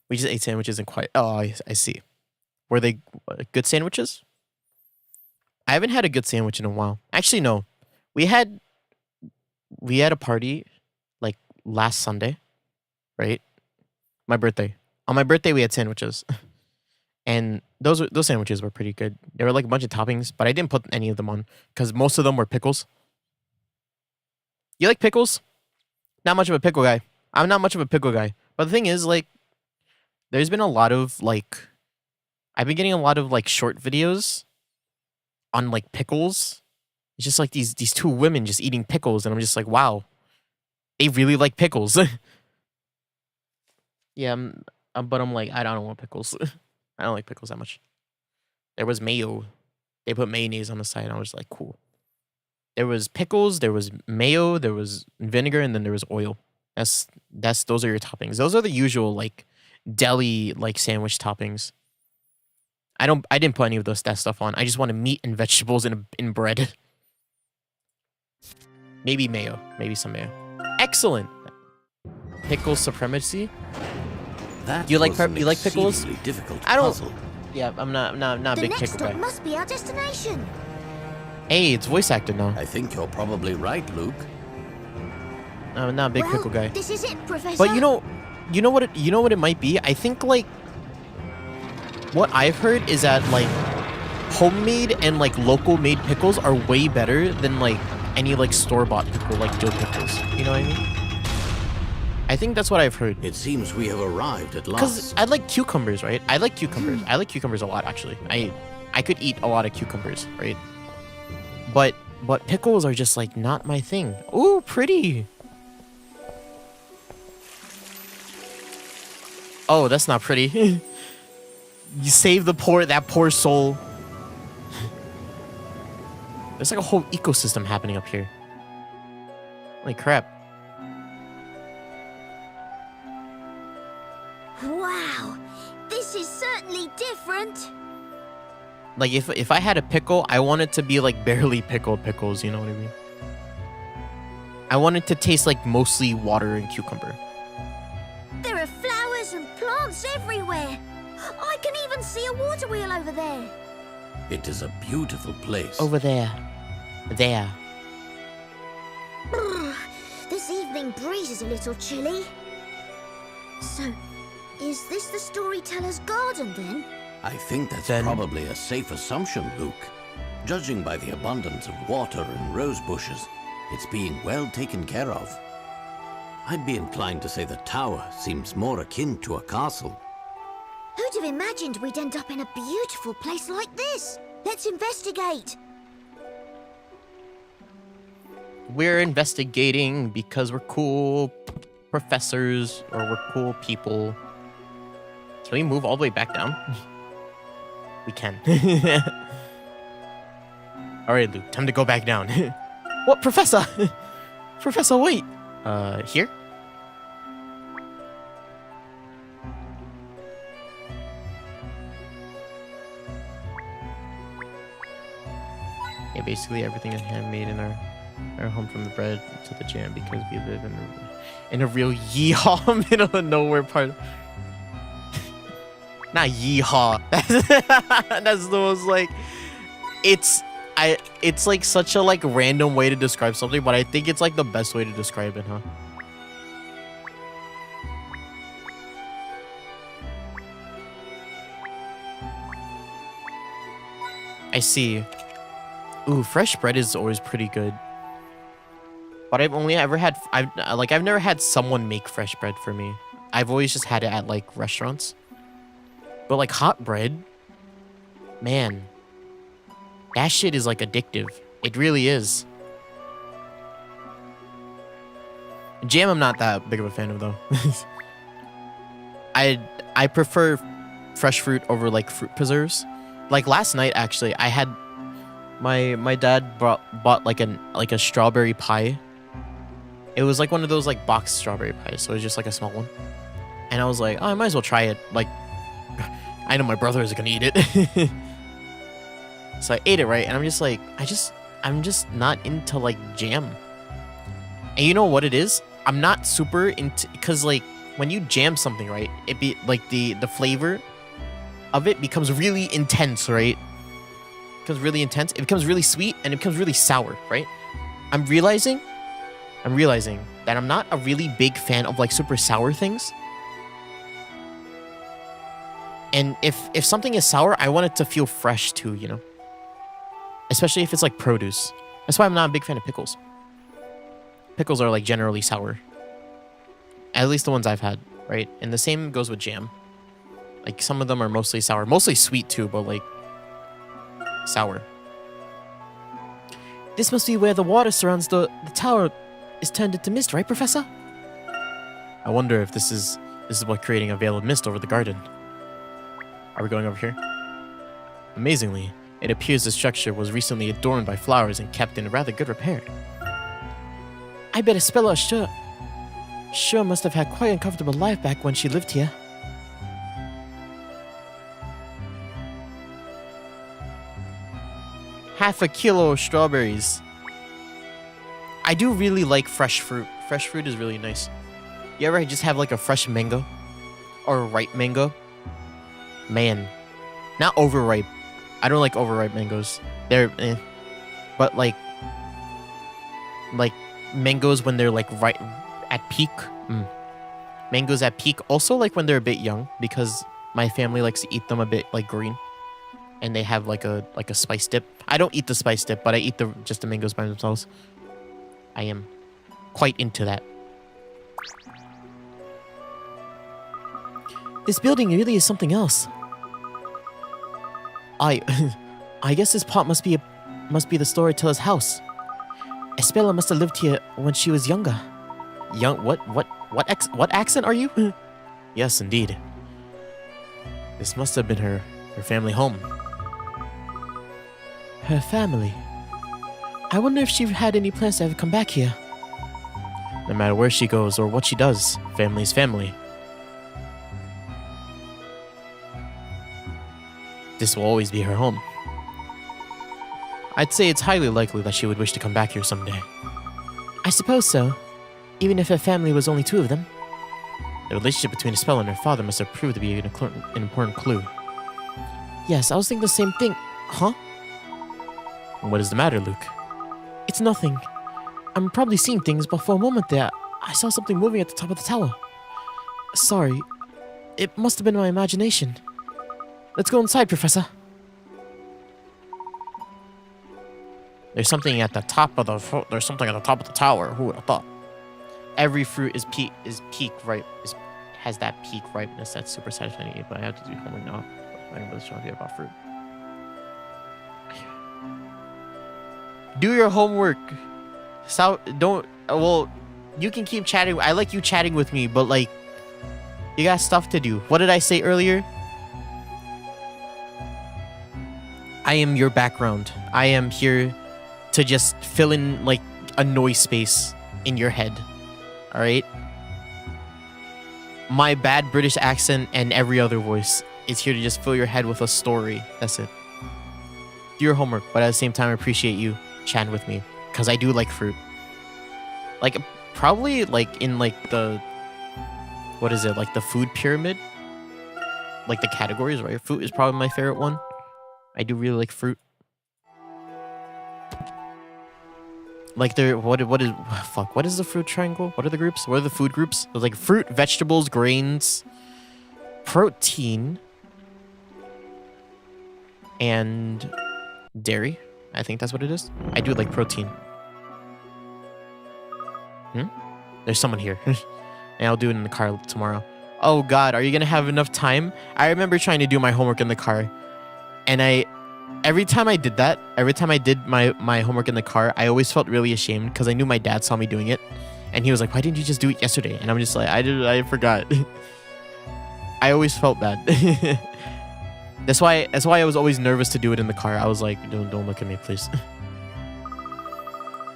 We just ate sandwiches and quite. Oh, I see. Were they good sandwiches? I haven't had a good sandwich in a while. Actually, no. We had a party like last Sunday, right? My birthday. On my birthday, we had sandwiches, and those sandwiches were pretty good. They were like a bunch of toppings, but I didn't put any of them on because most of them were pickles. You like pickles? Not much of a pickle guy. I'm not much of a pickle guy. But the thing is, like, there's been a lot of like, I've been getting a lot of like short videos on like pickles. It's just like these two women just eating pickles, and I'm just like, wow, they really like pickles. Yeah, but I'm like, I don't want pickles. I don't like pickles that much. There was mayo. They put mayonnaise on the side. I was like, cool. There was pickles, there was mayo, there was vinegar, and then there was oil. Those are your toppings. Those are the usual like deli like sandwich toppings. I didn't put any of that stuff on. I just wanted meat and vegetables in bread. Maybe mayo. Maybe some mayo. Excellent. Pickle supremacy. That You like was an pickles? exceedingly difficult I don't- puzzle. Yeah, I'm not a The big next pickle stop guy. must be our destination. Hey, it's voice acted now. I think you're probably right, Luke. I'm not a big Well, pickle guy. this is it, Professor. But you know what it might be? I think like what I've heard is that like homemade and like local made pickles are way better than like any like store-bought pickle like dill pickles. You know what I mean? I think that's what I've heard. It seems we have arrived at Because last. I like cucumbers, right? I like cucumbers. I like cucumbers a lot, actually. I could eat a lot of cucumbers, right? But pickles are just like not my thing. Ooh, pretty. Oh, that's not pretty. You save that poor soul. There's like a whole ecosystem happening up here. Holy crap. Wow, this is certainly different. Like if I had a pickle, I want it to be like barely pickled pickles, you know what I mean? I want it to taste like mostly water and cucumber. There are flowers and plants everywhere. I can even see a water wheel over there. It is a beautiful place. Over there. There. This evening breeze is a little chilly. So, is this the storyteller's garden then? I think that's Then- probably a safe assumption, Luke. Judging by the abundance of water and rose bushes, it's being well taken care of. I'd be inclined to say the tower seems more akin to a castle. Who'd have imagined we'd end up in a beautiful place like this? Let's investigate. We're investigating because we're cool professors or we're cool people. Can we move all the way back down? We can. All right, Luke, time to go back down. What, Professor? Professor, wait. Here? Yeah, basically everything is handmade in our home, from the bread to the jam, because we live in a real yeehaw middle of nowhere part. Not yeehaw. That's the most like it's like such a like random way to describe something, but I think it's like the best way to describe it, huh? I see. Ooh, fresh bread is always pretty good. But I've only ever had I've never had someone make fresh bread for me. I've always just had it at like restaurants. But like hot bread, man, that shit is like addictive. It really is. Jam I'm not that big of a fan of though. I prefer fresh fruit over like fruit preserves. Like last night actually, I had my dad bought like a strawberry pie. It was like one of those like boxed strawberry pies, so it was just like a small one. And I was like, oh, I might as well try it. Like, I know my brother is gonna eat it. So I ate it, right? And I'm just like, I'm just not into like jam. And you know what it is? I'm not super into, because like when you jam something, right? It be like the flavor of it becomes really intense, right? It becomes really intense. It becomes really sweet and it becomes really sour, right? I'm realizing that I'm not a really big fan of like super sour things. And if something is sour, I want it to feel fresh too, you know? Especially if it's like produce. That's why I'm not a big fan of pickles. Pickles are like generally sour. At least the ones I've had, right? And the same goes with jam. Like some of them are mostly sour. Mostly sweet too, but like sour. This must be where the water surrounds the tower is turned into mist, right, Professor? I wonder if this is what creating a veil of mist over the garden. Are we going over here? Amazingly, it appears the structure was recently adorned by flowers and kept in rather good repair. I bet Espella sure must have had quite an uncomfortable life back when she lived here. Half a kilo of strawberries. I do really like fresh fruit. Fresh fruit is really nice. You ever just have like a fresh mango? Or a ripe mango? Man. Not overripe. I don't like overripe mangoes. They're eh. But like mangoes when they're like right at peak. Mangoes at peak. Also like when they're a bit young, because my family likes to eat them a bit like green. And they have like a spice dip. I don't eat the spice dip, but I eat just the mangoes by themselves. I am quite into that. This building really is something else. I guess this part must be the storyteller's house. Espella must have lived here when she was younger. What accent are you? Yes, indeed. This must have been her family home. Her family. I wonder if she had any plans to ever come back here. No matter where she goes or what she does, family's family. This will always be her home. I'd say it's highly likely that she would wish to come back here someday. I suppose so, even if her family was only 2 of them. The relationship between Espella and her father must have proved to be an important clue. Yes, I was thinking the same thing. Huh? What is the matter, Luke? It's nothing. I'm probably seeing things, but for a moment there, I saw something moving at the top of the tower. Sorry. It must have been my imagination. Let's go inside, Professor. There's something at the top of the tower. Who would have thought? Every fruit is has that peak ripeness that's super satisfying. But I have to do homework now. I'm really trying to get about fruit. Do your homework. Well, you can keep chatting. I like you chatting with me, but like, you got stuff to do. What did I say earlier? I am your background. I am here to just fill in like a noise space in your head. All right? My bad British accent and every other voice is here to just fill your head with a story. That's it. Do your homework, but at the same time, I appreciate you chatting with me because I do like fruit. Like, probably like in like the, what is it? Like the food pyramid? Like the categories, right? Fruit is probably my favorite one. I do really like fruit. Like what is the fruit triangle? What are the groups? What are the food groups? There's like fruit, vegetables, grains, protein, and dairy. I think that's what it is. I do like protein. There's someone here. And I'll do it in the car tomorrow. Oh God, are you gonna have enough time? I remember trying to do my homework in the car. And every time I did my homework in the car, I always felt really ashamed because I knew my dad saw me doing it. And he was like, why didn't you just do it yesterday? And I'm just like, I forgot. I always felt bad. That's why I was always nervous to do it in the car. I was like, don't look at me, please.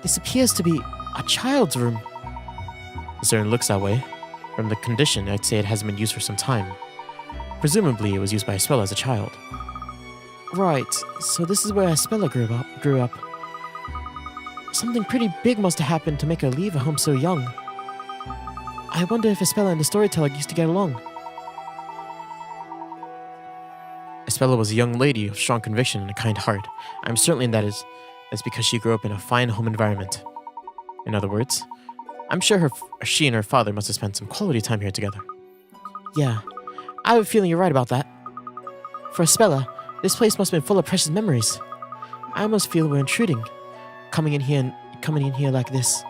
This appears to be a child's room. It certainly looks that way. From the condition, I'd say it hasn't been used for some time. Presumably, it was used by Espella as a child. Right, so this is where Espella grew up. Something pretty big must have happened to make her leave her home so young. I wonder if Espella and the storyteller used to get along. Espella was a young lady of strong conviction and a kind heart. I'm certain that's because she grew up in a fine home environment. In other words, I'm sure she and her father must have spent some quality time here together. Yeah, I have a feeling you're right about that. For Espella, this place must have been full of precious memories. I almost feel we're intruding. Coming in here like this.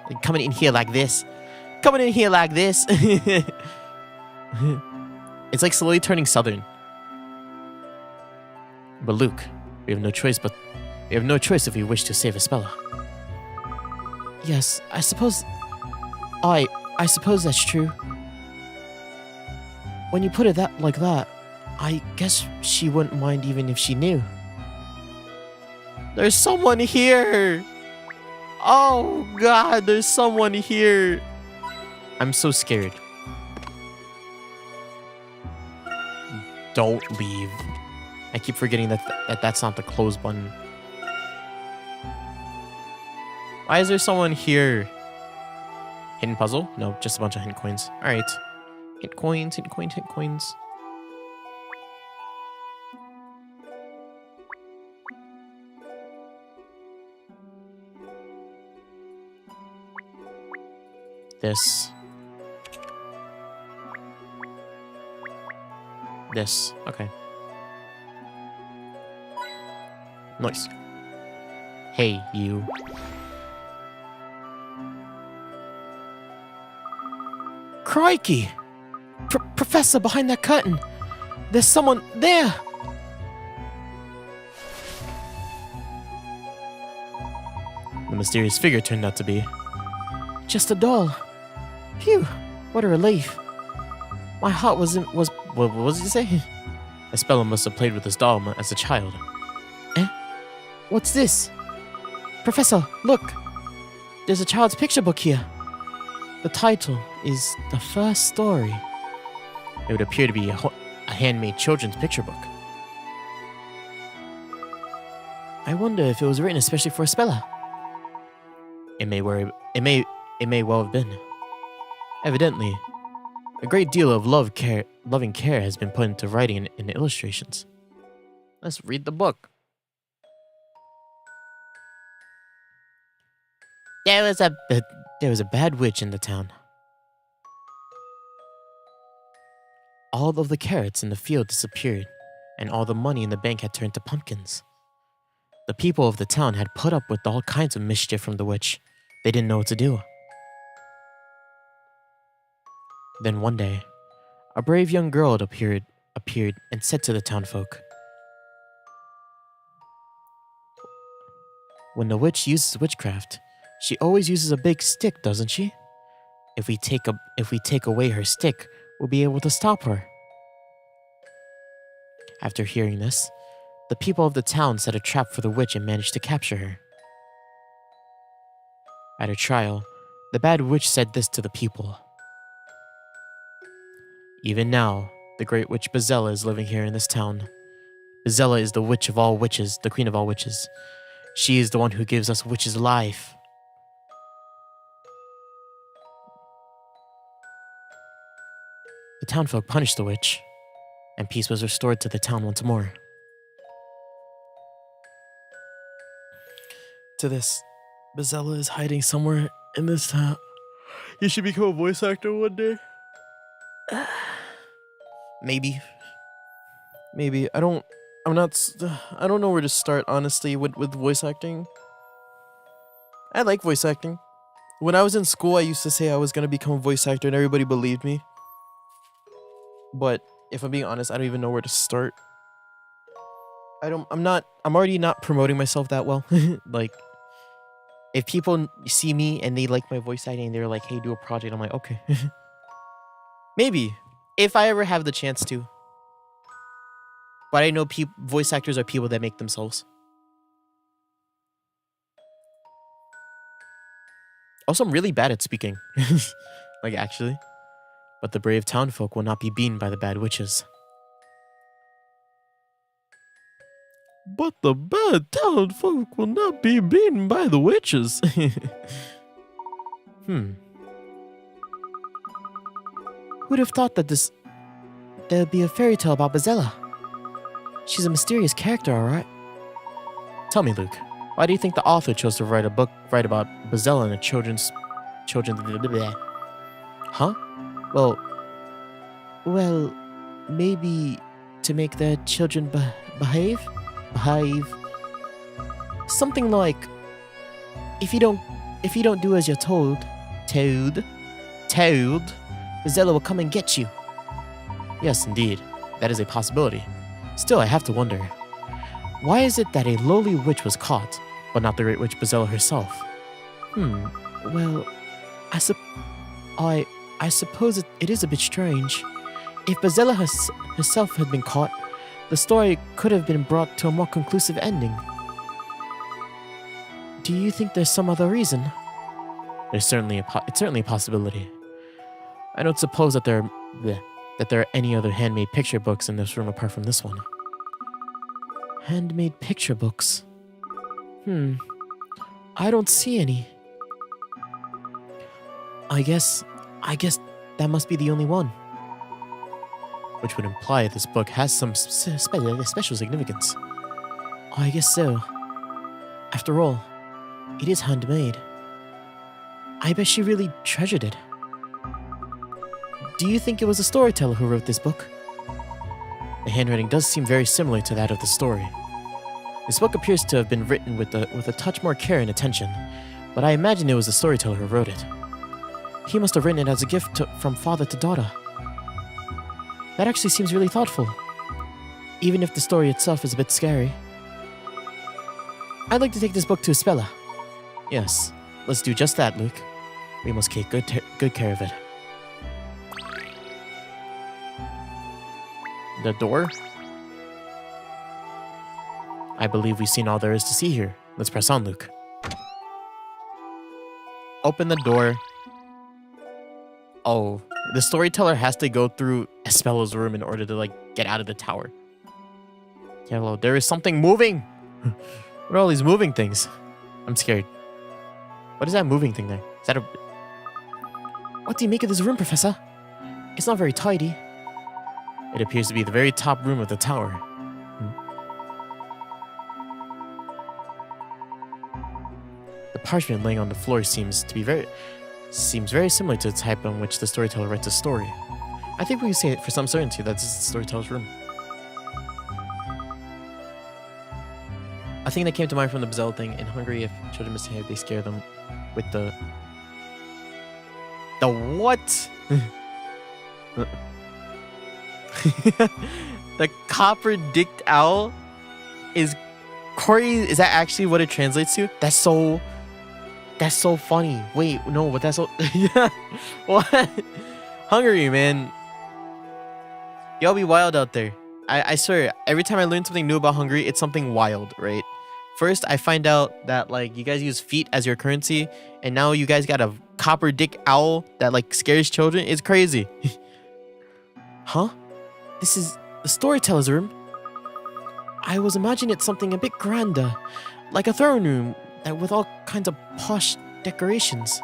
It's like slowly turning southern. But Luke, we have no choice if we wish to save Espella. Yes, I suppose that's true. When you put it like that, I guess she wouldn't mind even if she knew. There's someone here! Oh God, there's someone here! I'm so scared. Don't leave. I keep forgetting that's not the close button. Why is there someone here? Hidden puzzle? No, just a bunch of hint coins. Alright. Hint coins. This. Okay. Nice. Hey, you. Crikey! Professor, behind that curtain! There's someone there! The mysterious figure turned out to be just a doll. Phew, what a relief. My heart what did you say? Espella must have played with this doll as a child. Eh? What's this? Professor, look! There's a child's picture book here. The title is The First Story. It would appear to be a handmade children's picture book. I wonder if it was written especially for Espella. It may well have been. Evidently, A great deal of loving care has been put into writing and illustrations. Let's read the book. There was a bad witch in the town. All of the carrots in the field disappeared, and all the money in the bank had turned to pumpkins. The people of the town had put up with all kinds of mischief from the witch. They didn't know what to do. Then one day, a brave young girl appeared and said to the townfolk, "When the witch uses witchcraft, she always uses a big stick, doesn't she? If we take away her stick, we'll be able to stop her." After hearing this, the people of the town set a trap for the witch and managed to capture her. At her trial, the bad witch said this to the people: "Even now, the great witch Bazella is living here in this town. Bazella is the witch of all witches, the queen of all witches. She is the one who gives us witches life." The townfolk punished the witch, and peace was restored to the town once more. To this, Bazella is hiding somewhere in this town. You should become a voice actor one day. Maybe. I don't know where to start, honestly, with voice acting. I like voice acting. When I was in school, I used to say I was going to become a voice actor and everybody believed me. But if I'm being honest, I don't even know where to start. I'm already not promoting myself that well. Like, if people see me and they like my voice acting and they're like, "Hey, do a project," I'm like, okay. Maybe, if I ever have the chance to. But I know voice actors are people that make themselves. Also, I'm really bad at speaking. Like, actually. But the brave townfolk will not be beaten by the bad witches. But the bad townfolk will not be beaten by the witches. Who'd have thought that there'd be a fairy tale about Bazella? She's a mysterious character, alright. Tell me, Luke, why do you think the author chose to write about Bazella in a children's... Huh? Well, maybe to make the children behave? Something like, if you don't do as you're told, Bazella will come and get you. Yes, indeed, that is a possibility. Still, I have to wonder, why is it that a lowly witch was caught, but not the great witch Bazella herself? Well, I suppose it is a bit strange. If Bazella herself had been caught, the story could have been brought to a more conclusive ending. Do you think there's some other reason? It's certainly a possibility. I don't suppose that there are any other handmade picture books in this room apart from this one. Handmade picture books? I don't see any. I guess that must be the only one. Which would imply this book has some special significance. I guess so. After all, it is handmade. I bet she really treasured it. Do you think it was a storyteller who wrote this book? The handwriting does seem very similar to that of the story. This book appears to have been written with a touch more care and attention, but I imagine it was the storyteller who wrote it. He must have written it as a gift from father to daughter. That actually seems really thoughtful, even if the story itself is a bit scary. I'd like to take this book to Espella. Yes, let's do just that, Luke. We must take good care of it. The door? I believe we've seen all there is to see here. Let's press on, Luke. Open the door. Oh, the storyteller has to go through Espella's room in order to, get out of the tower. Hello, there is something moving! What are all these moving things? I'm scared. What is that moving thing there? Is that a... What do you make of this room, Professor? It's not very tidy. It appears to be the very top room of the tower. The parchment laying on the floor seems very similar to the type on which the storyteller writes a story. I think we can say it for some certainty that this is the storyteller's room. A thing that came to mind from the Brazil thing: in Hungary, if children misbehave, they scare them with the what? The copper-dicked owl is crazy. Is that actually what it translates to? That's so funny. Wait, no, but that's so what? Hungary, man. Y'all be wild out there. I swear, every time I learn something new about Hungary, it's something wild, right? First, I find out that like you guys use feet as your currency, and now you guys got a copper dick owl that like scares children. It's crazy. Huh? This is the storyteller's room? I was imagining it's something a bit grander, like a throne room with all kinds of posh decorations.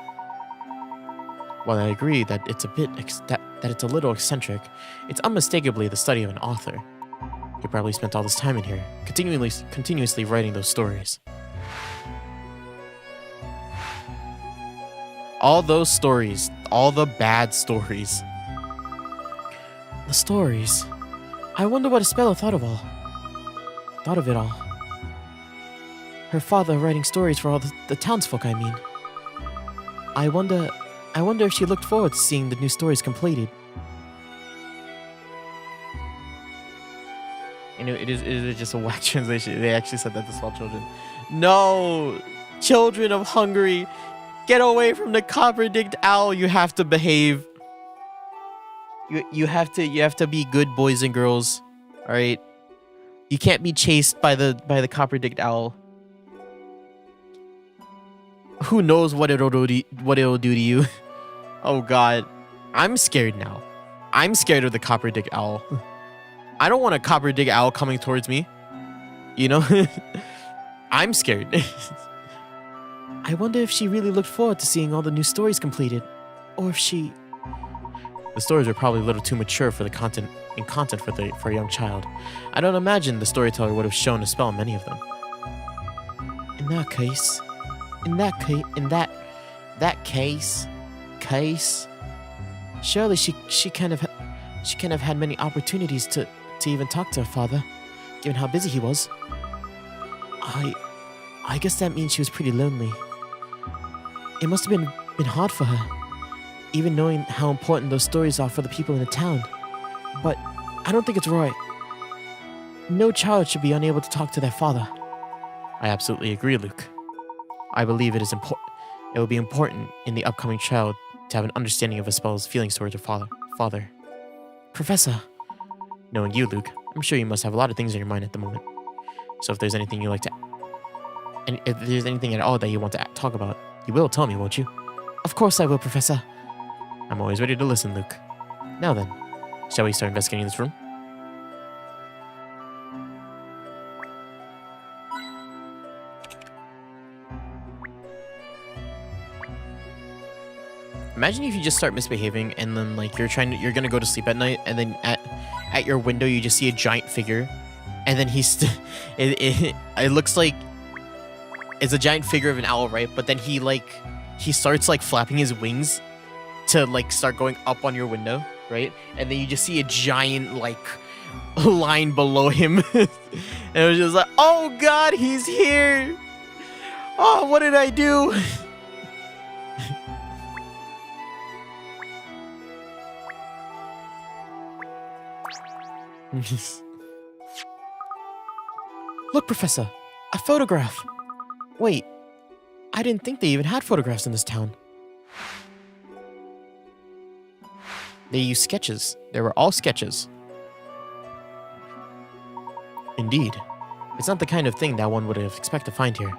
While I agree that it's a little eccentric, it's unmistakably the study of an author. He probably spent all this time in here, continuously writing those stories. All those stories, all the bad stories. The stories. I wonder what Espella thought of it all. Her father writing stories for all the townsfolk, I mean. I wonder if she looked forward to seeing the new stories completed. You know, it is just a whack translation. They actually said that to small children. No! Children of Hungary, get away from the copper-dicked owl. You have to behave. You have to be good boys and girls. Alright? You can't be chased by the copper-dicked owl. Who knows what it'll do to you? Oh god. I'm scared now. I'm scared of the copper-dicked owl. I don't want a copper-dicked owl coming towards me. You know? I'm scared. I wonder if she really looked forward to seeing all the new stories completed. Or if she... The stories are probably a little too mature for the content for a young child. I don't imagine the storyteller would have shown a spell on many of them. In that case, surely she can't have had many opportunities to even talk to her father, given how busy he was. I guess that means she was pretty lonely. It must have been hard for her, even knowing how important those stories are for the people in the town. But I don't think it's right. No child should be unable to talk to their father. I absolutely agree, Luke. I believe it will be important in the upcoming child to have an understanding of Espel's feelings towards her father. Professor, knowing you, Luke, I'm sure you must have a lot of things in your mind at the moment. So if there's anything and if there's anything at all that you want to talk about, you will tell me, won't you? Of course I will, Professor. I'm always ready to listen, Luke. Now then, shall we start investigating this room? Imagine if you just start misbehaving and then like you're gonna go to sleep at night, and then at your window you just see a giant figure, and then it looks like it's a giant figure of an owl, right? But then he starts like flapping his wings to like start going up on your window, right? And then you just see a giant like line below him. And it was just like, oh god, he's here. Oh, what did I do? Look, Professor, a photograph. Wait, I didn't think they even had photographs in this town. They used sketches. They were all sketches. Indeed. It's not the kind of thing that one would have expected to find here.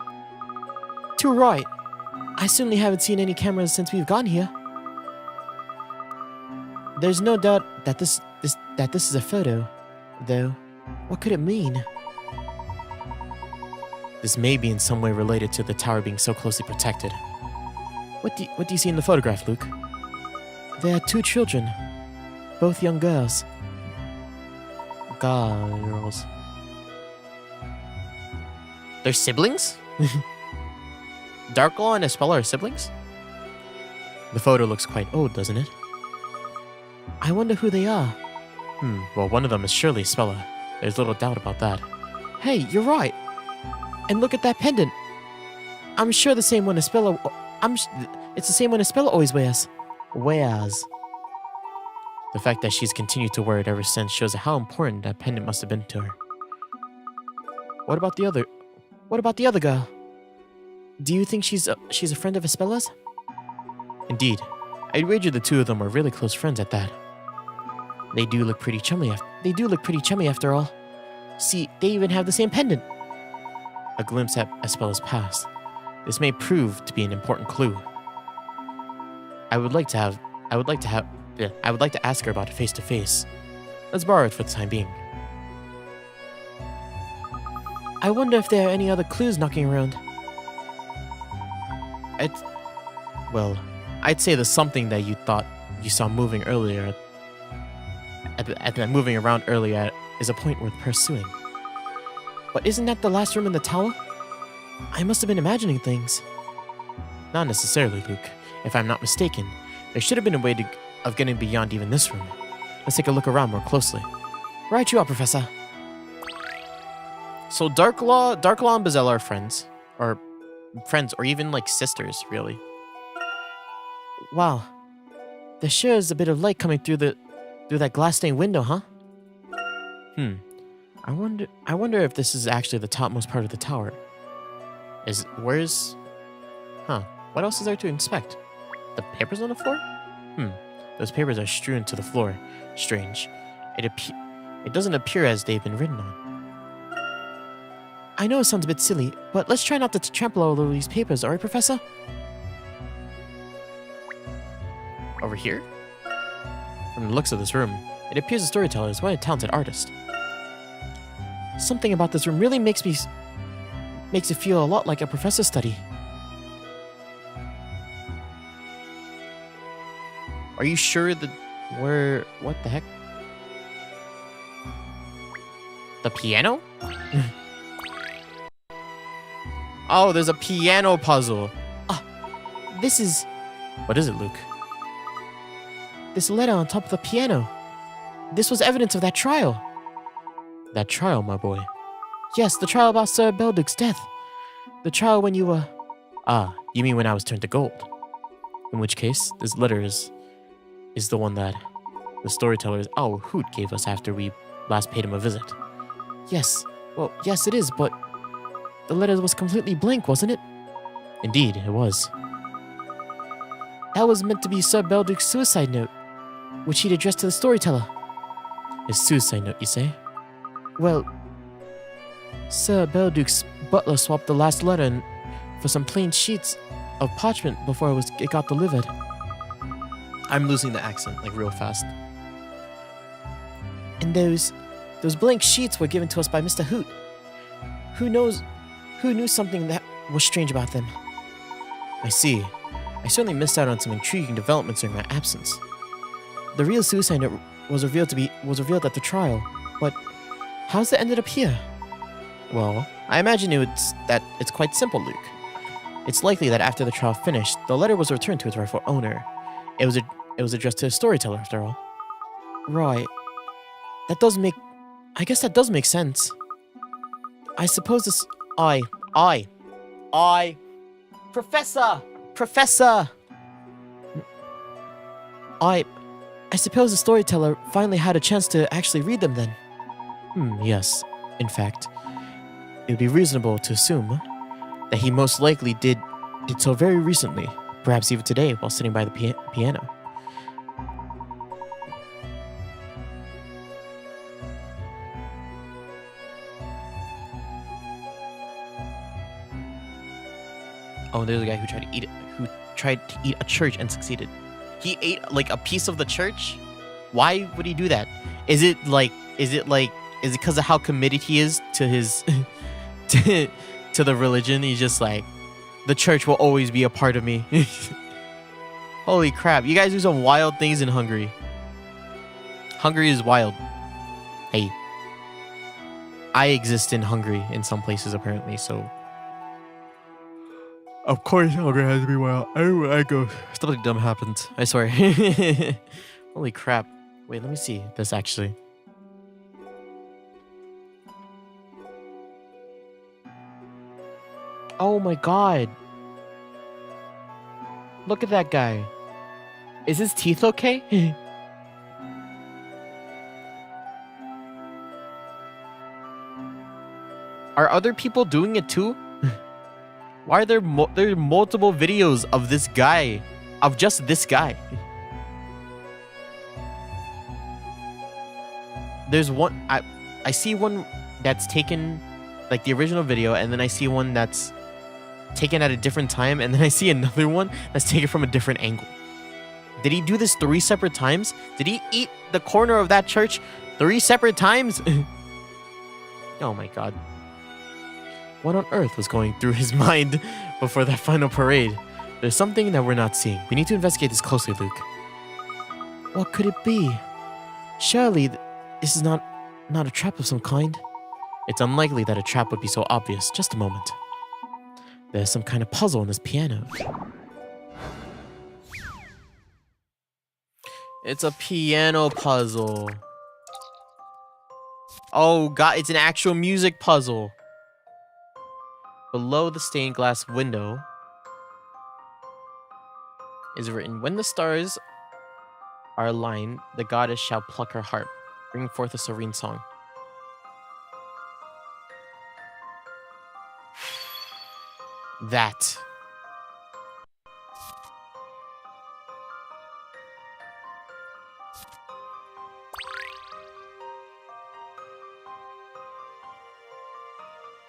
Too right. I certainly haven't seen any cameras since we've gone here. There's no doubt that this is a photo, though. What could it mean? This may be in some way related to the tower being so closely protected. What do you see in the photograph, Luke? There are two children. Both young girls. Girls. They're siblings? Darklaw and Espella are siblings? The photo looks quite old, doesn't it? I wonder who they are. Well, one of them is surely Espella. There's little doubt about that. Hey, you're right. And look at that pendant. I'm sure the same one Espella. It's the same one Espella always wears. The fact that she's continued to wear it ever since shows how important that pendant must have been to her. What about the other girl? Do you think she's a friend of Espella's? Indeed. I'd wager the two of them are really close friends at that. They do look pretty chummy after all. See, they even have the same pendant. A glimpse at Espella's past. This may prove to be an important clue. I would like to ask her about it face to face. Let's borrow it for the time being. I wonder if there are any other clues knocking around. I'd say there's something that you thought you saw moving earlier. Moving around earlier is a point worth pursuing. But isn't that the last room in the tower? I must have been imagining things. Not necessarily, Luke. If I'm not mistaken, there should have been a way of getting beyond even this room. Let's take a look around more closely. Right you are, Professor. So Darklaw and Bezella are friends. Or even like sisters, really. Wow. There sure is a bit of light coming through that glass-stained window, huh? I wonder if this is actually the topmost part of the tower. What else is there to inspect? The papers on the floor? Those papers are strewn to the floor. Strange. It doesn't appear as they've been written on. I know it sounds a bit silly, but let's try not to trample all over these papers, alright, Professor? Over here? From the looks of this room, it appears the storyteller is quite a talented artist. Something about this room really makes it feel a lot like a professor's study. Are you sure that what the heck? The piano? Oh, there's a piano puzzle. This is... What is it, Luke? This letter on top of the piano. This was evidence of that trial. That trial, my boy. Yes, the trial about Sir Belduk's death. The trial when you were... You mean when I was turned to gold? In which case, this letter is the one that the storyteller's Owl Hoot gave us after we last paid him a visit. Yes. Well, yes it is, but... The letter was completely blank, wasn't it? Indeed, it was. That was meant to be Sir Belduk's suicide note, which he'd addressed to the storyteller. His suicide note, you say? Well, Sir Belduk's butler swapped the last letter for some plain sheets of parchment before it got delivered. I'm losing the accent, like, real fast. And those blank sheets were given to us by Mr. Hoot. Who knew something that was strange about them? I see. I certainly missed out on some intriguing developments during my absence. The real suicide note was revealed at the trial, but how's it ended up here? Well, I imagine it's quite simple, Luke. It's likely that after the trial finished, the letter was returned to its rightful owner. It was addressed to a storyteller, after all. Right. I guess that does make sense. I suppose this... Professor! I suppose the storyteller finally had a chance to actually read them then. Yes. In fact, it would be reasonable to assume that he most likely did so very recently, perhaps even today while sitting by the piano. Oh, there's a guy who tried to eat a church and succeeded. He ate like a piece of the church? Why would he do that? Is it because of how committed he is to his to the religion? He's just like, the church will always be a part of me. Holy crap, you guys do some wild things in Hungary. Hungary is wild. Hey. I exist in Hungary in some places apparently, so of course Hungary has to be wild. Everywhere I go, something dumb happens. I swear. Holy crap. Wait, let me see this actually. Oh my god. Look at that guy. Is his teeth okay? Are other people doing it too? Why are there multiple videos of this guy? Of just this guy? There's one... I see one that's taken... Like the original video, and then I see one that's taken at a different time, and then I see another one that's taken from a different angle. Did he do this 3 separate times? Did he eat the corner of that church 3 separate times? Oh my god. What on earth was going through his mind before that final parade? There's something that we're not seeing. We need to investigate this closely, Luke. What could it be? Surely this is not a trap of some kind. It's unlikely that a trap would be so obvious. Just a moment. There's some kind of puzzle on this piano. It's a piano puzzle. Oh god, it's an actual music puzzle. Below the stained glass window is written, when the stars are aligned, the goddess shall pluck her harp, bring forth a serene song. That.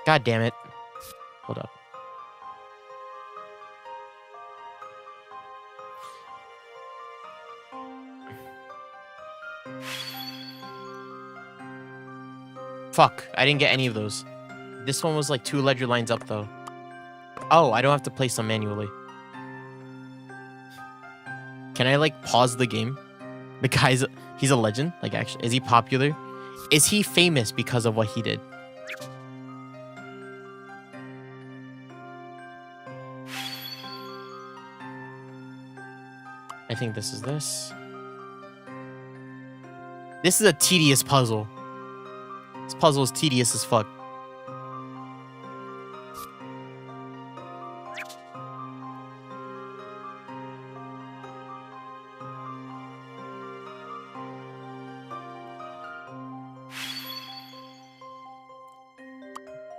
God damn it. Hold up. Fuck, I didn't get any of those. This one was like 2 ledger lines up though. Oh, I don't have to place them manually. Can I like pause the game? The guy's, he's a legend? Like actually, is he popular? Is he famous because of what he did? I think this is this. This is a tedious puzzle. This puzzle is tedious as fuck.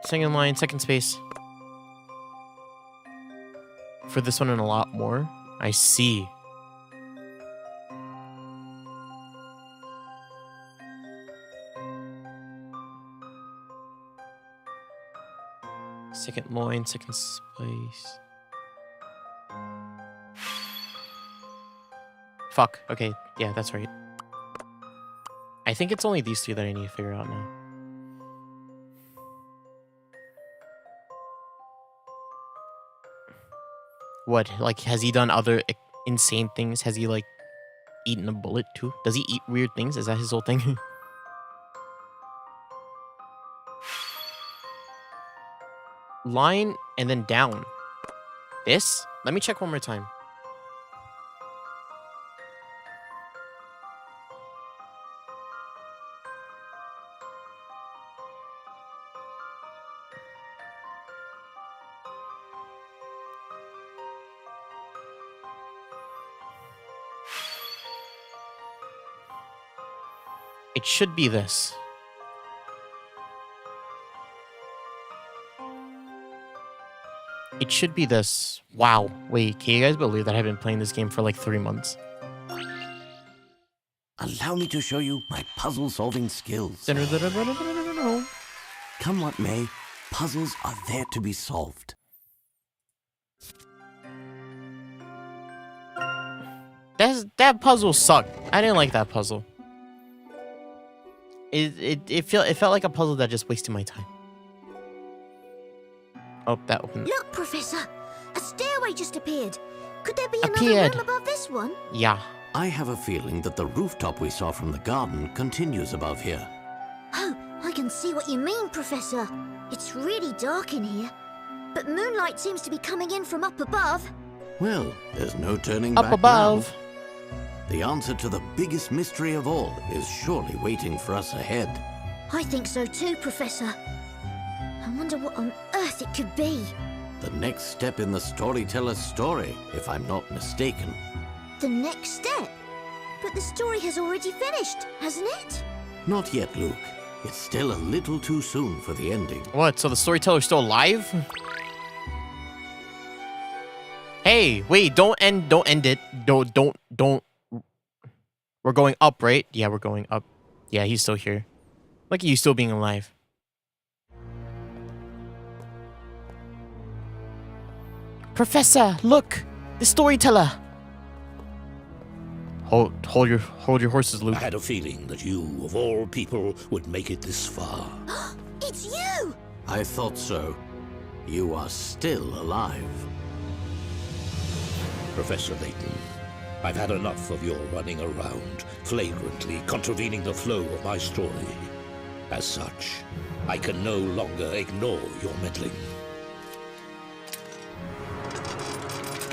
Second line, second space. For this one and a lot more. I see. Second line, second space. Fuck. Okay. Yeah, that's right. I think it's only these 2 that I need to figure out now. What? Like, has he done other insane things? Has he, like, eaten a bullet, too? Does he eat weird things? Is that his whole thing? Line and then down. This? Let me check one more time. It should be this. It should be this. Wow. Wait, can you guys believe that I've been playing this game for like 3 months? Allow me to show you my puzzle-solving skills. Come what may, puzzles are there to be solved. That puzzle sucked. I didn't like that puzzle. It felt like a puzzle that just wasted my time. Oh, that opened. Look, Professor! A stairway just appeared. Could there be another Appeared. room above this one? Yeah. I have a feeling that the rooftop we saw from the garden continues above here. Oh, I can see what you mean, Professor. It's really dark in here. But moonlight seems to be coming in from up above. Well, there's no turning Up back above. now. The answer to the biggest mystery of all is surely waiting for us ahead. I think so too, Professor. I wonder what on earth it could be. The next step in the storyteller's story, if I'm not mistaken. The next step? But the story has already finished, hasn't it? Not yet, Luke. It's still a little too soon for the ending. What? So the storyteller's still alive? Hey, wait! Don't end it. Don't. We're going up, right? Yeah, we're going up. Yeah, he's still here. Look at you still being alive. Professor, look! The storyteller! Hold your horses, Luke. I had a feeling that you, of all people, would make it this far. It's you! I thought so. You are still alive. Professor Layton, I've had enough of your running around, flagrantly contravening the flow of my story. As such, I can no longer ignore your meddling.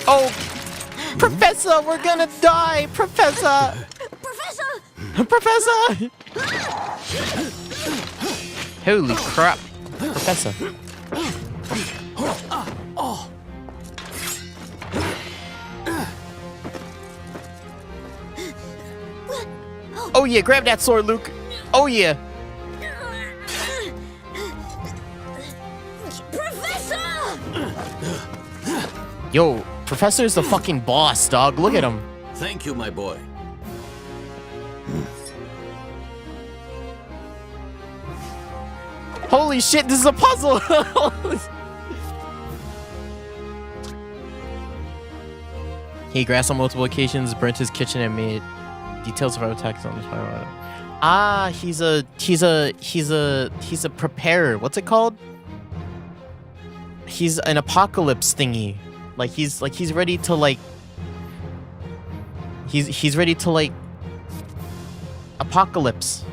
Oh! Professor, we're gonna die! Professor! Professor! Professor! Holy crap, Professor. Oh yeah, grab that sword, Luke. Oh yeah. Professor! Yo, Professor's the fucking boss, dog. Look at him. Thank you, my boy. Holy shit, this is a puzzle. He grasped on multiple occasions, burnt his kitchen, and made details of our attacks on this fire. Ah, he's a preparer. What's it called? He's an apocalypse thingy. Like he's ready to like. He's ready to like. Apocalypse.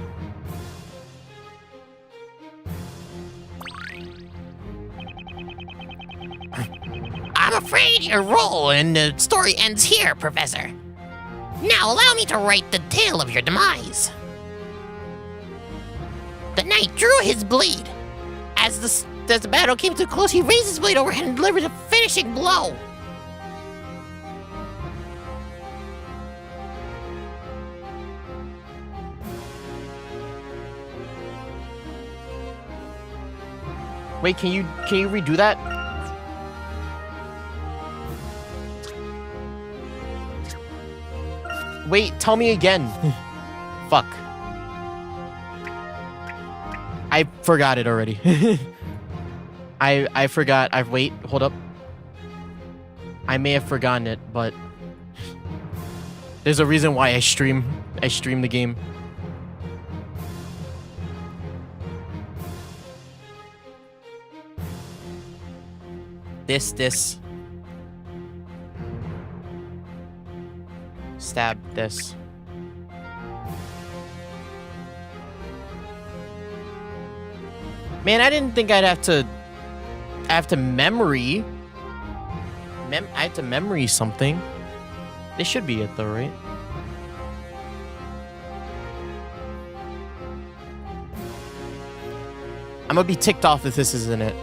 I'm afraid your role in the story ends here, Professor. Now allow me to write the tale of your demise. The knight drew his blade. As the battle came to a close, he raised his blade overhead and delivered a finishing blow. Wait, can you redo that? Wait, tell me again. Fuck. I forgot it already. I forgot. Wait, hold up. I may have forgotten it, but there's a reason why I stream the game. This. Stab this. Man, I didn't think I'd have to memory. I have to memory something. This should be it though, right? I'm gonna be ticked off if this isn't it.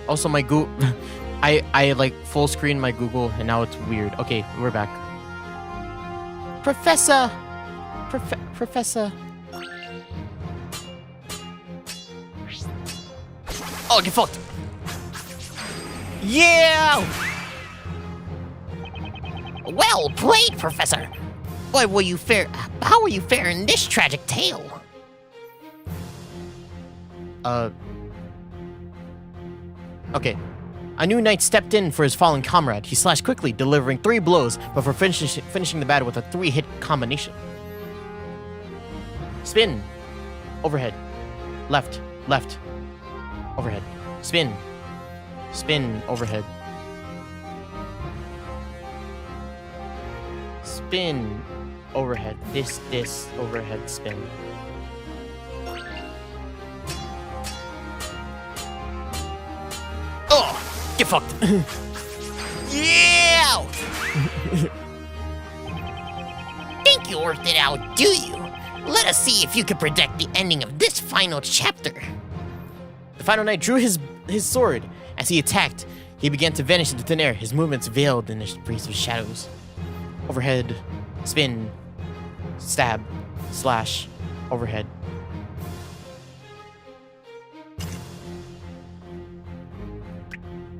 Also, my Google, I like full screen my Google, and now it's weird. Okay, we're back. Professor, Professor. Oh, get fucked. Yeah. Well played, Professor. How will you fare in this tragic tale? Okay. A new knight stepped in for his fallen comrade. He slashed quickly, delivering 3 blows, but for finishing the battle with a 3-hit combination. Spin. Overhead. Left. Overhead. Spin. Spin overhead. Spin overhead. This overhead spin. Oh, get fucked. Yeah! Think you worked it out, do you? Let us see if you can predict the ending of this final chapter. The final knight drew his sword. As he attacked, he began to vanish into thin air, his movements veiled in a breeze of shadows. Overhead, spin, stab, slash, overhead.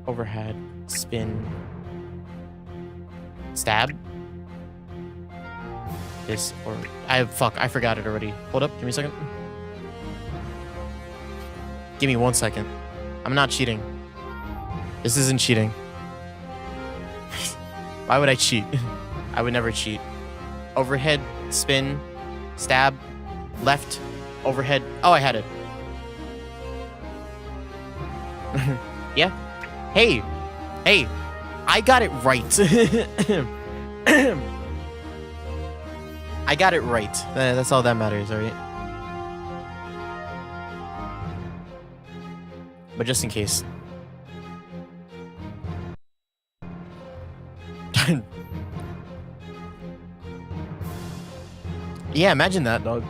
Overhead, spin, stab. This or I forgot it already. Hold up, give me a second. Give me 1 second. I'm not cheating. This isn't cheating. Why would I cheat? I would never cheat. Overhead, spin, stab, left, overhead. Oh, I had it. Yeah. Hey, I got it right. I got it right. That's all that matters, alright? But just in case. Yeah, imagine that, dog.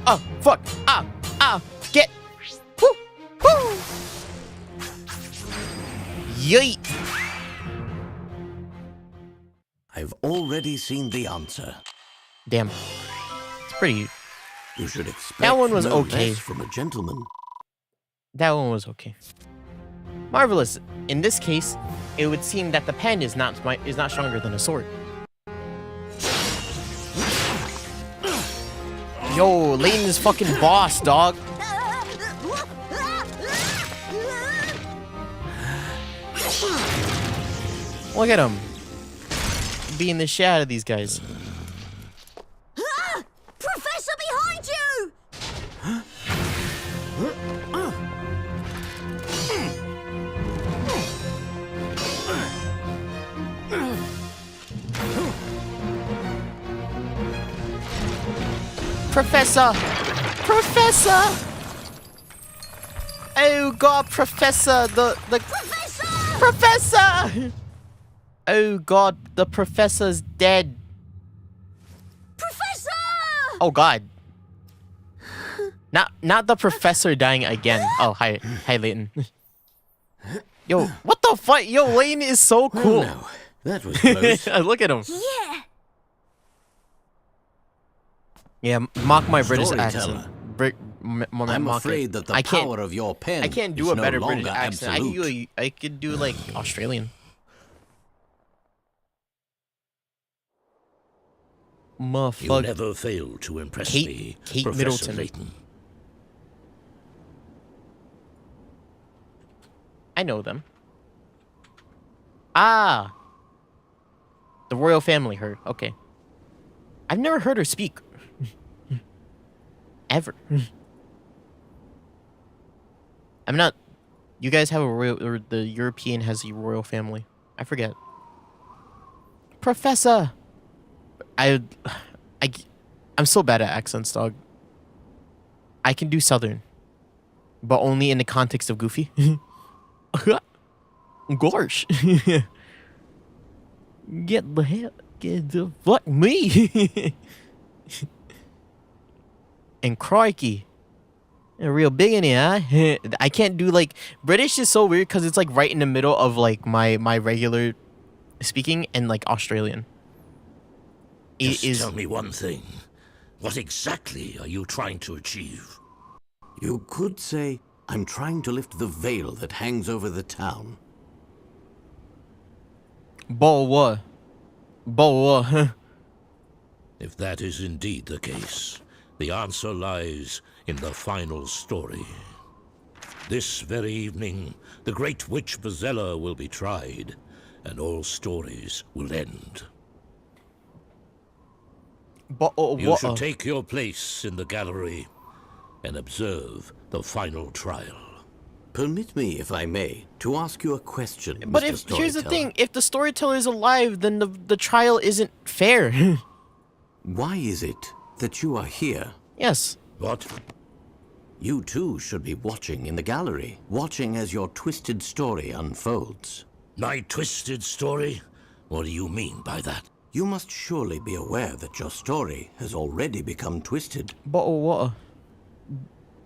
Oh, fuck. Get. Woo, woo. Yeet. I've already seen the answer. Damn. It's pretty. You should expect That one was no okay. less from a gentleman. That one was okay. Marvelous. In this case, it would seem that the pen is not stronger than a sword. Yo, Layton is fucking boss, dog. Look at him. Beating the shit out of these guys. Professor, behind you! Professor! Oh god, Professor! The Professor! Oh god, the Professor's dead. Professor! Oh god. Not the Professor dying again. Oh, hi Layton. Yo, what the fuck? Yo, Layton is so cool. Oh, no. That was close. Look at him. Yeah. Yeah, mock my British Storyteller. accent. I'm afraid that the power of your pen I can't do is a better no British longer accent. absolute. I could do like Australian. You Motherfucker. never fail to impress Kate- me, Kate Professor Middleton. Layton. I know them. Ah. The royal family heard. Okay. I've never heard her speak. Ever. I'm not. You guys have a royal, or the European has a royal family. I forget. Professor. I'm so bad at accents, dog. I can do Southern, but only in the context of Goofy. Gosh. Get the hell, get the fuck me. And crikey. A real big in here, huh? I can't do like British is so weird because it's like right in the middle of like my regular speaking and like Australian. Just tell me one thing. What exactly are you trying to achieve? You could say, I'm trying to lift the veil that hangs over the town. Boa. If that is indeed the case, the answer lies in the final story. This very evening, the great witch Vizela will be tried, and all stories will end. You should take your place in the gallery and observe the final trial. Permit me, if I may, to ask you a question, But Mr. here's the Storyteller. thing, if the storyteller is alive, then the trial isn't fair. Why is it that you are here? Yes. What? You too should be watching in the gallery, watching as your twisted story unfolds. My twisted story? What do you mean by that? You must surely be aware that your story has already become twisted. Bottle water.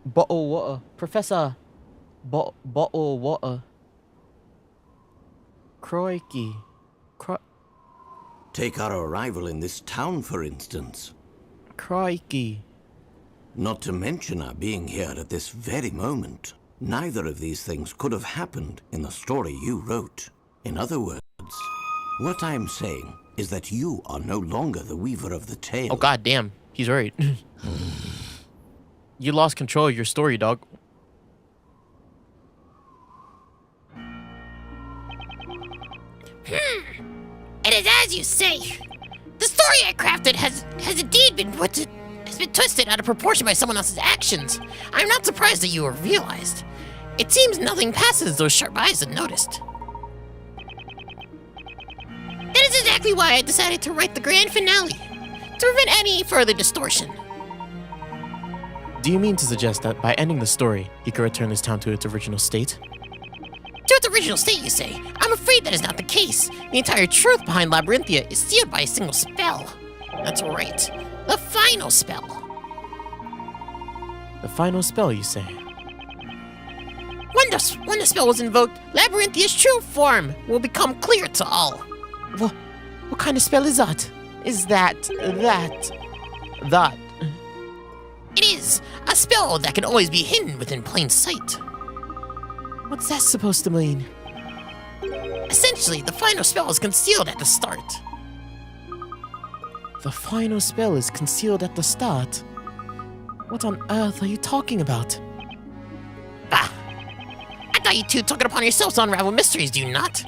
Bottle water. Professor. Bottle water. Crikey. Take our arrival in this town, for instance. Crikey. Not to mention our being here at this very moment. Neither of these things could have happened in the story you wrote. In other words, what I'm saying is that you are no longer the weaver of the tale. Oh, goddamn. He's right. You lost control of your story, dog. It is as you say. The story I crafted has indeed been twisted out of proportion by someone else's actions. I'm not surprised that you were realized. It seems nothing passes those sharp eyes unnoticed. That is exactly why I decided to write the grand finale, to prevent any further distortion. Do you mean to suggest that by ending the story, he could return this town to its original state? To its original state, you say? I'm afraid that is not the case. The entire truth behind Labyrinthia is sealed by a single spell. That's right. The final spell. The final spell, you say? When the spell was invoked, Labyrinthia's true form will become clear to all. What kind of spell is that? Is that? It is a spell that can always be hidden within plain sight. What's that supposed to mean? Essentially, the final spell is concealed at the start. The final spell is concealed at the start? What on earth are you talking about? Bah! I thought you two took it upon yourselves to unravel mysteries, do you not?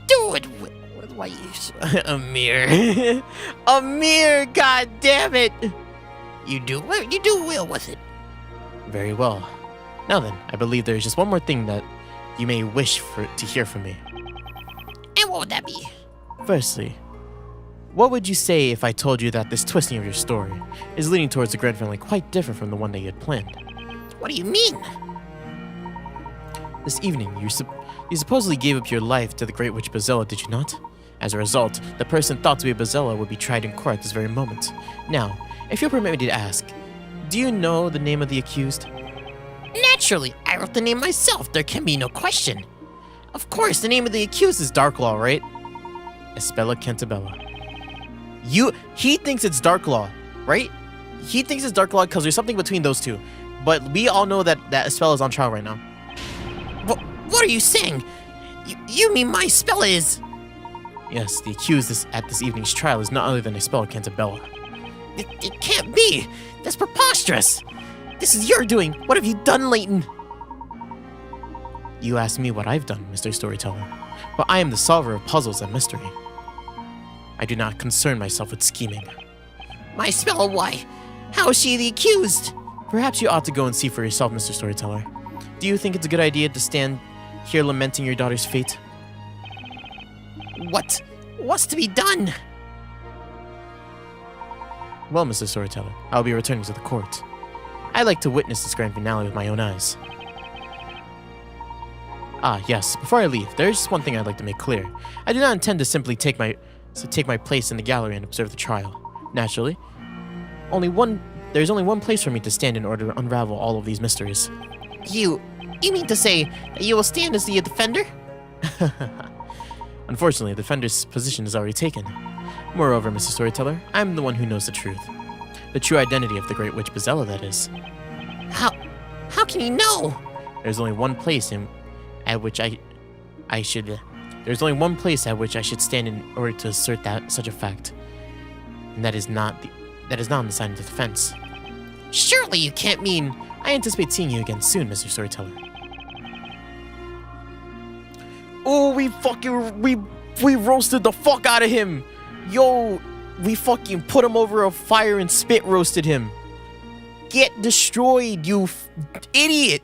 Do it with what you... Amir. Amir, god damn it! You do well with it. Very well. Now then, I believe there is just one more thing that you may wish to hear from me. And what would that be? Firstly, what would you say if I told you that this twisting of your story is leading towards a grand finale quite different from the one that you had planned? What do you mean? This evening, you supposedly gave up your life to the Great Witch Bazella, did you not? As a result, the person thought to be Bazella would be tried in court this very moment. Now, if you'll permit me to ask, do you know the name of the accused? Naturally, I wrote the name myself. There can be no question. Of course, the name of the accused is Darklaw, right? Espella Cantabella. He thinks it's Darklaw, right? He thinks it's Darklaw because there's something between those two. But we all know that Espella is on trial right now. What are you saying? You mean my spell is... Yes, the accused at this evening's trial is none other than Espella Cantabella. It can't be. That's preposterous. This is your doing. What have you done, Layton? You asked me what I've done, Mr. Storyteller. But I am the solver of puzzles and mystery. I do not concern myself with scheming. My spell, why? How is she the accused? Perhaps you ought to go and see for yourself, Mr. Storyteller. Do you think it's a good idea to stand here lamenting your daughter's fate? What's to be done? Well, Mr. Storyteller, I'll be returning to the court. I like to witness this grand finale with my own eyes. Ah, yes, before I leave, there's just one thing I'd like to make clear. I do not intend to simply take my place in the gallery and observe the trial. Naturally, there's only one place for me to stand in order to unravel all of these mysteries. You mean to say that you will stand as the defender? Unfortunately, the defender's position is already taken. Moreover, Mr. Storyteller, I'm the one who knows the truth. The true identity of the Great Witch Bazella, that is. How can you know? There's only one place at which I should stand in order to assert such a fact. And that is not on the side of the defense. Surely you can't mean... I anticipate seeing you again soon, Mr. Storyteller. Oh, we roasted the fuck out of him! Yo, we fucking put him over a fire and spit roasted him. Get destroyed, you idiot!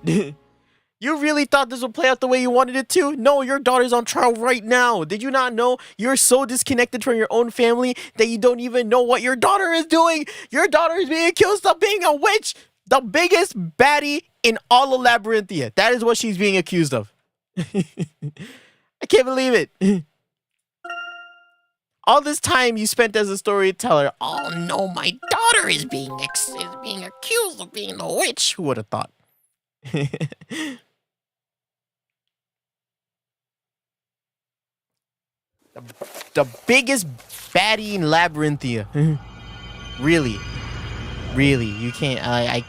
You really thought this would play out the way you wanted it to? No, your daughter's on trial right now. Did you not know? You're so disconnected from your own family that you don't even know what your daughter is doing. Your daughter is being accused of being a witch. The biggest baddie in all of Labyrinthia. That is what she's being accused of. I can't believe it. All this time you spent as a storyteller. Oh no, my daughter is being accused of being a witch. Who would have thought? The biggest baddie in Labyrinthia. Really, you can't. I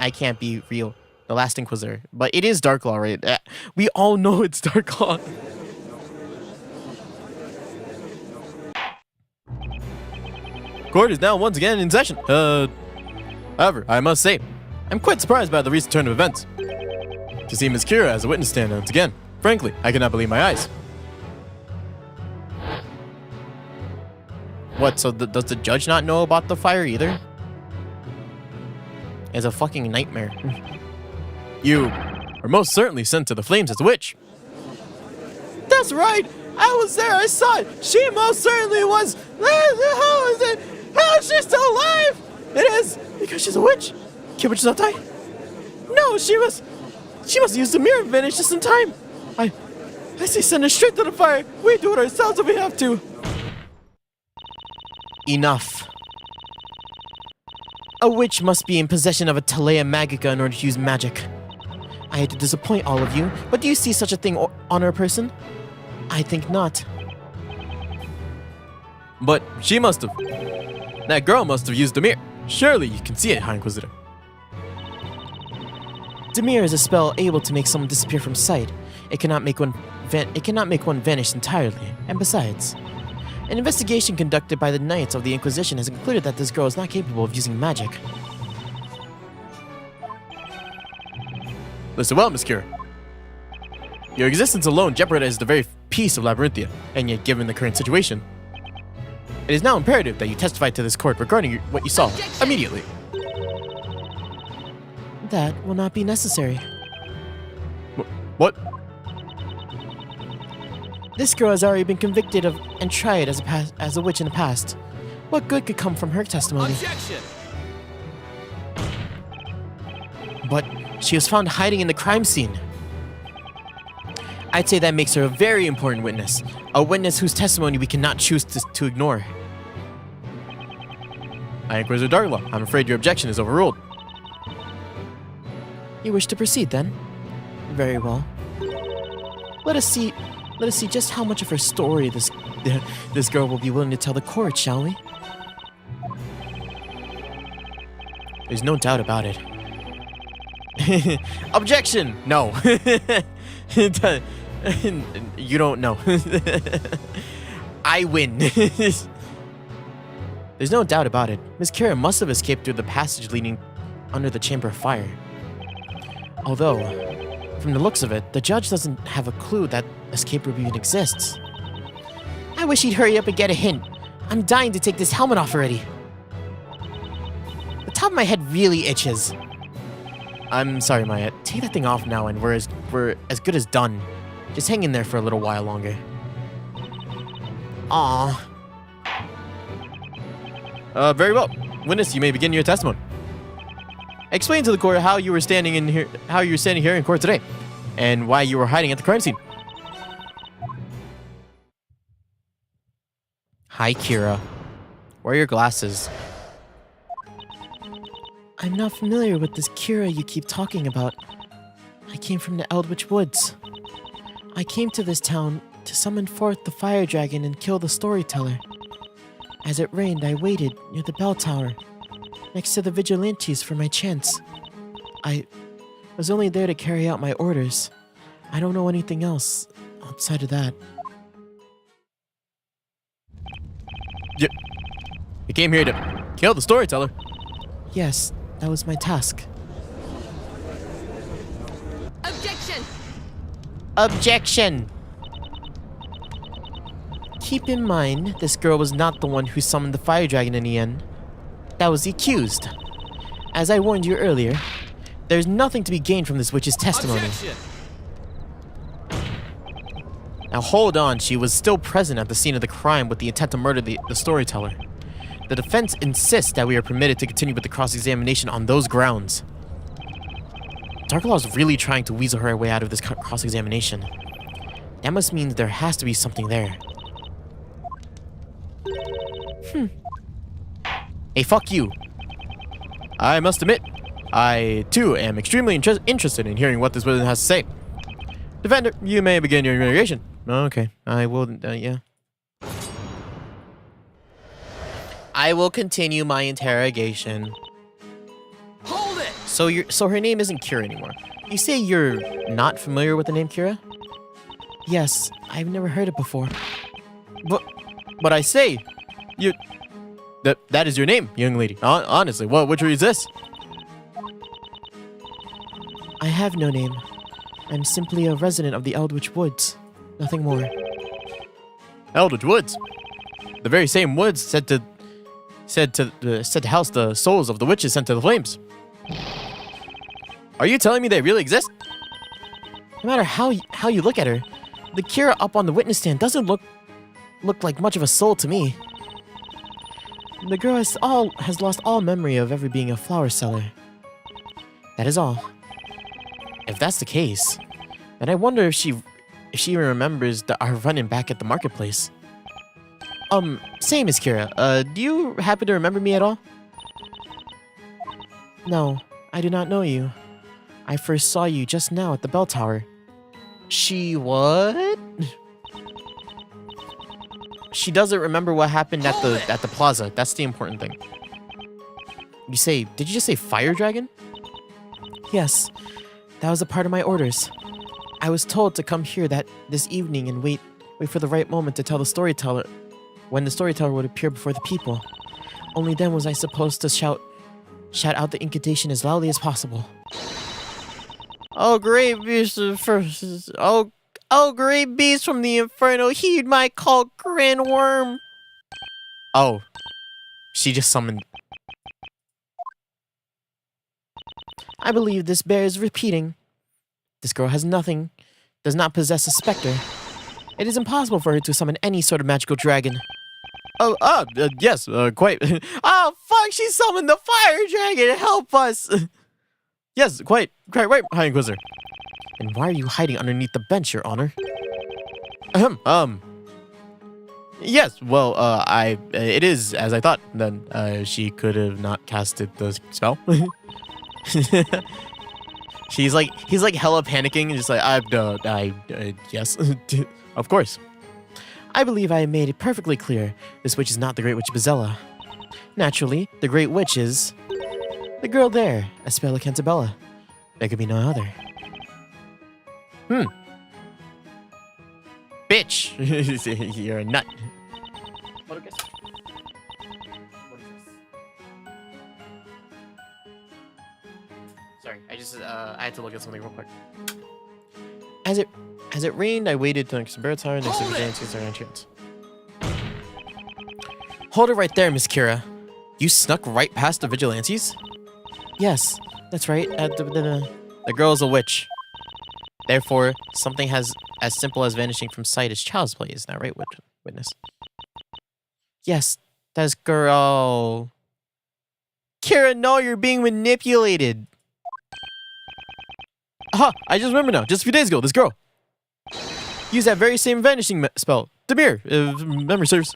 can't be real. The Last Inquisitor, but it is Darklaw, right? We all know it's Darklaw. Court is now once again in session. However, I must say, I'm quite surprised by the recent turn of events. To see Ms. Kira as a witness stand once again, frankly, I cannot believe my eyes. What, so does the judge not know about the fire either? It's a fucking nightmare. You are most certainly sent to the flames as a witch. That's right! I was there, I saw it! She most certainly was! How is it? How is she still alive? It is because she's a witch. Can witches not die? No, she must use the mirror and vanish just in time. I say send her straight to the fire. We do it ourselves if we have to. Enough. A witch must be in possession of a Talea Magica in order to use magic. I hate to disappoint all of you, but do you see such a thing on her person? I think not. But she must have. That girl must have used the mirror. Surely you can see it, High Inquisitor. Demir is a spell able to make someone disappear from sight. It cannot make one vanish entirely. And besides, an investigation conducted by the Knights of the Inquisition has concluded that this girl is not capable of using magic. Listen well, Miss Kira. Your existence alone jeopardizes the very peace of Labyrinthia, and yet given the current situation, it is now imperative that you testify to this court regarding what you saw immediately. That will not be necessary. What? This girl has already been convicted of and tried as a witch in the past. What good could come from her testimony? Objection! But she was found hiding in the crime scene. I'd say that makes her a very important witness. A witness whose testimony we cannot choose to ignore. High Inquisitor Darklaw, I'm afraid your objection is overruled. You wish to proceed, then? Very well. Let us see just how much of her story this girl will be willing to tell the court, shall we? There's no doubt about it. Objection! No. You don't know. I win. There's no doubt about it. Miss Kira must have escaped through the passage leading under the Chamber of Fire. Although, from the looks of it, the judge doesn't have a clue that escape route even exists. I wish he'd hurry up and get a hint. I'm dying to take this helmet off already. The top of my head really itches. I'm sorry, Maya. Take that thing off now and we're as good as done. Just hang in there for a little while longer. Aww. Very well. Witness, you may begin your testimony. Explain to the court how you were standing here in court today, and why you were hiding at the crime scene. Hi, Kira. Where are your glasses? I'm not familiar with this Kira you keep talking about. I came from the Eldritch Woods. I came to this town to summon forth the fire dragon and kill the storyteller. As it rained, I waited near the bell tower, next to the vigilantes for my chance. I was only there to carry out my orders. I don't know anything else outside of that. You came here to kill the storyteller? Yes, that was my task. Objection! Objection! Keep in mind, this girl was not the one who summoned the fire dragon in the end. That was the accused. As I warned you earlier, there's nothing to be gained from this witch's testimony. Objection! Now hold on, she was still present at the scene of the crime with the intent to murder the storyteller. The defense insists that we are permitted to continue with the cross-examination on those grounds. Darklaw's really trying to weasel her way out of this cross-examination. That must mean there has to be something there. Hey, fuck you. I must admit, I, too, am extremely interested in hearing what this witness has to say. Defender, you may begin your interrogation. Okay, I will, yeah. I will continue my interrogation. Hold it! So her name isn't Kira anymore. You say you're not familiar with the name Kira? Yes, I've never heard it before. But I say, that is your name, young lady. Honestly, which is this? I have no name. I'm simply a resident of the Eldritch Woods. Nothing more. Eldritch Woods? The very same woods said to house the souls of the witches sent to the flames. Are you telling me they really exist? No matter how you look at her, the Kira up on the witness stand doesn't look like much of a soul to me. The girl has lost all memory of ever being a flower seller. That is all. If that's the case, then I wonder if she even remembers our run-in back at the marketplace. Say, Miss Kira, do you happen to remember me at all? No, I do not know you. I first saw you just now at the bell tower. She what? She doesn't remember what happened at the plaza. That's the important thing. Did you just say fire dragon? Yes, that was a part of my orders. I was told to come here this evening and wait for the right moment to tell the storyteller when the storyteller would appear before the people. Only then was I supposed to shout out the incantation as loudly as possible. Oh great beast great beast from the inferno, heed my call, grand worm. Oh, she just summoned. I believe this bears repeating. This girl does not possess a specter. It is impossible for her to summon any sort of magical dragon. Yes, quite. Oh, fuck, she summoned the fire dragon, help us! Yes, quite right, High Inquisitor. And why are you hiding underneath the bench, Your Honor? Yes, well, it is as I thought. Then, she could have not casted the spell. He's like hella panicking and just like, yes, of course. I believe I made it perfectly clear. This witch is not the Great Witch Bezella. Naturally, the Great Witch is the girl there, Espella Cantabella. There could be no other. Bitch! You're a nut. What is this? Sorry, I had to look at something real quick. As it rained, I waited till next to Baratara next to the Vigilantes and chance. Hold it right there, Miss Kira. You snuck right past the Vigilantes? Yes, that's right. The girl's a witch. Therefore, something as simple as vanishing from sight is child's play, isn't that right, witness? Yes, that's girl. Kira, no, you're being manipulated. Aha, I just remember now. Just a few days ago, this girl used that very same vanishing spell. Demir, if memory serves.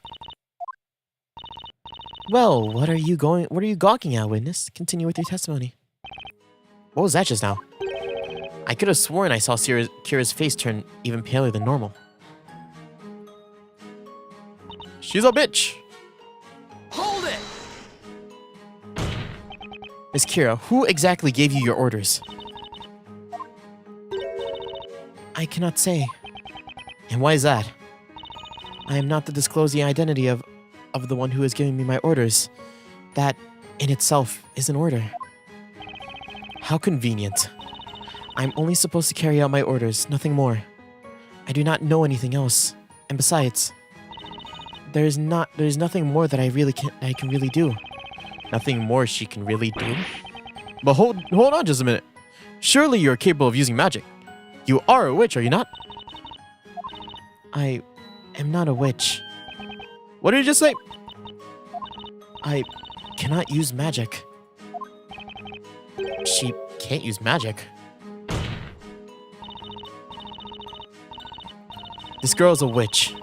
Well, what are you gawking at, witness? Continue with your testimony. What was that just now? I could have sworn I saw Kira's face turn even paler than normal. She's a bitch. Hold it! Miss Kira, who exactly gave you your orders? I cannot say. And why is that? I am not to disclose the identity of the one who is giving me my orders. That, in itself, is an order. How convenient. I'm only supposed to carry out my orders, nothing more. I do not know anything else. And besides, there is nothing more that I can really do. Nothing more she can really do? But hold on just a minute. Surely you're capable of using magic. You are a witch, are you not? I am not a witch. What did you just say? I cannot use magic. She can't use magic. This girl's a witch.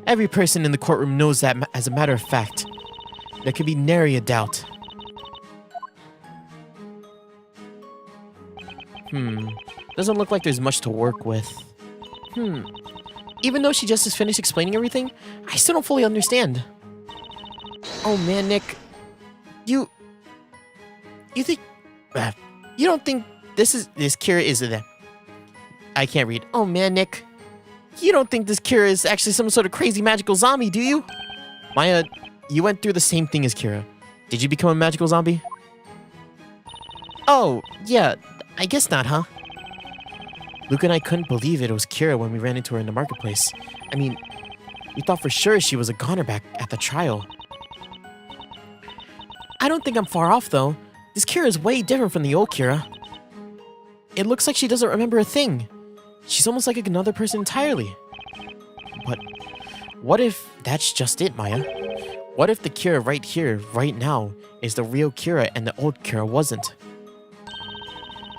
Every person in the courtroom knows that as a matter of fact. There can be nary a doubt. Doesn't look like there's much to work with. Even though she just finished explaining everything, I still don't fully understand. Oh man, Nick. You think... you don't think this Kira is a... I can't read. Oh man, Nick. You don't think this Kira is actually some sort of crazy magical zombie, do you? Maya, you went through the same thing as Kira. Did you become a magical zombie? Oh, yeah. I guess not, huh? Luke and I couldn't believe it was Kira when we ran into her in the marketplace. I mean, we thought for sure she was a goner back at the trial. I don't think I'm far off, though. This Kira is way different from the old Kira. It looks like she doesn't remember a thing. She's almost like another person entirely. But what if that's just it, Maya? What if the Kira right here, right now, is the real Kira and the old Kira wasn't?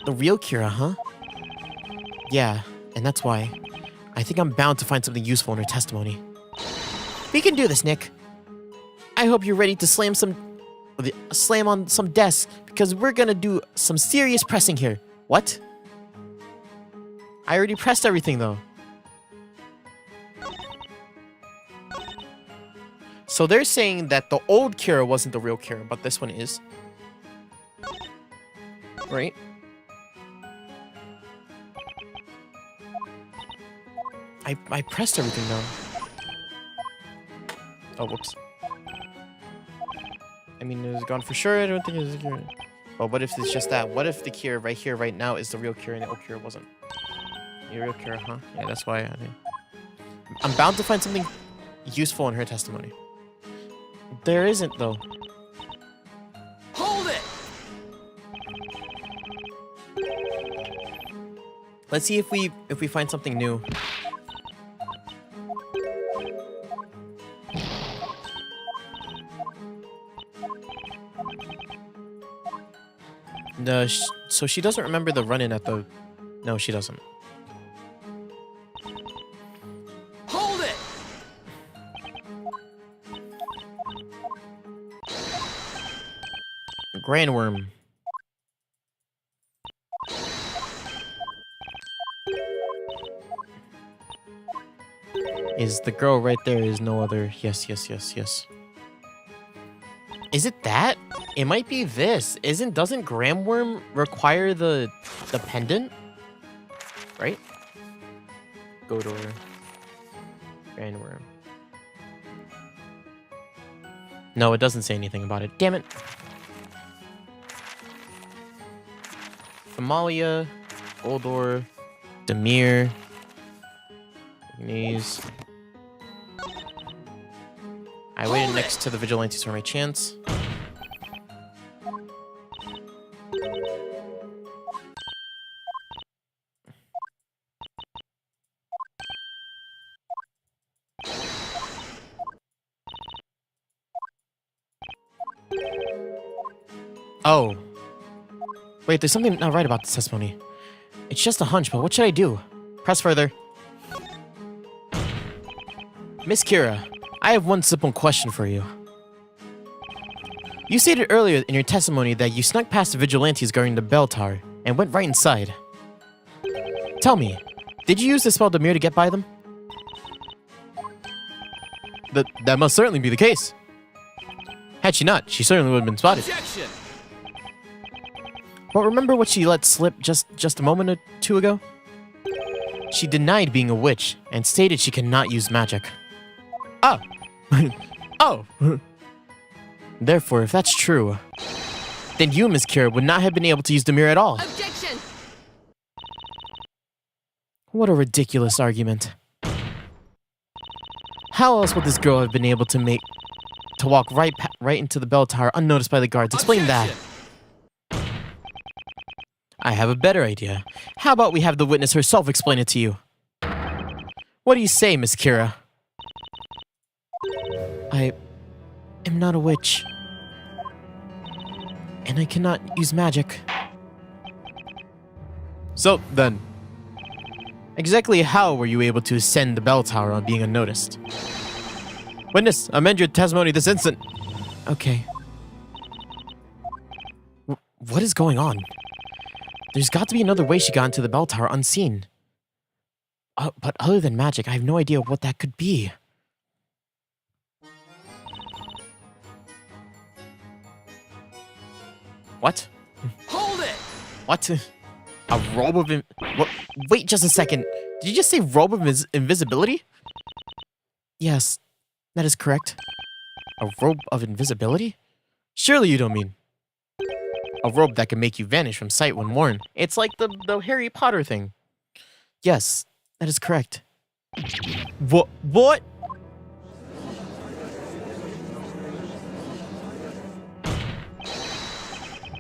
The real Kira, huh? Yeah, and that's why. I think I'm bound to find something useful in her testimony. We can do this, Nick. I hope you're ready to slam on some desks, because we're gonna do some serious pressing here. What? I already pressed everything, though. So they're saying that the old Kira wasn't the real Kira, but this one is. Right? I pressed everything, though. Oh, whoops. I mean, it was gone for sure. I don't think it was a Kira. But what if it's just that? What if the Kira right here, right now, is the real Kira and the old Kira wasn't? The real Kira, huh? Yeah, that's why I'm bound to find something useful in her testimony. There isn't, though. Hold it! Let's see if we find something new. So she doesn't remember the run-in at the... No, she doesn't. Hold it! Grandworm. Is the girl right there is no other... Yes. Is it that? It might be this. Doesn't Grandworm require the pendant? Right? Go to her. Grandworm. No, it doesn't say anything about it. Damn it. Amalia, Goldor, Demir, Ignace. I waited next to the vigilantes for my chance. Oh. Wait, there's something not right about this testimony. It's just a hunch, but what should I do? Press further. Miss Kira, I have one simple question for you. You stated earlier in your testimony that you snuck past the vigilantes guarding the bell tower and went right inside. Tell me, did you use the spell Demir to get by them? That must certainly be the case. Had she not, she certainly would have been spotted. Objection! But remember what she let slip just a moment or two ago? She denied being a witch and stated she cannot use magic. Oh. Oh. Therefore, if that's true, then you, Miss Kira, would not have been able to use Demir at all. Objection! What a ridiculous argument. How else would this girl have been able to walk right into the bell tower unnoticed by the guards? Explain that. I have a better idea. How about we have the witness herself explain it to you? What do you say, Miss Kira? I am not a witch. And I cannot use magic. So, then, Exactly how were you able to ascend the bell tower on being unnoticed? witness, amend your testimony this instant. Okay. What is going on? There's got to be another way she got into the bell tower unseen. But other than magic, I have no idea what that could be. What? Hold it! What? A robe of what? Wait just a second. Did you just say robe of invisibility? Yes, that is correct. A robe of invisibility? Surely you don't mean a robe that can make you vanish from sight when worn. It's like the Harry Potter thing. Yes, that is correct. What? What?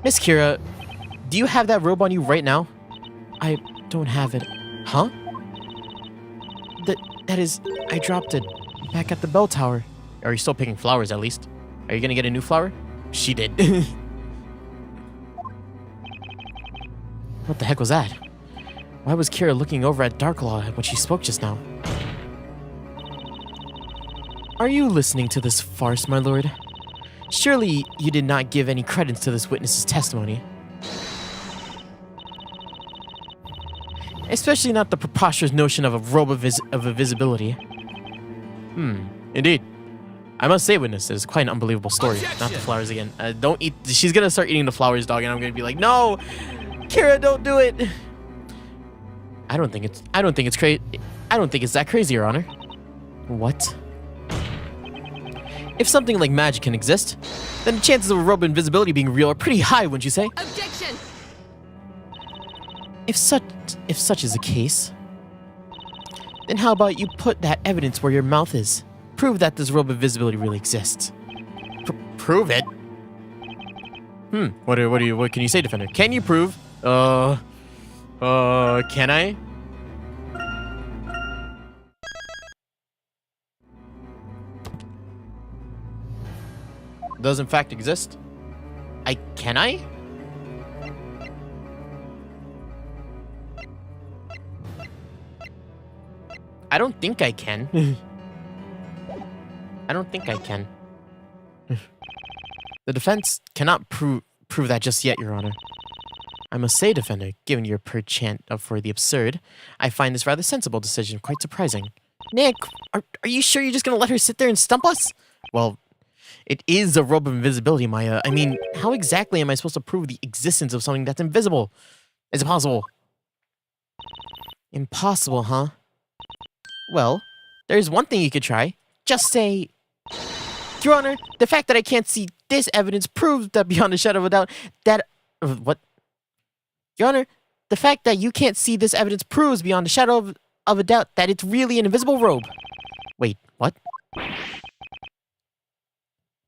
Miss Kira, do you have that robe on you right now? I don't have it. Huh? That is, I dropped it back at the bell tower. Are you still picking flowers at least? Are you gonna get a new flower? She did. What the heck was that? Why was Kira looking over at Darklaw when she spoke just now? Are you listening to this farce, my lord? Surely you did not give any credence to this witness's testimony. Especially not the preposterous notion of a robe of invisibility. Indeed. I must say, witness, it's quite an unbelievable story. Objection! Not the flowers again. Don't eat. She's gonna start eating the flowers, dog, and I'm gonna be like, no, Kira, don't do it. I don't think it's crazy. I don't think it's that crazy, Your Honor. What? If something like magic can exist, then the chances of a robe of invisibility being real are pretty high, wouldn't you say? Objection! If such is the case, then how about you put that evidence where your mouth is? Prove that this robe of invisibility really exists. Prove it. What can you say, defender? Can you prove? Can I? Does in fact exist? Can I? I don't think I can. I don't think I can. The defense cannot prove that just yet, Your Honor. I must say, defender, given your penchant for the absurd, I find this rather sensible decision quite surprising. Nick, are you sure you're just gonna let her sit there and stump us? Well, it is a robe of invisibility, Maya. I mean, how exactly am I supposed to prove the existence of something that's invisible? Is it possible? Impossible, huh? Well, there's one thing you could try. Just say, Your Honor, the fact that I can't see this evidence proves that beyond a shadow of a doubt that... what? Your Honor, the fact that you can't see this evidence proves beyond a shadow of a doubt that it's really an invisible robe. Wait, what?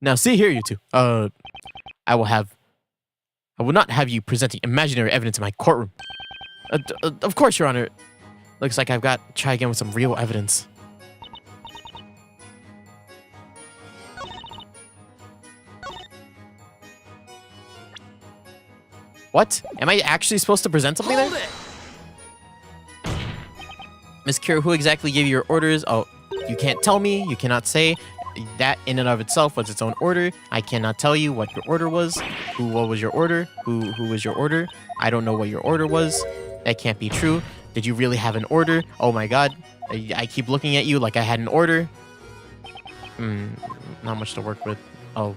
Now see here, you two. I will not have you presenting imaginary evidence in my courtroom. Of course, Your Honor. Looks like I've got to try again with some real evidence. What? Am I actually supposed to present something there? Miss Kira, who exactly gave you your orders? Oh, you can't tell me. You cannot say. That in and of itself was its own order. I cannot tell you what your order was. What was your order? Who was your order? I don't know what your order was. That can't be true. Did you really have an order? Oh my god. I keep looking at you like I had an order. Not much to work with. Oh.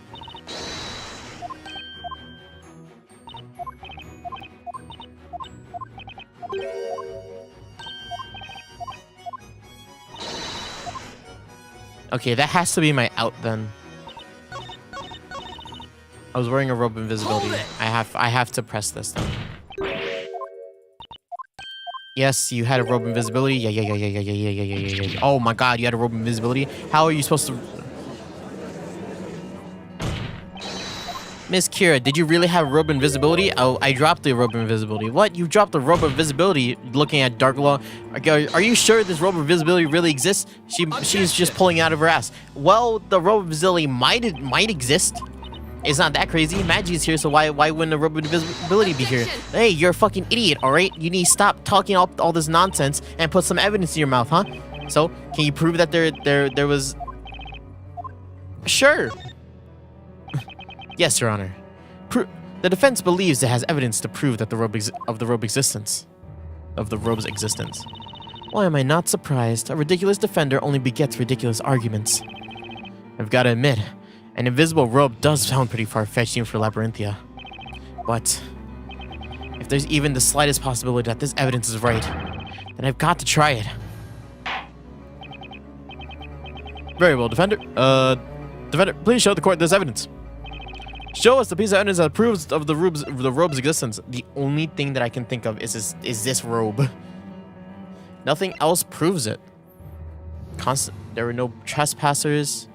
Okay, that has to be my out then. I was wearing a robe of invisibility. I have to press this then. Yes, you had a robe of invisibility. Yeah. Oh my god, you had a robe of invisibility. How are you supposed to... Miss Kira, did you really have robe invisibility? Oh, I dropped the robe invisibility. What? You dropped the robe invisibility looking at Dark Law? Are you sure this robe invisibility really exists? She's just pulling it out of her ass. Well, the robe invisibility might exist. It's not that crazy. Magi's here, so why wouldn't the robe invisibility be here? Hey, you're a fucking idiot, alright? You need to stop talking all this nonsense and put some evidence in your mouth, huh? So, can you prove that there was... Sure. Yes, Your Honor. The defense believes it has evidence to prove that the robe's existence. Why am I not surprised? A ridiculous defender only begets ridiculous arguments. I've got to admit, an invisible robe does sound pretty far-fetched even for Labyrinthia. But if there's even the slightest possibility that this evidence is right, then I've got to try it. Very well, defender. Defender, please show the court this evidence. Show us the piece of evidence that proves of the robe's existence. The only thing that I can think of is this robe. Nothing else proves it. There were no trespassers.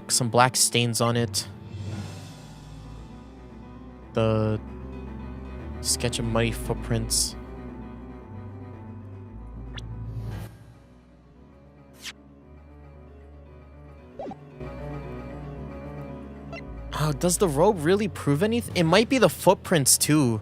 Some black stains on it. The sketch of muddy footprints. Oh, does the robe really prove anything? It might be the footprints too.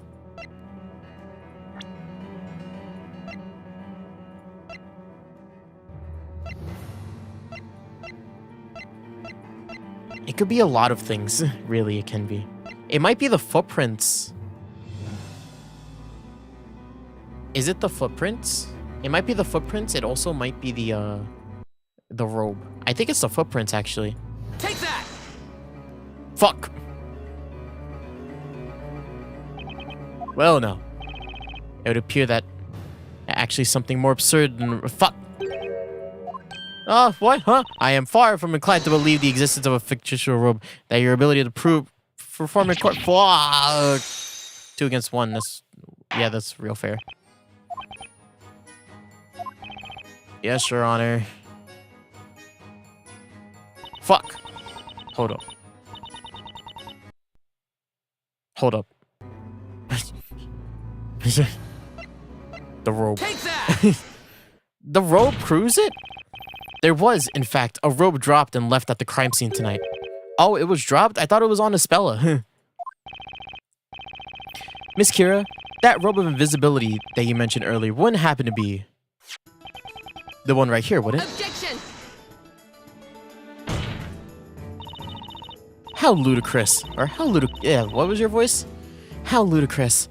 It could be a lot of things. Really, it can be. It might be the footprints. Is it the footprints? It might be the footprints. It also might be the robe. I think it's the footprints, actually. Take that! Fuck! Well, no. It would appear that actually something more absurd than... Fuck! Oh, what? Huh? I am far from inclined to believe the existence of a fictitious robe, that your ability to perform in court... Fuck! 2 against 1. That's real fair. Yes, Your Honor. Fuck! Hold up. Hold up. The robe. Take that! The robe proves it? There was, in fact, a robe dropped and left at the crime scene tonight. Oh, it was dropped? I thought it was on Espella. Miss Kira, that robe of invisibility that you mentioned earlier wouldn't happen to be the one right here, would it? Objection! How ludicrous. Or how ludicrous. Yeah, what was your voice? How ludicrous.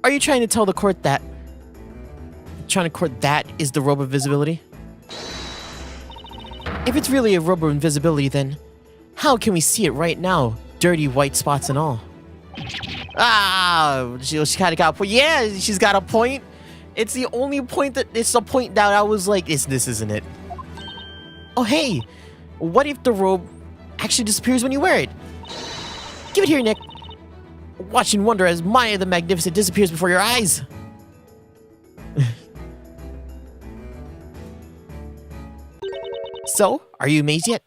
Are you trying to tell the court that... that is the robe of invisibility? If it's really a robe of invisibility, then how can we see it right now? Dirty white spots and all. Ah, she kind of got a point. Yeah, she's got a point. It's the only point that... It's the point that I was like, this isn't it. Oh, hey. What if the robe actually disappears when you wear it? Give it here, Nick. Watch and wonder as Maya the Magnificent disappears before your eyes. So, are you amazed yet?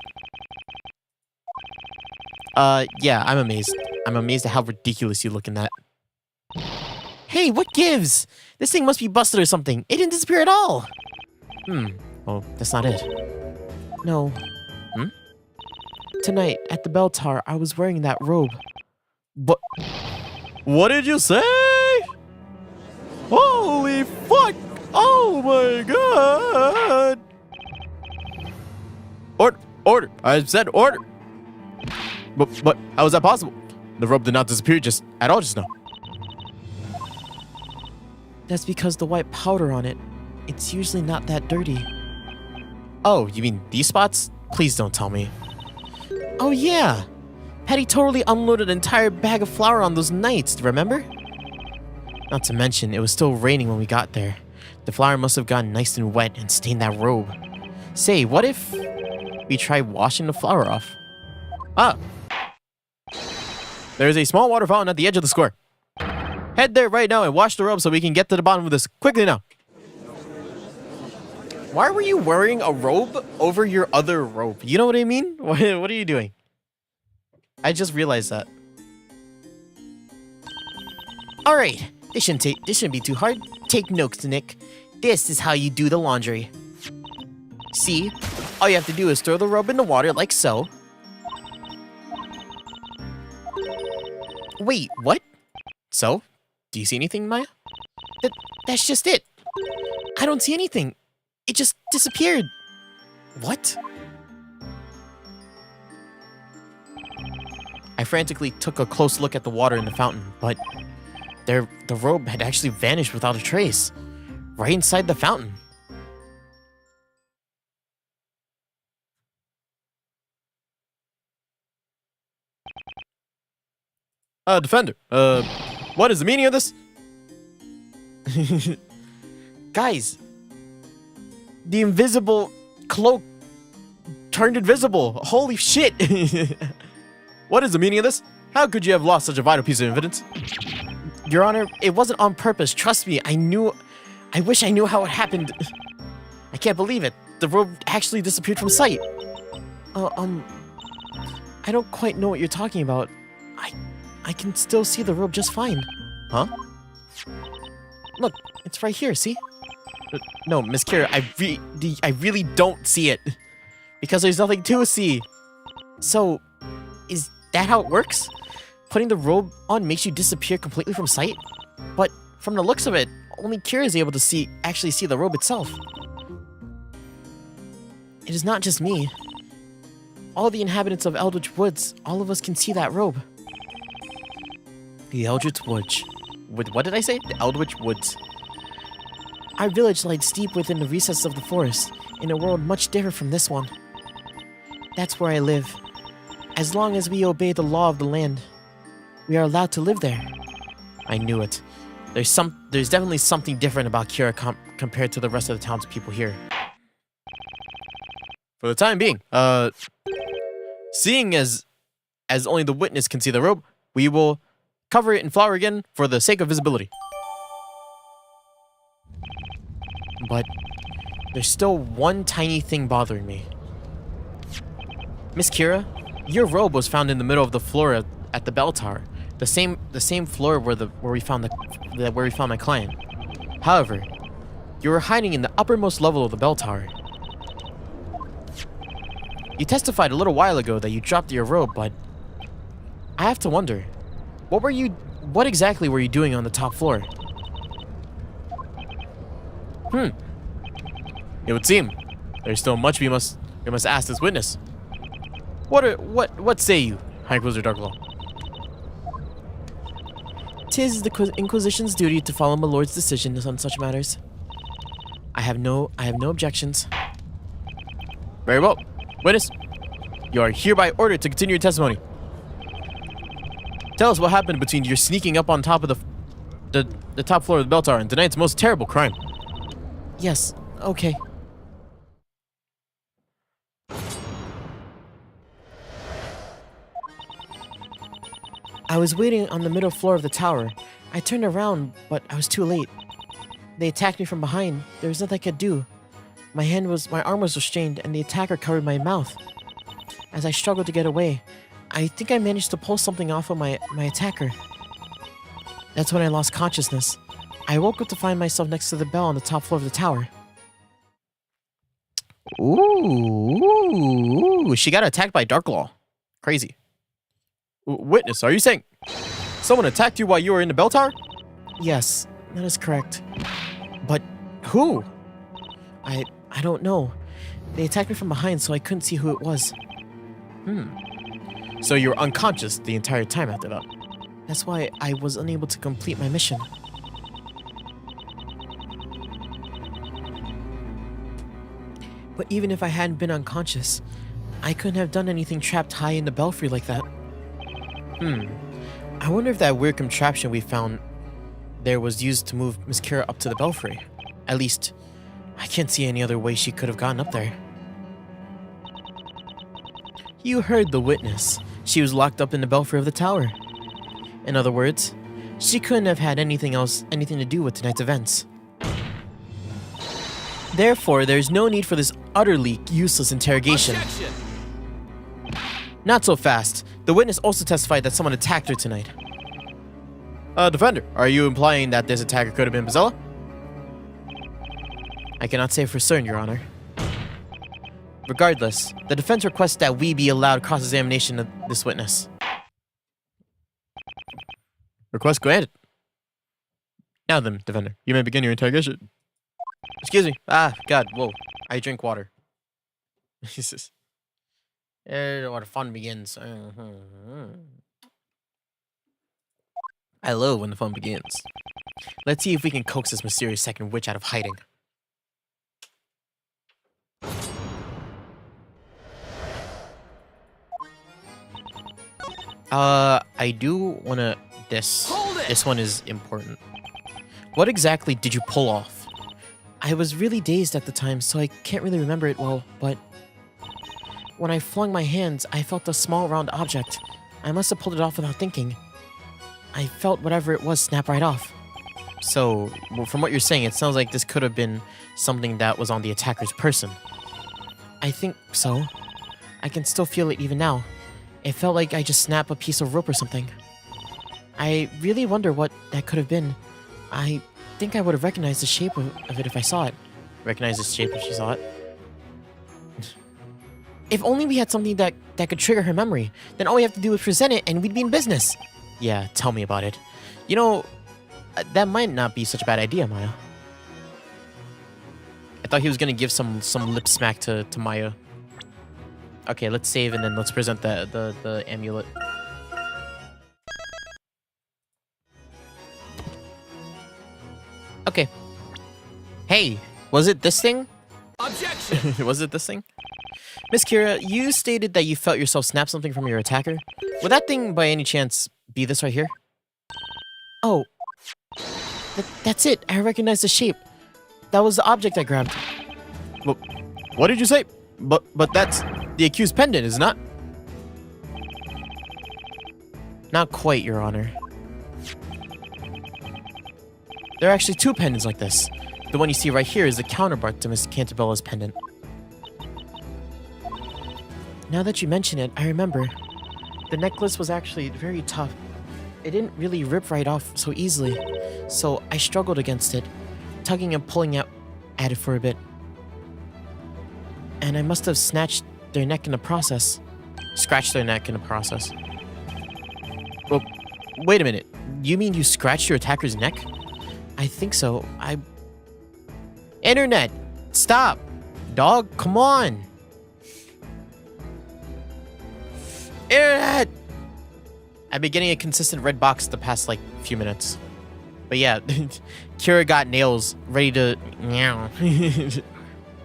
Yeah, I'm amazed. I'm amazed at how ridiculous you look in that. Hey, what gives? This thing must be busted or something. It didn't disappear at all. Well, that's not it. No. Tonight, at the bell tower, I was wearing that robe. But... What did you say? Holy fuck! Oh my god! Order! I said order! But how is that possible? The robe did not disappear at all just now. That's because the white powder on it, it's usually not that dirty. Oh, you mean these spots? Please don't tell me. Oh yeah! Patty totally unloaded an entire bag of flour on those nights, remember? Not to mention, it was still raining when we got there. The flour must have gotten nice and wet and stained that robe. Say, what if we try washing the flour off? Ah! There's a small water fountain at the edge of the square. Head there right now and wash the robe so we can get to the bottom of this quickly now. Why were you wearing a robe over your other robe? You know what I mean? What are you doing? I just realized that. All right, this shouldn't be too hard. Take notes, Nick. This is how you do the laundry. See, all you have to do is throw the robe in the water like so. Wait, what? So, do you see anything, Maya? That's just it. I don't see anything. It just disappeared. What? I frantically took a close look at the water in the fountain, but the robe had actually vanished without a trace, right inside the fountain. Defender, what is the meaning of this? Guys, the invisible cloak turned invisible. Holy shit. What is the meaning of this? How could you have lost such a vital piece of evidence? Your Honor, it wasn't on purpose. Trust me, I wish I knew how it happened. I can't believe it. The robe actually disappeared from sight. I don't quite know what you're talking about. I can still see the robe just fine. Huh? Look, it's right here, see? No, Miss Kira, I really don't see it. Because there's nothing to see. So, is that how it works? Putting the robe on makes you disappear completely from sight? But from the looks of it, only Kira is able to actually see the robe itself. It is not just me. All the inhabitants of Eldritch Woods, all of us can see that robe. The Eldritch Woods. What did I say? The Eldritch Woods. Our village lies deep within the recesses of the forest, in a world much different from this one. That's where I live. As long as we obey the law of the land, we are allowed to live there. I knew it. There's definitely something different about Kira compared to the rest of the townspeople here. For the time being, seeing as only the witness can see the robe, we will cover it in flour again for the sake of visibility. But there's still one tiny thing bothering me. Miss Kira, your robe was found in the middle of the floor at the bell tower, the same floor where we found my client. However, you were hiding in the uppermost level of the bell tower. You testified a little while ago that you dropped your robe, but I have to wonder, what exactly were you doing on the top floor? It would seem there's still much we must ask this witness. What say you, High Inquisitor Darklaw? 'Tis the Inquisition's duty to follow my lord's decisions on such matters. I have no objections. Very well. Witness, you are hereby ordered to continue your testimony. Tell us what happened between your sneaking up on top of the top floor of the bell tower and tonight's most terrible crime. Yes, okay. I was waiting on the middle floor of the tower. I turned around, but I was too late. They attacked me from behind. There was nothing I could do. My arm was restrained, and the attacker covered my mouth. As I struggled to get away, I think I managed to pull something off of my attacker. That's when I lost consciousness. I woke up to find myself next to the bell on the top floor of the tower. Ooh, she got attacked by Darklaw. Crazy. Witness, are you saying someone attacked you while you were in the bell tower? Yes, that is correct. But who? I don't know. They attacked me from behind, so I couldn't see who it was. So you were unconscious the entire time after that? That's why I was unable to complete my mission. But even if I hadn't been unconscious, I couldn't have done anything trapped high in the belfry like that. I wonder if that weird contraption we found there was used to move Miss Kira up to the belfry. At least, I can't see any other way she could have gotten up there. You heard the witness. She was locked up in the belfry of the tower. In other words, she couldn't have had anything to do with tonight's events. Therefore, there's no need for this utterly useless interrogation. Objection! Not so fast. The witness also testified that someone attacked her tonight. Defender, are you implying that this attacker could have been Bazella? I cannot say for certain, Your Honor. Regardless, the defense requests that we be allowed cross-examination of this witness. Request granted. Now then, defender, you may begin your interrogation. Excuse me. Ah, God, whoa. I drink water. Jesus. What fun begins. I love when the fun begins. Let's see if we can coax this mysterious second witch out of hiding. I do wanna... This one is important. What exactly did you pull off? I was really dazed at the time, so I can't really remember it well, but... When I flung my hands, I felt a small round object. I must have pulled it off without thinking. I felt whatever it was snap right off. So, from what you're saying, it sounds like this could have been something that was on the attacker's person. I think so. I can still feel it even now. It felt like I just snapped a piece of rope or something. I really wonder what that could have been. I think I would have recognized the shape of it if I saw it. Recognize the shape if she saw it. If only we had something that could trigger her memory, then all we have to do is present it and we'd be in business. Yeah, tell me about it. You know, that might not be such a bad idea, Maya. I thought he was gonna give some lip smack to Maya. Okay, let's save and then let's present the amulet. Okay. Hey, was it this thing? Objection! Was it this thing? Miss Kira, you stated that you felt yourself snap something from your attacker. Would that thing, by any chance, be this right here? Oh. That's it. I recognize the shape. That was the object I grabbed. Well, what did you say? But that's the accused pendant, is it not? Not quite, Your Honor. There are actually two pendants like this. The one you see right here is the counterpart to Miss Cantabella's pendant. Now that you mention it, I remember. The necklace was actually very tough. It didn't really rip right off so easily, so I struggled against it, tugging and pulling at it for a bit. And I must have snatched their neck in the process. Scratch their neck in the process. Well, wait a minute. You mean you scratched your attacker's neck? I think so. Internet! Stop! Dog, come on! Internet! I've been getting a consistent red box the past, like, few minutes. But yeah, Kira got nails ready to... Meow.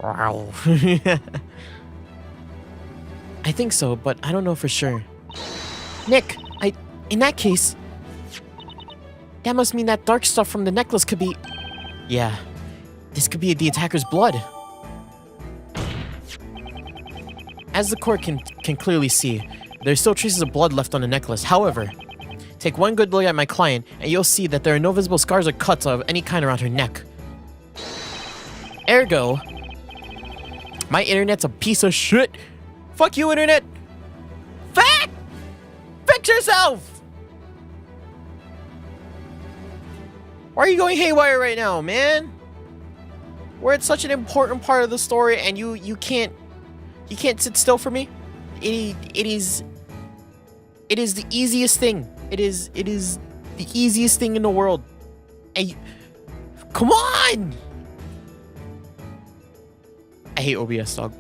Wow. I think so, but I don't know for sure. Nick, in that case... That must mean that dark stuff from the necklace could be... Yeah, this could be the attacker's blood. As the court can clearly see, there's still traces of blood left on the necklace. However, take one good look at my client, and you'll see that there are no visible scars or cuts of any kind around her neck. Ergo, my internet's a piece of shit. Fuck you, internet! Fix yourself! Why are you going haywire right now, man? We're at such an important part of the story, and you can't sit still for me. It is the easiest thing. It is the easiest thing in the world. And come on! I hate OBS, dog.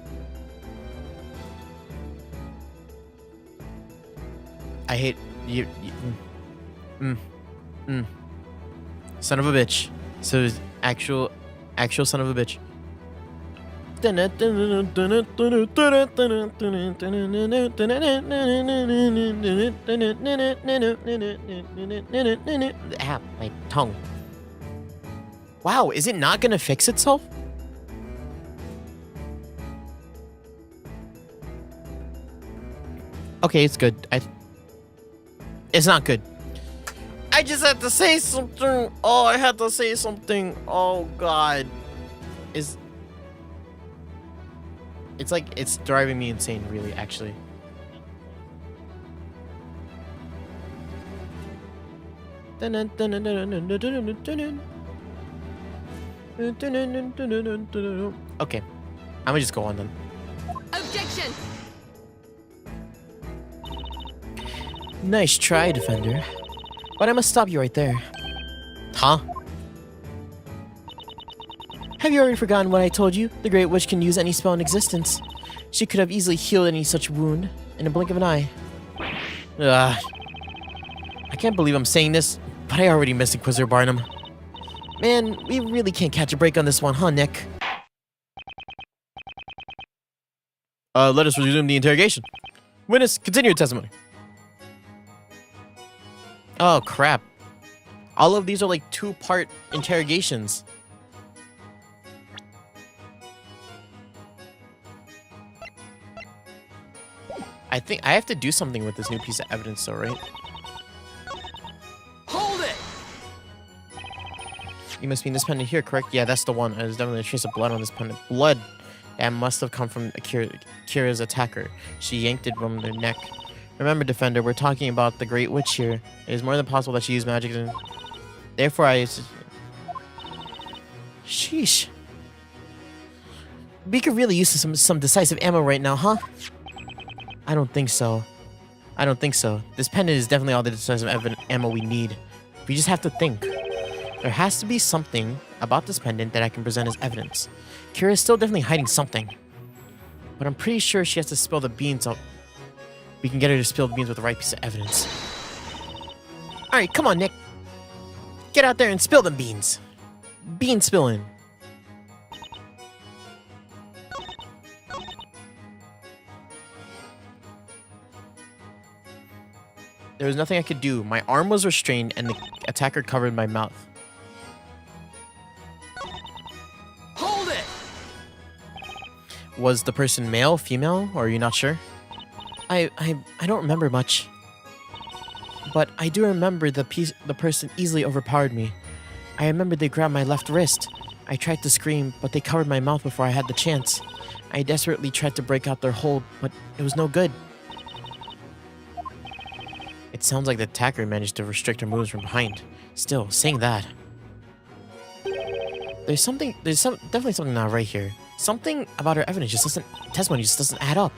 I hate you. Son of a bitch. So actual son of a bitch. Ah, my tongue. Wow, is it not gonna fix itself? Okay, it's good. It's not good. I just had to say something. Oh, I had to say something. Oh, God. It's like, it's driving me insane, really, actually. Okay, I'm gonna just go on then. Objection! Nice try, Defender. But I must stop you right there. Huh? Have you already forgotten what I told you? The Great Witch can use any spell in existence. She could have easily healed any such wound in a blink of an eye. I can't believe I'm saying this, but I already missed Inquisitor Barnum. Man, we really can't catch a break on this one, huh, Nick? Let us resume the interrogation. Witness, continue your testimony. Oh, crap. All of these are like two-part interrogations. I think I have to do something with this new piece of evidence, though, right? Hold it! You must mean this pendant here, correct? Yeah, that's the one. There's definitely a trace of blood on this pendant. Blood that must have come from Kira's attacker. She yanked it from their neck. Remember, Defender, we're talking about the Great Witch here. It is more than possible that she used magic and... Therefore, Sheesh. We could really use some decisive ammo right now, huh? I don't think so. I don't think so. This pendant is definitely all the decisive ammo we need. We just have to think. There has to be something about this pendant that I can present as evidence. Kira is still definitely hiding something. But I'm pretty sure she has to spill the beans out. We can get her to spill the beans with the right piece of evidence. Alright, come on, Nick. Get out there and spill them beans. Bean spilling. There was nothing I could do. My arm was restrained and the attacker covered my mouth. Hold it! Was the person male, female, or are you not sure? I don't remember much. But I do remember the person easily overpowered me. I remember they grabbed my left wrist. I tried to scream, but they covered my mouth before I had the chance. I desperately tried to break out their hold, but it was no good. It sounds like the attacker managed to restrict her moves from behind. Still, saying that. There's definitely something not right here. Something about her evidence testimony just doesn't add up.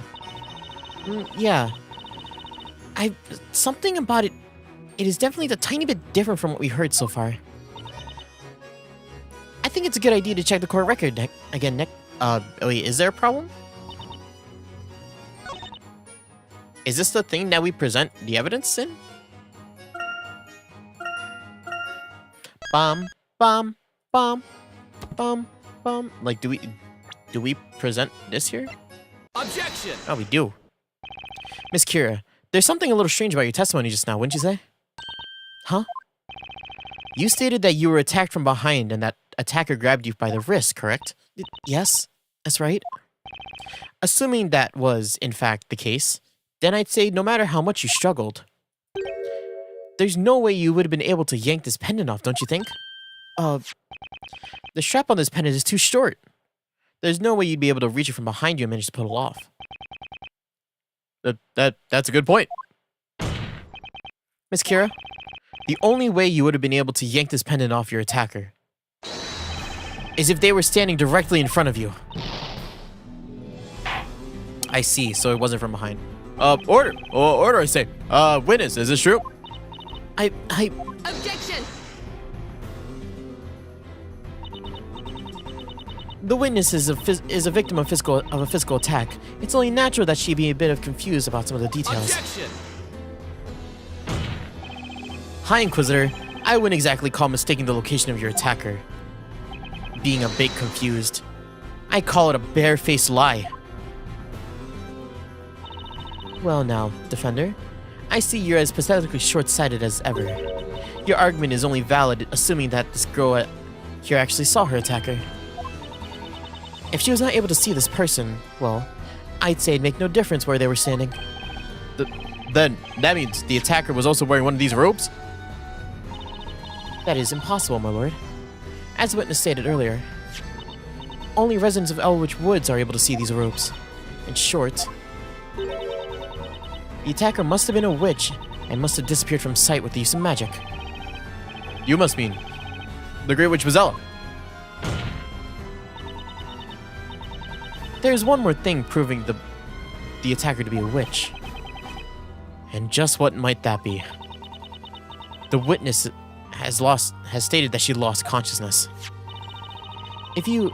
Yeah. Something about it is definitely a tiny bit different from what we heard so far. I think it's a good idea to check the court record again, Nick. Wait, is there a problem? Is this the thing that we present the evidence in? Bum, bum, bum, bum, bum. Like, do we present this here? Objection! Oh, we do. Miss Kira, there's something a little strange about your testimony just now, wouldn't you say? Huh? You stated that you were attacked from behind and that attacker grabbed you by the wrist, correct? Yes, that's right. Assuming that was, in fact, the case, then I'd say no matter how much you struggled, there's no way you would have been able to yank this pendant off, don't you think? The strap on this pendant is too short. There's no way you'd be able to reach it from behind you and manage to pull it off. That's a good point. Miss Kira, the only way you would have been able to yank this pendant off your attacker is if they were standing directly in front of you. I see, so it wasn't from behind. Order, I say. Witness, is this true? Objection! The witness is a victim of a physical attack. It's only natural that she be a bit confused about some of the details. Objection! Hi, Inquisitor. I wouldn't exactly call mistaking the location of your attacker being a bit confused. I call it a bare-faced lie. Well now, Defender, I see you're as pathetically short-sighted as ever. Your argument is only valid assuming that this girl here actually saw her attacker. If she was not able to see this person, well, I'd say it'd make no difference where they were standing. Then, that means the attacker was also wearing one of these robes? That is impossible, my lord. As the witness stated earlier, only residents of Elwich Woods are able to see these ropes. In short, the attacker must have been a witch and must have disappeared from sight with the use of magic. You must mean the Great Witch Bazella. There's one more thing proving the attacker to be a witch. And just what might that be? The witness has stated that she lost consciousness. If you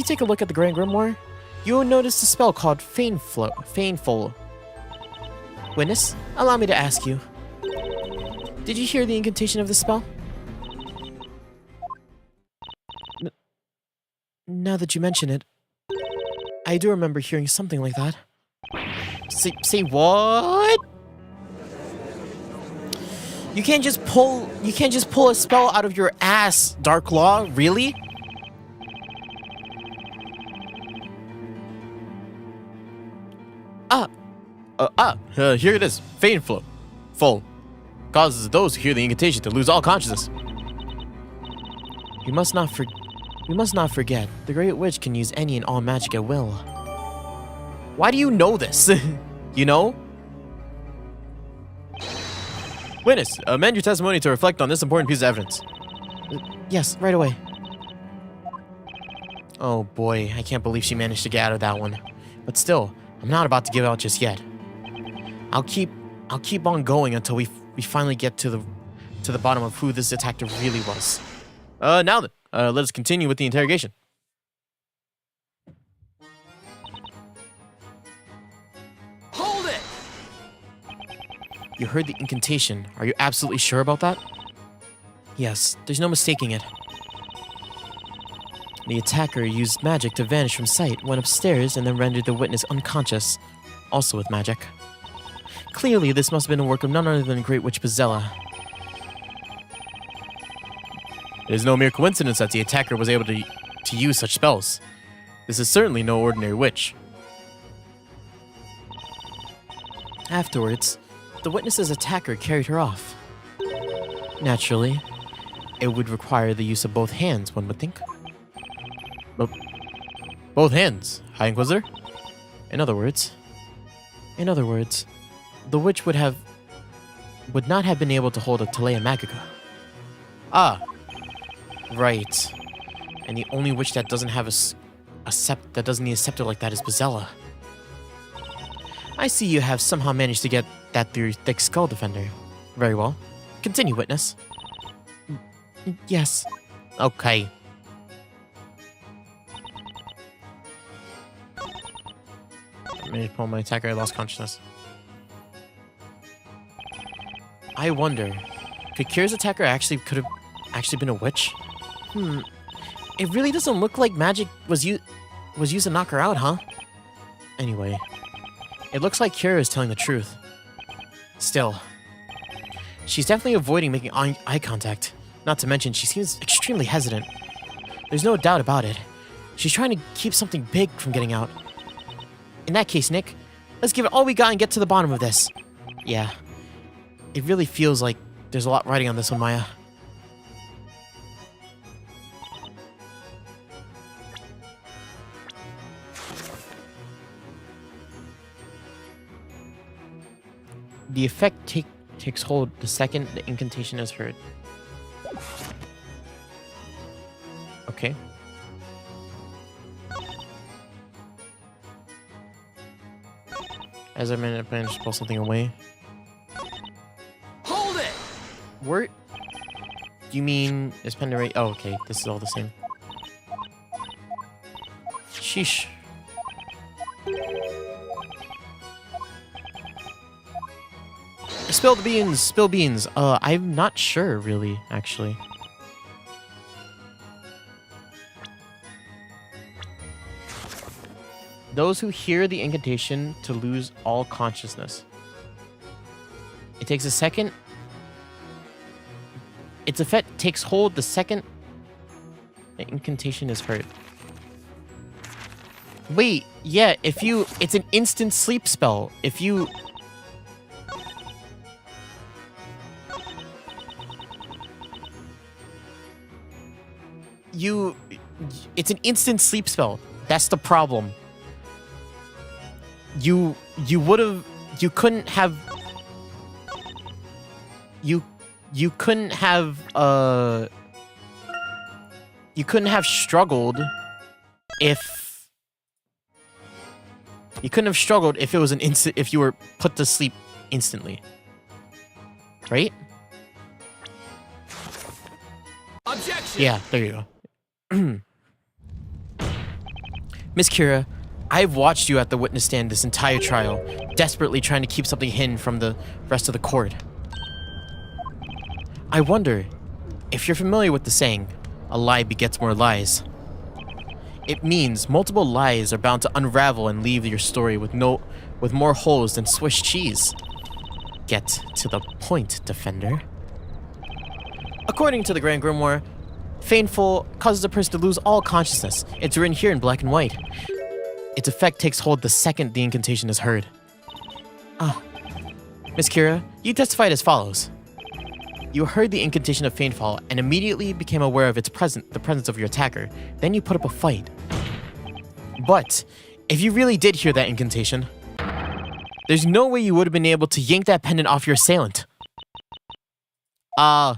take a look at the Grand Grimoire, you will notice a spell called Feign-Foul. Witness, allow me to ask you. Did you hear the incantation of the spell? Now that you mention it, I do remember hearing something like that. Say what? You can't just pull a spell out of your ass, Dark Law, really? Here it is. Feign-Foul. Full. Causes those who hear the incantation to lose all consciousness. You must not forget, the Great Witch can use any and all magic at will. Why do you know this? You know? Witness, amend your testimony to reflect on this important piece of evidence. Yes, right away. Oh boy, I can't believe she managed to get out of that one. But still, I'm not about to give out just yet. I'll keep on going until we finally get to the bottom of who this attacker really was. Now then, let us continue with the interrogation. Hold it! You heard the incantation. Are you absolutely sure about that? Yes, there's no mistaking it. The attacker used magic to vanish from sight, went upstairs, and then rendered the witness unconscious, also with magic. Clearly, this must have been a work of none other than Great Witch Bazella. It is no mere coincidence that the attacker was able to use such spells. This is certainly no ordinary witch. Afterwards, the witness's attacker carried her off. Naturally, it would require the use of both hands, one would think. Both hands, High Inquisitor? In other words, the witch would not have been able to hold a Telea Magica. Ah, Right. And the only witch that doesn't have that doesn't need a scepter like that is Bazella. I see you have somehow managed to get that through Thick Skull Defender. Very well. Continue, witness. Yes. okay. I managed to pull my attacker. I lost consciousness. I wonder, could Kira's attacker could have actually been a witch? It really doesn't look like magic was used to knock her out, huh? Anyway, it looks like Kira is telling the truth. Still, she's definitely avoiding making eye contact. Not to mention, she seems extremely hesitant. There's no doubt about it. She's trying to keep something big from getting out. In that case, Nick, let's give it all we got and get to the bottom of this. Yeah, it really feels like there's a lot riding on this one, Maya. The effect takes hold the second the incantation is heard. Okay. As I managed to pull something away. Hold it! Where? You mean is Penderate? Oh, okay. This is all the same. Sheesh. Spill the beans. Spill beans. I'm not sure, really, actually. Those who hear the incantation to lose all consciousness. It takes a second. Its effect takes hold the second the incantation is heard. Wait, yeah, it's an instant sleep spell. If you... It's an instant sleep spell. That's the problem. You couldn't have struggled if it was an instant, if you were put to sleep instantly. Right? Objection! Yeah, there you go. Miss Kira, I've watched you at the witness stand this entire trial, desperately trying to keep something hidden from the rest of the court. I wonder if you're familiar with the saying, a lie begets more lies. It means multiple lies are bound to unravel and leave your story with more holes than Swiss cheese. Get to the point, Defender. According to the Grand Grimoire, Fainful causes a person to lose all consciousness. It's written here in black and white. Its effect takes hold the second the incantation is heard. Miss Kira, you testified as follows. You heard the incantation of Faintfall and immediately became aware of the presence of your attacker. Then you put up a fight. But if you really did hear that incantation, there's no way you would have been able to yank that pendant off your assailant. Yeah!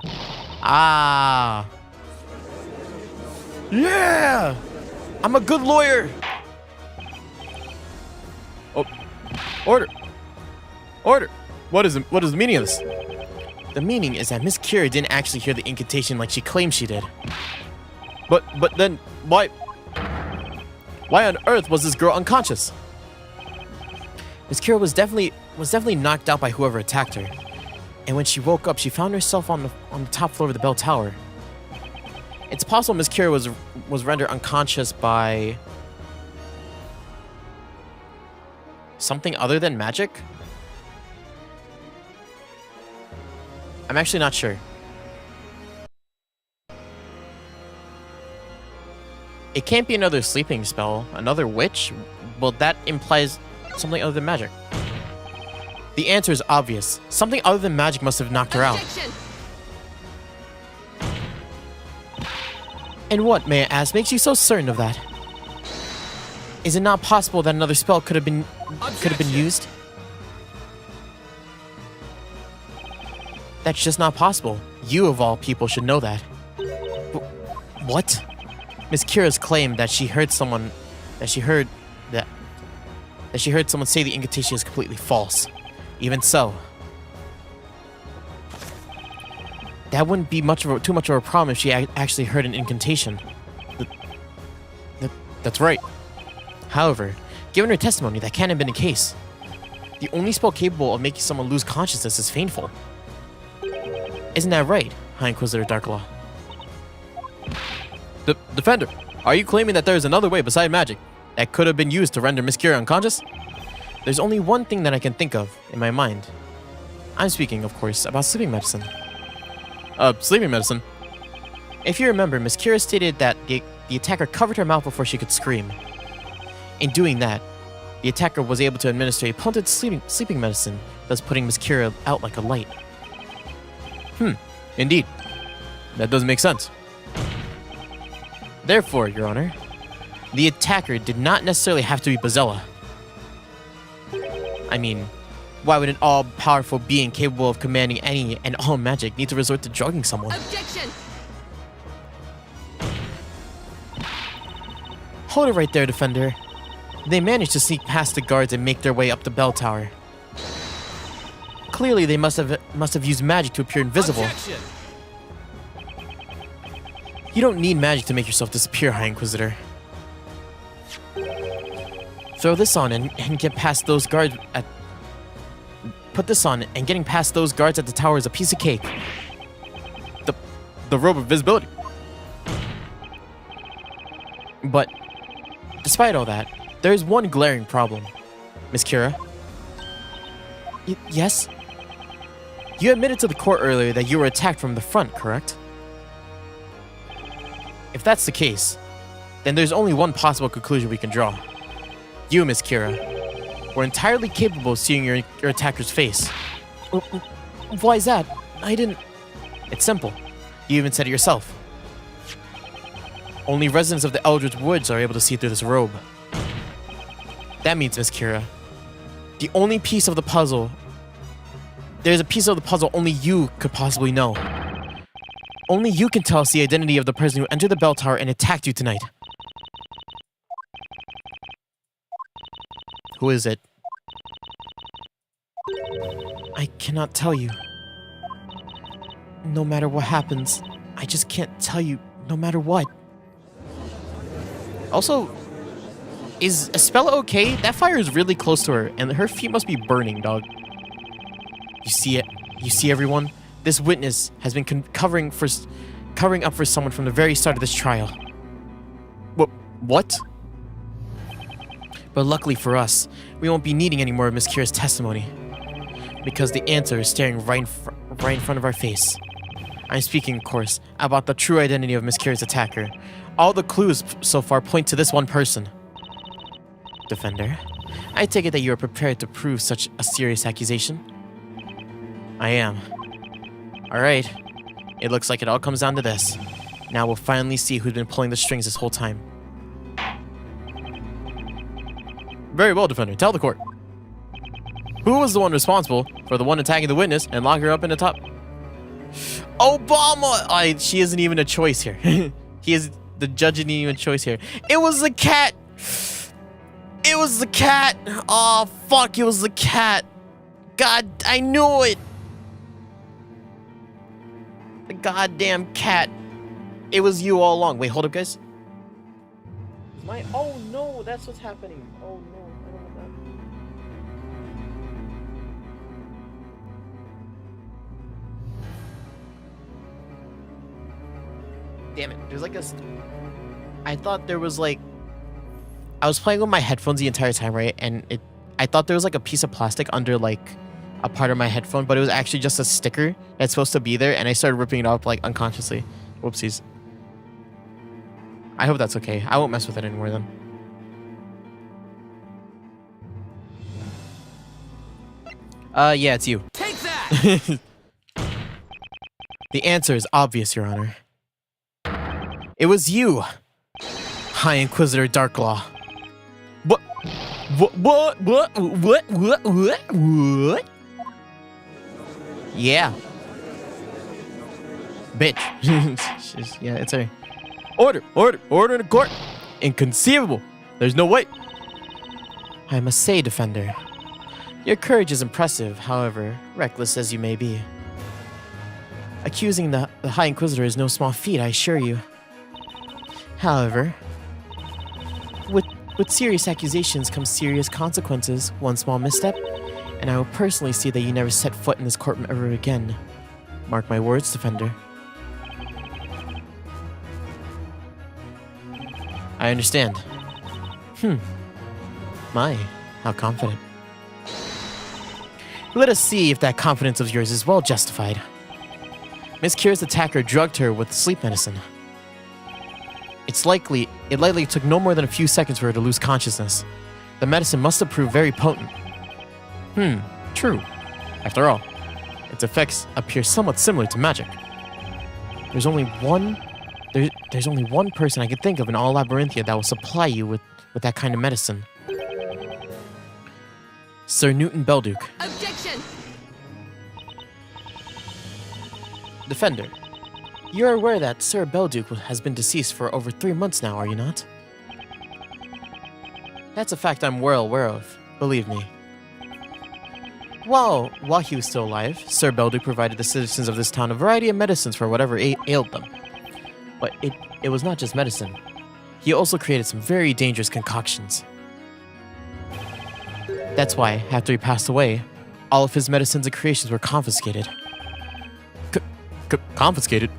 I'm a good lawyer! Oh, order! Order! What is the meaning of this? The meaning is that Miss Kira didn't actually hear the incantation like she claimed she did. But then, why on earth was this girl unconscious? Miss Kira was definitely knocked out by whoever attacked her. And when she woke up, she found herself on the top floor of the bell tower. It's possible Miss Kira was rendered unconscious by something other than magic? I'm actually not sure. It can't be another sleeping spell, another witch? Well, that implies something other than magic. The answer is obvious. Something other than magic must have knocked her out. And what, may I ask, makes you so certain of that? Is it not possible that another spell could have been used? That's just not possible. You, of all people, should know that. What? Miss Kira's claim that she heard someone say the incantation is completely false. Even so, that wouldn't be too much of a problem if she actually heard an incantation. That's right. However, given her testimony, that can't have been the case. The only spell capable of making someone lose consciousness is Faintful. Isn't that right, High Inquisitor Darklaw? Defender, are you claiming that there is another way beside magic that could have been used to render Miss Kira unconscious? There's only one thing that I can think of in my mind. I'm speaking, of course, about sleeping medicine. Sleeping medicine? If you remember, Miss Kira stated that the attacker covered her mouth before she could scream. In doing that, the attacker was able to administer a potent sleeping medicine, thus putting Miss Kira out like a light. Indeed. That does make sense. Therefore, Your Honor, the attacker did not necessarily have to be Bazella. I mean, why would an all-powerful being capable of commanding any and all magic need to resort to drugging someone? Objection! Hold it right there, Defender. They managed to sneak past the guards and make their way up the bell tower. Clearly, they must have used magic to appear invisible. Objection! You don't need magic to make yourself disappear, High Inquisitor. Throw this on and get past those guards at... Put this on, and getting past those guards at the tower is a piece of cake. The robe of visibility. But, despite all that, there is one glaring problem. Miss Kira? Yes? You admitted to the court earlier that you were attacked from the front, correct? If that's the case, then there's only one possible conclusion we can draw. You, Miss Kira, were entirely capable of seeing your attacker's face. Why is that? I didn't... It's simple. You even said it yourself. Only residents of the Eldritch Woods are able to see through this robe. That means, Miss Kira, the only piece of the puzzle... There's a piece of the puzzle only you could possibly know. Only you can tell us the identity of the person who entered the bell tower and attacked you tonight. Who is it? I cannot tell you. No matter what happens, I just can't tell you no matter what. Also, is Espella okay? That fire is really close to her, and her feet must be burning, dog. You see it? You see, everyone? This witness has been covering up for someone from the very start of this trial. What? But luckily for us, we won't be needing any more of Miss Kira's testimony, because the answer is staring right in front of our face. I'm speaking, of course, about the true identity of Miss Kira's attacker. All the clues so far point to this one person. Defender, I take it that you are prepared to prove such a serious accusation? I am. Alright. It looks like it all comes down to this. Now we'll finally see who's been pulling the strings this whole time. Very well, Defender. Tell the court. Who was the one responsible for the one attacking the witness and locking her up in the top? Obama! She isn't even a choice here. The judge isn't even a choice here. It was the cat! It was the cat! Oh, fuck, it was the cat. God, I knew it! The goddamn cat. It was you all along. Wait, hold up, guys. Oh no, that's what's happening. Oh no, I don't want that. Damn it, there's like I thought there was like... I was playing with my headphones the entire time, right? And I thought there was like a piece of plastic under like a part of my headphone, but it was actually just a sticker that's supposed to be there, and I started ripping it off like unconsciously. Whoopsies. I hope that's okay. I won't mess with it anymore then. Yeah, it's you. Take that! The answer is obvious, Your Honor. It was you, High Inquisitor Darklaw. What? Yeah. Bitch. Yeah, it's her. Order in the court. Inconceivable. There's no way. I must say, Defender, your courage is impressive, however, reckless as you may be. Accusing the High Inquisitor is no small feat, I assure you. However, with serious accusations come serious consequences. One small misstep, and I will personally see that you never set foot in this courtroom ever again. Mark my words, Defender. I understand. My, how confident. Let us see if that confidence of yours is well justified. Miss Kira's attacker drugged her with sleep medicine. It likely took no more than a few seconds for her to lose consciousness. The medicine must have proved very potent. True. After all, its effects appear somewhat similar to magic. There's only one person I can think of in all Labyrinthia that will supply you with that kind of medicine. Sir Newton Belduke. Objection! Defender, you're aware that Sir Belduke has been deceased for over 3 months now, are you not? That's a fact I'm well aware of, believe me. While he was still alive, Sir Belduke provided the citizens of this town a variety of medicines for whatever ailed them. But it was not just medicine. He also created some very dangerous concoctions. That's why, after he passed away, all of his medicines and creations were confiscated. Confiscated?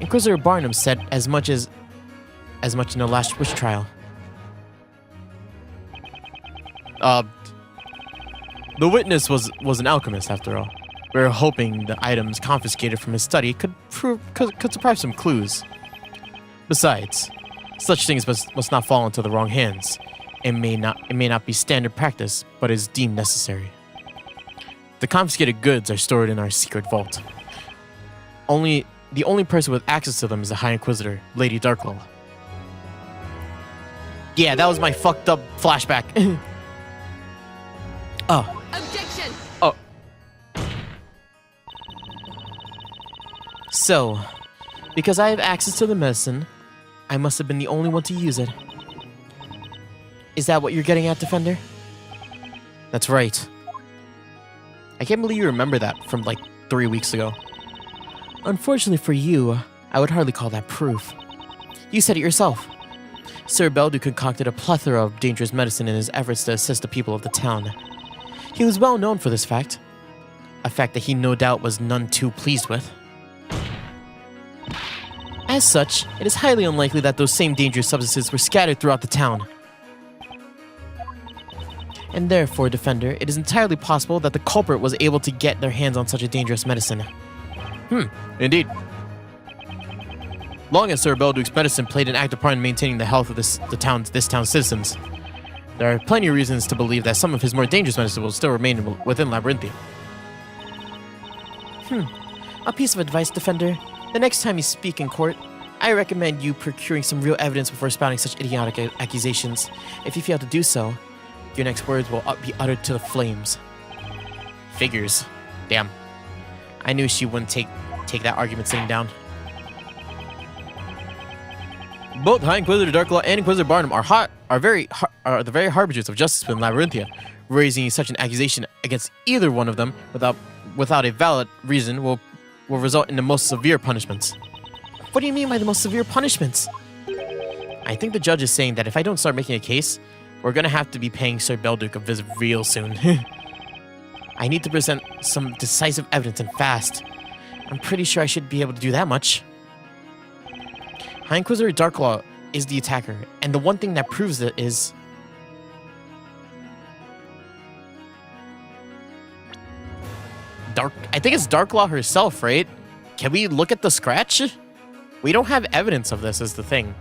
Inquisitor Barnum said as much in the last witch trial. The witness was an alchemist, after all. We were hoping the items confiscated from his study could surprise some clues. Besides, such things must not fall into the wrong hands. It may not be standard practice, but is deemed necessary. The confiscated goods are stored in our secret vault. Only the only person with access to them is the High Inquisitor, Lady Darklaw. Yeah, that was my fucked up flashback. Oh. Objection! Oh. So, because I have access to the medicine, I must have been the only one to use it. Is that what you're getting at, Defender? That's right. I can't believe you remember that from like 3 weeks ago. Unfortunately for you, I would hardly call that proof. You said it yourself. Sir Beldu concocted a plethora of dangerous medicine in his efforts to assist the people of the town. He was well known for this fact, a fact that he no doubt was none too pleased with. As such, it is highly unlikely that those same dangerous substances were scattered throughout the town. And therefore, Defender, it is entirely possible that the culprit was able to get their hands on such a dangerous medicine. Indeed. Long as Sir Belduke's medicine played an active part in maintaining the health of this town's citizens, there are plenty of reasons to believe that some of his more dangerous medicine will still remain within Labyrinthia. A piece of advice, Defender. The next time you speak in court, I recommend you procuring some real evidence before spouting such idiotic accusations. If you fail to do so, your next words will be uttered to the flames. Figures. Damn. I knew she wouldn't take that argument sitting down. Both High Inquisitor Darklaw and Inquisitor Barnum are the very harbingers of justice within Labyrinthia. Raising such an accusation against either one of them without a valid reason will result in the most severe punishments. What do you mean by the most severe punishments? I think the judge is saying that if I don't start making a case, we're gonna have to be paying Sir Belduke a visit real soon. I need to present some decisive evidence and fast. I'm pretty sure I should be able to do that much. High Inquisitor Darklaw is the attacker, and the one thing that proves it is... I think it's Darklaw herself, right? Can we look at the scratch? We don't have evidence of this is the thing.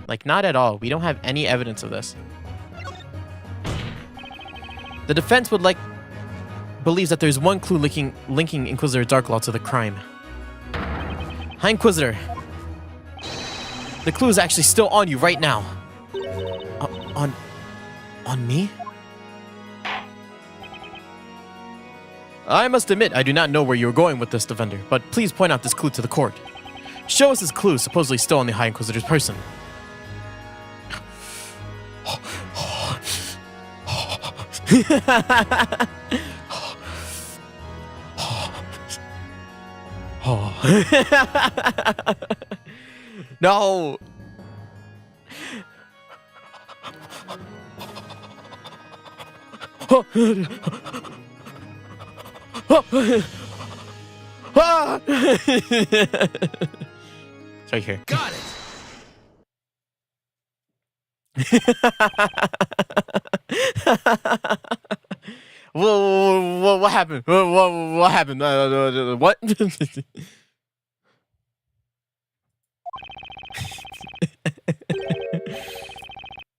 Like, not at all. We don't have any evidence of this. The defense believes that there's one clue linking Inquisitor Darklaw to the crime. High Inquisitor, the clue is actually still on you right now. On me? I must admit, I do not know where you are going with this, Defender, but please point out this clue to the court. Show us this clue supposedly still on the High Inquisitor's person. No! It's right here. Got it! Whoa, what happened? What happened? What?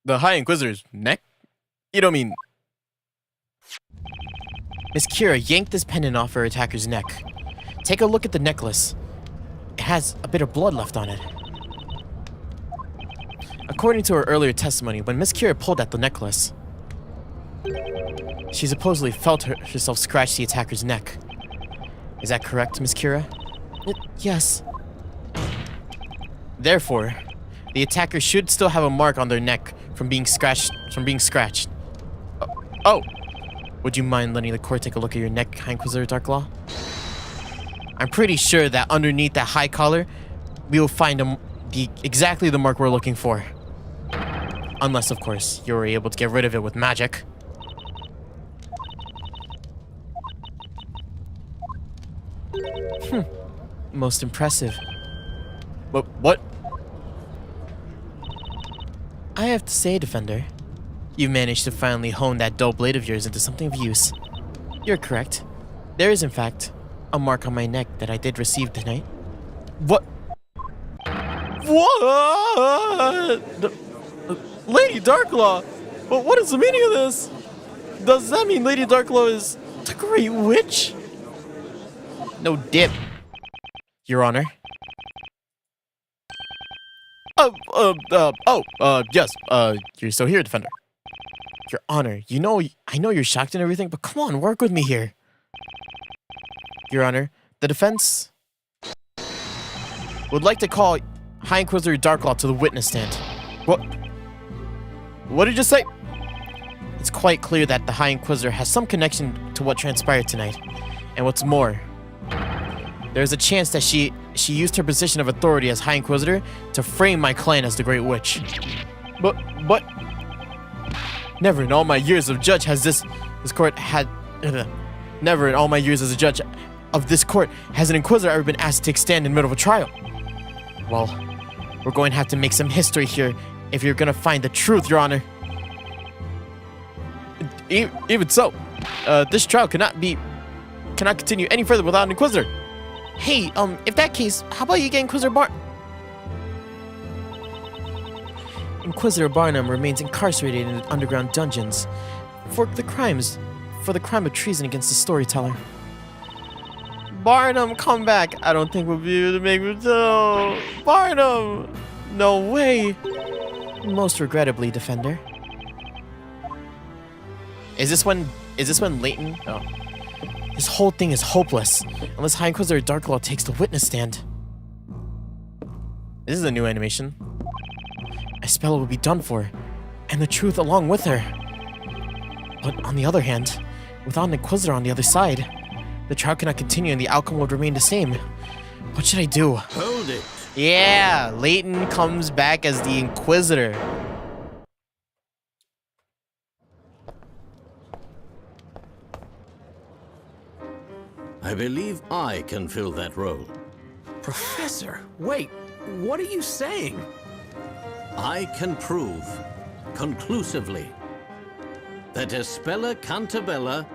The High Inquisitor's neck? You don't mean... Miss Kira yanked this pendant off her attacker's neck. Take a look at the necklace. It has a bit of blood left on it. According to her earlier testimony, when Miss Kira pulled at the necklace, she supposedly felt herself scratch the attacker's neck. Is that correct, Miss Kira? Yes. Therefore, the attacker should still have a mark on their neck from being scratched. Oh! Would you mind letting the court take a look at your neck, High Inquisitor Darklaw? I'm pretty sure that underneath that high collar, we will find exactly the mark we're looking for. Unless, of course, you were able to get rid of it with magic. Most impressive. What? I have to say, Defender, you've managed to finally hone that dull blade of yours into something of use. You're correct. There is, in fact, a mark on my neck that I did receive tonight. What? Lady Darklaw? What is the meaning of this? Does that mean Lady Darklaw is the Great Witch? No dip, Your Honor. Yes, you're still here, Defender. Your Honor, I know you're shocked and everything, but come on, work with me here. Your Honor, the defense would like to call High Inquisitor Darklaw to the witness stand. What did you say? It's quite clear that the High Inquisitor has some connection to what transpired tonight. And what's more, there's a chance that she used her position of authority as High Inquisitor to frame my clan as the Great Witch. But never in all my years of judge has this court had never in all my years as a judge of this court has an Inquisitor ever been asked to take stand in the middle of a trial. Well, we're going to have to make some history here if you're going to find the truth, Your Honor. even so, this trial cannot continue any further without an Inquisitor. Hey, if that case, how about you get Inquisitor Barnum remains incarcerated in underground dungeons for the crime of treason against the storyteller. Barnum, come back. I don't think we'll be able to make it. No. Barnum! No way. Most regrettably, Defender. Is this when Layton? No. This whole thing is hopeless unless High Inquisitor Darklaw takes the witness stand. This is a new animation. Espella will be done for, and the truth along with her. But on the other hand, without an Inquisitor on the other side, the trial cannot continue and the outcome would remain the same. What should I do? Hold it. Yeah, Layton comes back as the Inquisitor. I believe I can fill that role. Professor, wait, what are you saying? I can prove, conclusively, that Espella Cantabella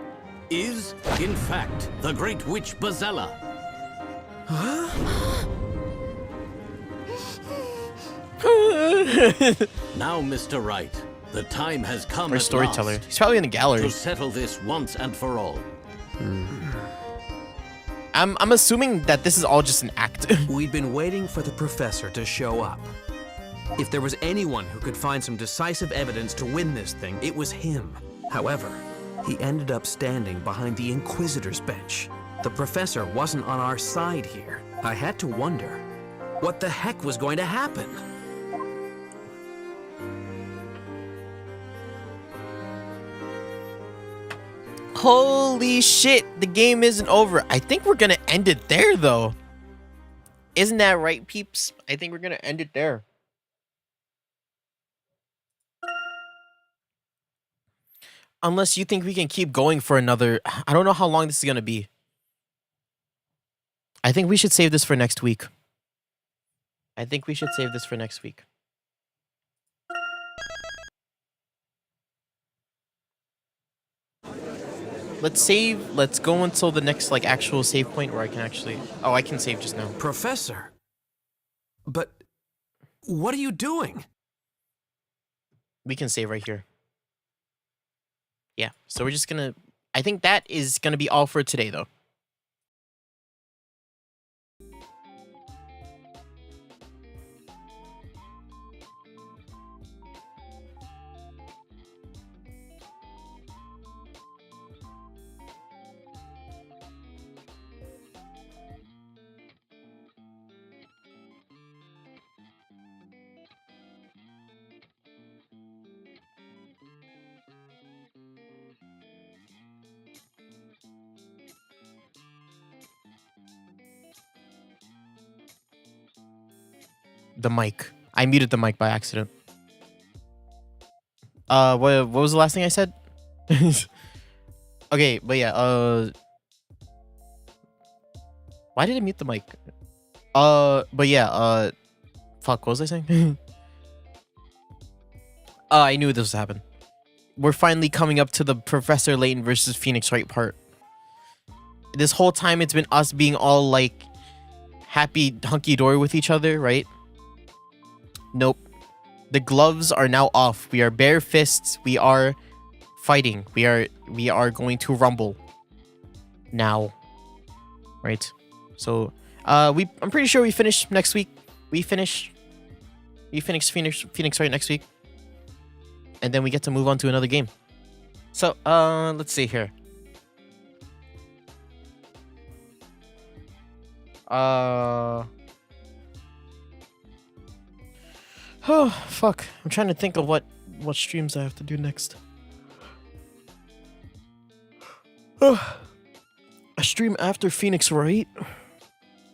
is, in fact, the Great Witch Bazella. Now, Mr. Wright, the time has come Our at storyteller. last He's probably in the gallery. to settle this once and for all. I'm assuming that this is all just an act. We'd been waiting for the professor to show up. If there was anyone who could find some decisive evidence to win this thing, it was him. However, he ended up standing behind the Inquisitor's bench. The professor wasn't on our side here. I had to wonder, what the heck was going to happen? Holy shit, the game isn't over. I think we're gonna end it there, though. Isn't that right, peeps? I think we're gonna end it there. Unless you think we can keep going for another... I don't know how long this is going to be. I think we should save this for next week. Let's save. Let's go until the next actual save point where I can actually... Oh, I can save just now. Professor? But what are you doing? We can save right here. Yeah, so we're just gonna... I think that is gonna be all for today, though. The mic. I muted the mic by accident. What was the last thing I said? Okay, but yeah, why did I mute the mic? But yeah, fuck, what was I saying? I knew this would happen. We're finally coming up to the Professor Layton versus Phoenix Wright part. This whole time it's been us being all happy hunky-dory with each other, right? Nope. The gloves are now off. We are bare fists. We are fighting. We are going to rumble. Now. Right? So, I'm pretty sure we finish next week. We finish We finish Phoenix Wright next week. And then we get to move on to another game. So, let's see here. Oh, fuck. I'm trying to think of what streams I have to do next. Oh, a stream after Phoenix Wright?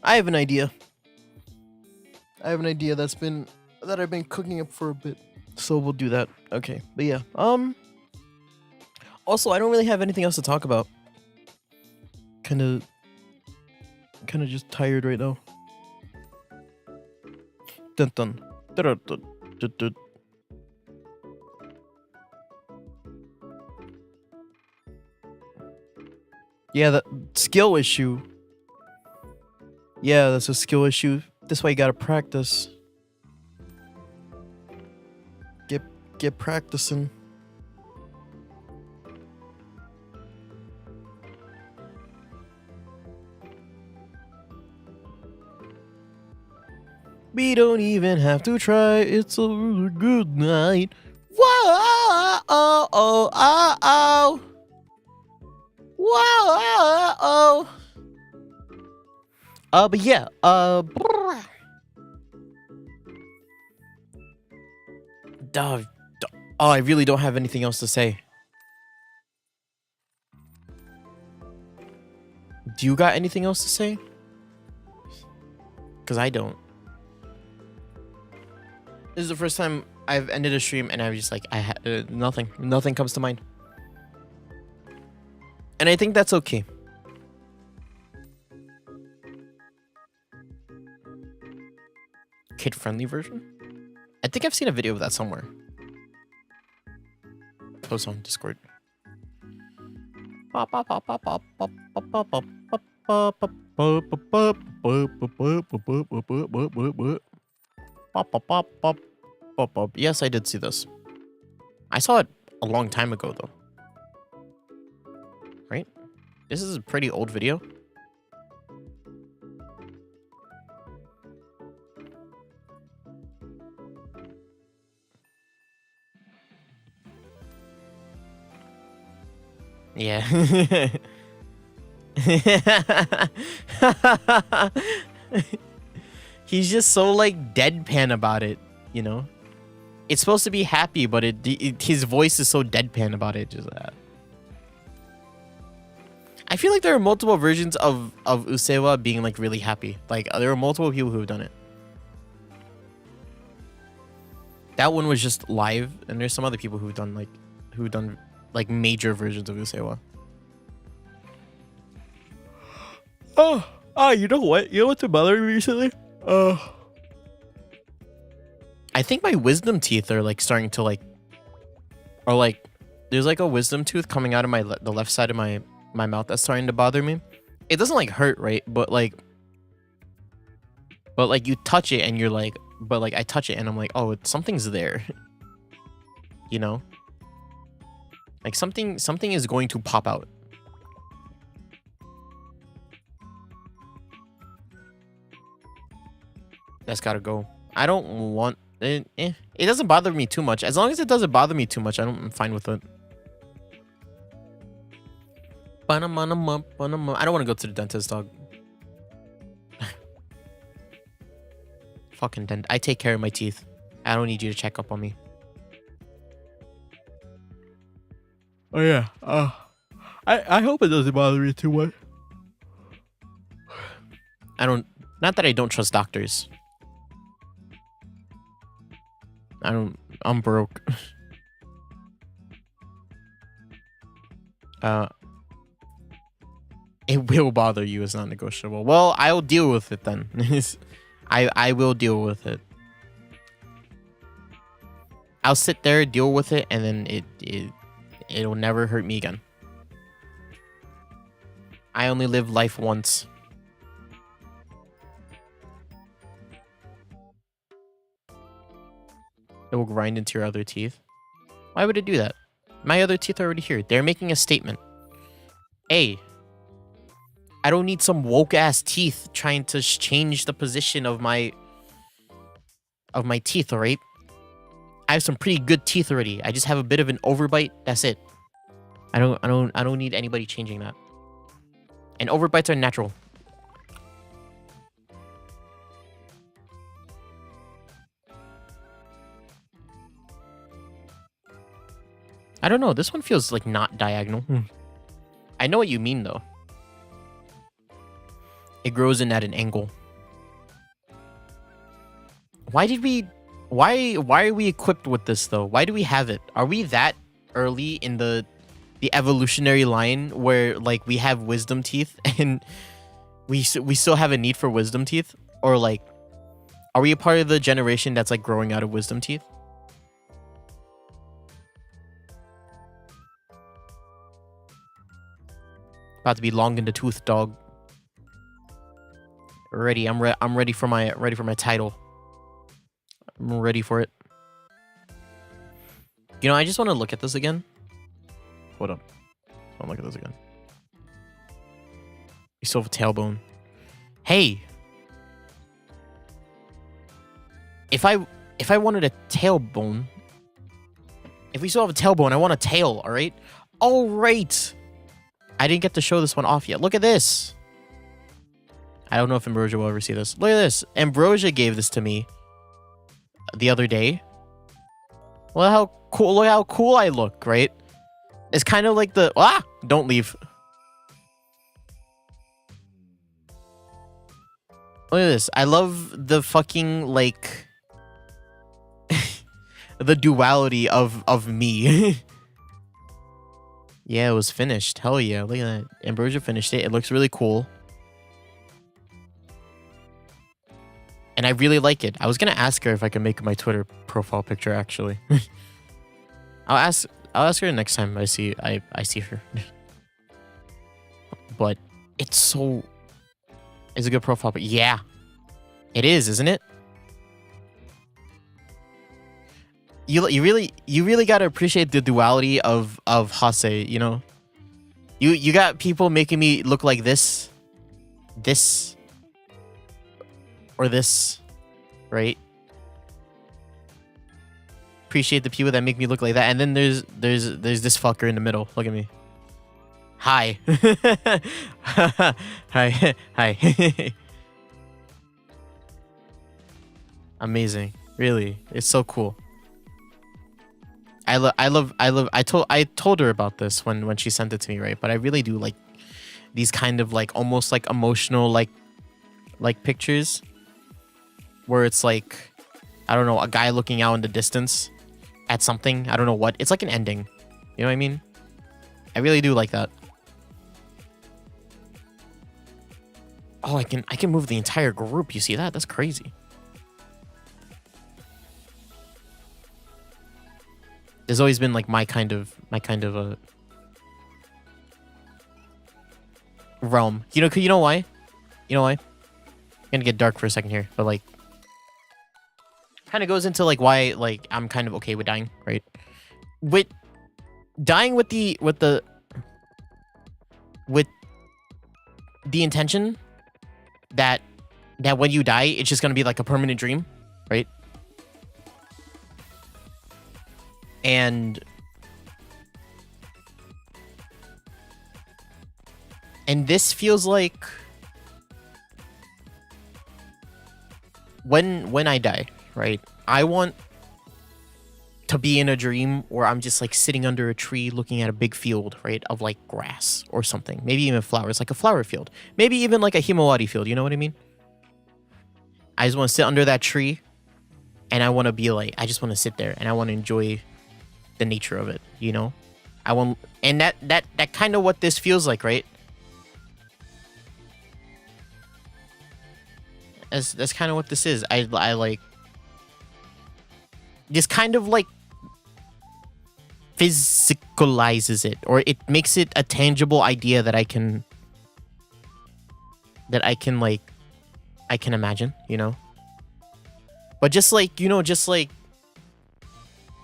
I have an idea. That I've been cooking up for a bit. So we'll do that. Okay. But yeah. Also, I don't really have anything else to talk about. Kinda just tired right now. Dun dun. Dun dun dun dun. Yeah, that skill issue. Yeah, that's a skill issue. That's why you gotta practice. Get practicing. We don't even have to try. It's a really good night. Whoa, oh, oh, oh, oh. Whoa, oh, oh. But yeah, I really don't have anything else to say. Do you got anything else to say? Because I don't. This is the first time I've ended a stream and I was just like, nothing comes to mind. And I think that's okay. Kid-friendly version? I think I've seen a video of that somewhere. Post on Discord. Yes, I did see this. I saw it a long time ago, though. Right? This is a pretty old video. Yeah. He's just so like deadpan about it, you know? It's supposed to be happy, but his voice is so deadpan about it. Just that. I feel like there are multiple versions of Usewa being like really happy. Like there are multiple people who have done it. That one was just live, and there's some other people who've done like major versions of Usewa. You know what? You know what's been bothering me recently? I think my wisdom teeth are like starting to like, or like, there's like a wisdom tooth coming out of the left side of my mouth that's starting to bother me. It doesn't like hurt, right? But like you touch it and you're like, but like I touch it and I'm like, oh, something's there. You know? Like something is going to pop out. That's gotta go. I don't want it. It doesn't bother me too much. As long as it doesn't bother me too much, I'm fine with it. I don't want to go to the dentist, dog. Fucking dent. I take care of my teeth. I don't need you to check up on me. Oh yeah. I hope it doesn't bother you too much. Not that I don't trust doctors. I'm broke. It will bother you. It's not negotiable. Well, I'll deal with it then. I will deal with it. I'll sit there, deal with it, and then it'll never hurt me again. I only live life once. It will grind into your other teeth. Why would it do that? My other teeth are already here. They're making a statement. A. I don't need some woke ass teeth trying to change the position of my my teeth, alright? I have some pretty good teeth already. I just have a bit of an overbite. That's it. I don't need anybody changing that. And overbites are natural. I don't know. This one feels like not diagonal. I know what you mean though. It grows in at an angle. Why are we equipped with this though? Why do we have it? Are we that early in the evolutionary line where like we have wisdom teeth and we still have a need for wisdom teeth? Or like, are we a part of the generation that's like growing out of wisdom teeth? About to be long in the tooth, dog. Ready. I'm ready for my title. I'm ready for it. You know, I just want to look at this again. Hold up. I want to look at this again. You still have a tailbone. Hey. If I wanted a tailbone, if we still have a tailbone, I want a tail, all right? All right. I didn't get to show this one off yet. Look at this. I don't know if Ambrosia will ever see this. Look at this. Ambrosia gave this to me the other day. Look how cool! Look how cool I look, right? It's kind of like the don't leave. Look at this. I love the fucking like the duality of me. Yeah, it was finished. Hell yeah! Look at that. Ambrosia finished it. It looks really cool. And I really like it. I was gonna ask her if I could make my Twitter profile picture. Actually, I'll ask her next time I see her. But it's a good profile. But yeah, it is, isn't it? You really gotta appreciate the duality of Hase. You know, you got people making me look like this. Or this, right? Appreciate the people that make me look like that, and then there's this fucker in the middle. Look at me. Hi. Hi. Amazing. Really, it's so cool. I told her about this when she sent it to me, right? But I really do like these kind of like almost like emotional like pictures. Where it's like, I don't know, a guy looking out in the distance at something. I don't know what. It's like an ending. You know what I mean? I really do like that. Oh, I can move the entire group. You see that? That's crazy. There's always been like my kind of a realm. You know why? You know why? I'm gonna get dark for a second here, but like kind of goes into like why like I'm kind of okay with dying, right? With dying with the intention that when you die it's just gonna be like a permanent dream, right? And this feels like when I die, right? I want to be in a dream where I'm just like sitting under a tree looking at a big field, right? Of like grass or something. Maybe even flowers, like a flower field. Maybe even like a Himawari field, you know what I mean? I just want to sit under that tree and I want to be like, I just want to sit there and I want to enjoy the nature of it, you know? And that kind of what this feels like, right? That's kind of what this is. I like this kind of like physicalizes it, or it makes it a tangible idea that I can imagine, you know? But just like, you know, just like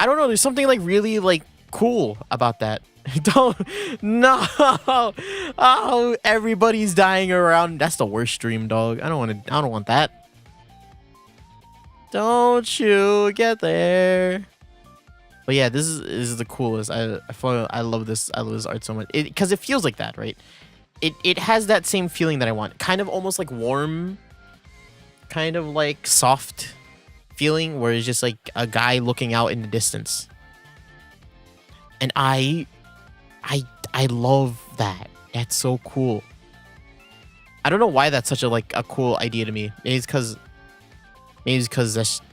I don't know, there's something like really like cool about that. No. Oh, everybody's dying around. That's the worst dream, dog. I don't want that. Don't you get there. But yeah, this is the coolest. I love this. I love this art so much. Because it feels like that, right? It has that same feeling that I want. Kind of almost like warm, kind of like soft feeling where it's just like a guy looking out in the distance. And I love that. That's so cool. I don't know why that's such a cool idea to me. Maybe it's because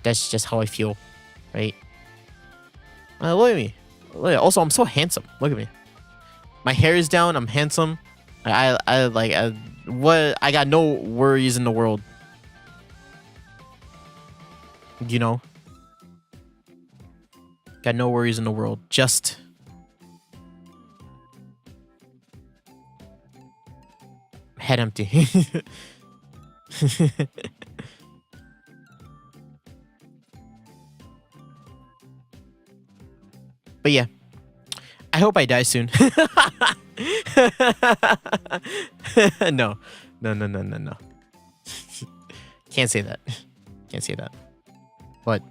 that's just how I feel, right? Look at me. Also, I'm so handsome. Look at me. My hair is down. I'm handsome. I got no worries in the world. You know? Got no worries in the world. Just head empty. But yeah, I hope I die soon. No. Can't say that. Can't say that. But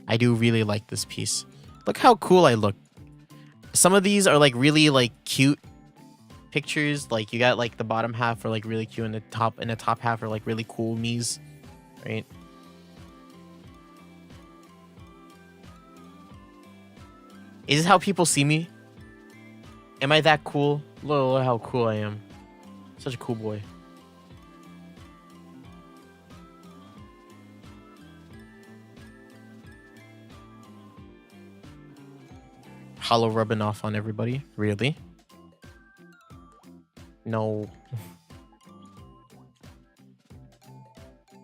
I do really like this piece. Look how cool I look. Some of these are like really like cute pictures. Like you got like the bottom half are like really cute and the top half are like really cool me's, right? Is this how people see me? Am I that cool? Look how cool I am. Such a cool boy. Hollow rubbing off on everybody? Really? No.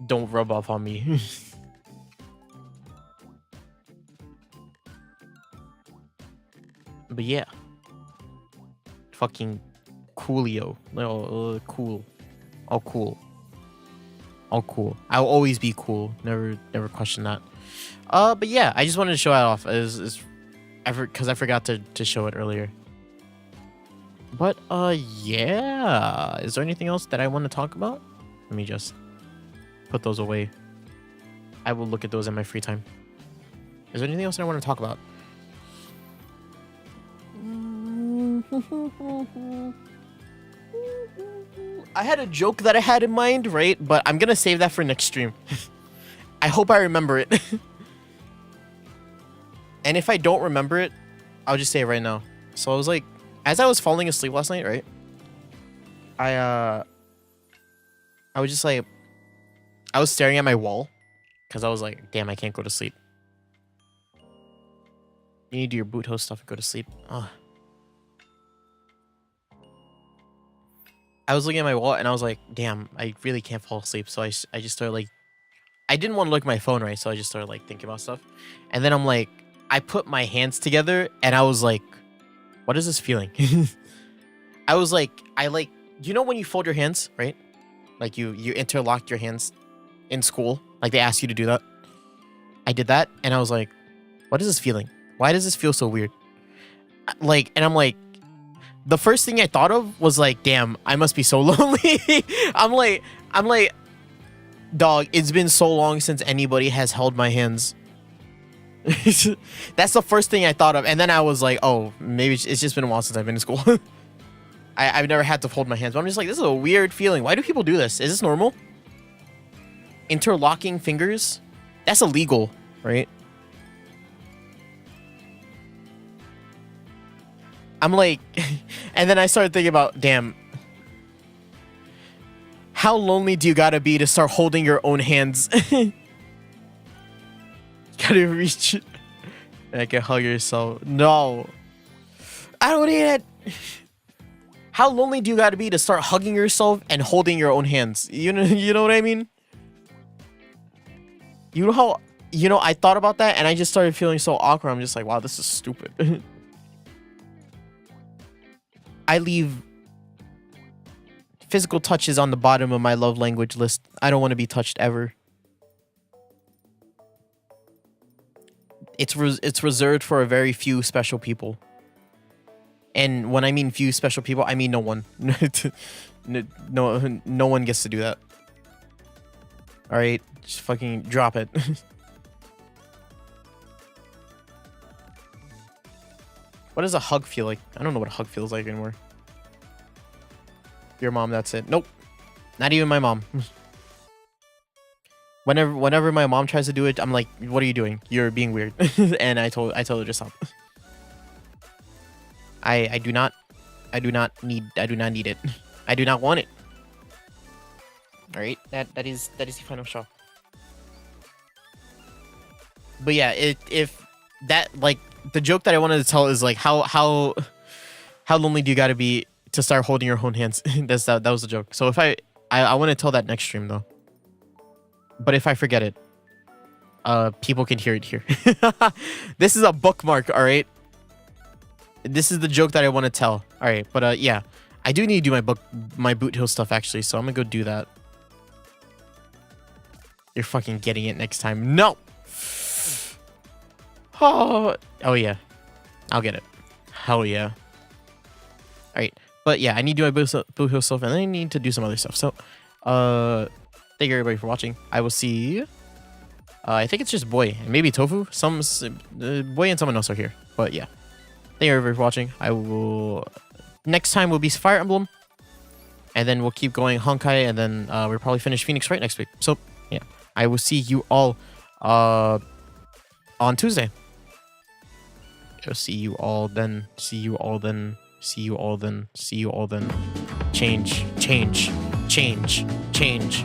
Don't rub off on me. But yeah. Fucking coolio. Cool. All cool. All cool. I'll always be cool. Never question that. But yeah, I just wanted to show that off because I forgot to show it earlier. But yeah. Is there anything else that I want to talk about? Let me just put those away. I will look at those in my free time. Is there anything else that I want to talk about? I had a joke that I had in mind, right? But I'm gonna save that for next stream. I hope I remember it. And if I don't remember it, I'll just say it right now. So I was like, as I was falling asleep last night, right? I was just like, I was staring at my wall because I was like, damn, I can't go to sleep. You need to do your boot host stuff and go to sleep. Oh. I was looking at my wall and I was like, damn, I really can't fall asleep. So I just started like, I didn't want to look at my phone, right? So I just started like thinking about stuff. And then I'm like, I put my hands together and I was like, what is this feeling? I was like, you know when you fold your hands, right? Like you interlock your hands in school. Like they ask you to do that. I did that and I was like, what is this feeling? Why does this feel so weird? And I'm like, the first thing I thought of was like, damn, I must be so lonely. I'm like, dog, it's been so long since anybody has held my hands. That's the first thing I thought of. And then I was like, oh, maybe it's just been a while since I've been in school. I've never had to hold my hands. But I'm just like, this is a weird feeling. Why do people do this? Is this normal? Interlocking fingers? That's illegal, right? I'm like, and then I started thinking about, damn, how lonely do you gotta be to start holding your own hands? Gotta reach it. I can hug yourself. No. I don't need it. How lonely do you gotta be to start hugging yourself and holding your own hands? You know what I mean? You know how, I thought about that and I just started feeling so awkward. I'm just like, wow, this is stupid. I leave physical touches on the bottom of my love language list. I don't want to be touched ever. It's reserved for a very few special people. And when I mean few special people, I mean no one. No one gets to do that. All right, just fucking drop it. What does a hug feel like? I don't know what a hug feels like anymore. Your mom, that's it. Nope. Not even my mom. Whenever my mom tries to do it, I'm like, what are you doing? You're being weird. And I told her to stop. I do not need it. I do not want it. Alright, that is the final straw. But yeah, if that, like, the joke that I wanted to tell is like how lonely do you gotta be to start holding your own hands? that was the joke. So if I want to tell that next stream though. But if I forget it, people can hear it here. This is a bookmark, all right? This is the joke that I want to tell. All right, but yeah, I do need to do my Boot Hill stuff actually, so I'm gonna go do that. You're fucking getting it next time. No. Oh yeah, I'll get it. Hell yeah. All right, but yeah, I need to do my Boot Hill stuff, and then I need to do some other stuff. So, thank you everybody for watching. I will see. I think it's just Boy and maybe Tofu. Boy and someone else are here, but yeah. Thank you everybody for watching. I will. Next time will be Fire Emblem, and then we'll keep going Honkai, and then we'll probably finish Phoenix Wright next week. So yeah, I will see you all on Tuesday. I'll see you all then. See you all then. See you all then. See you all then. Change. Change. Change. Change.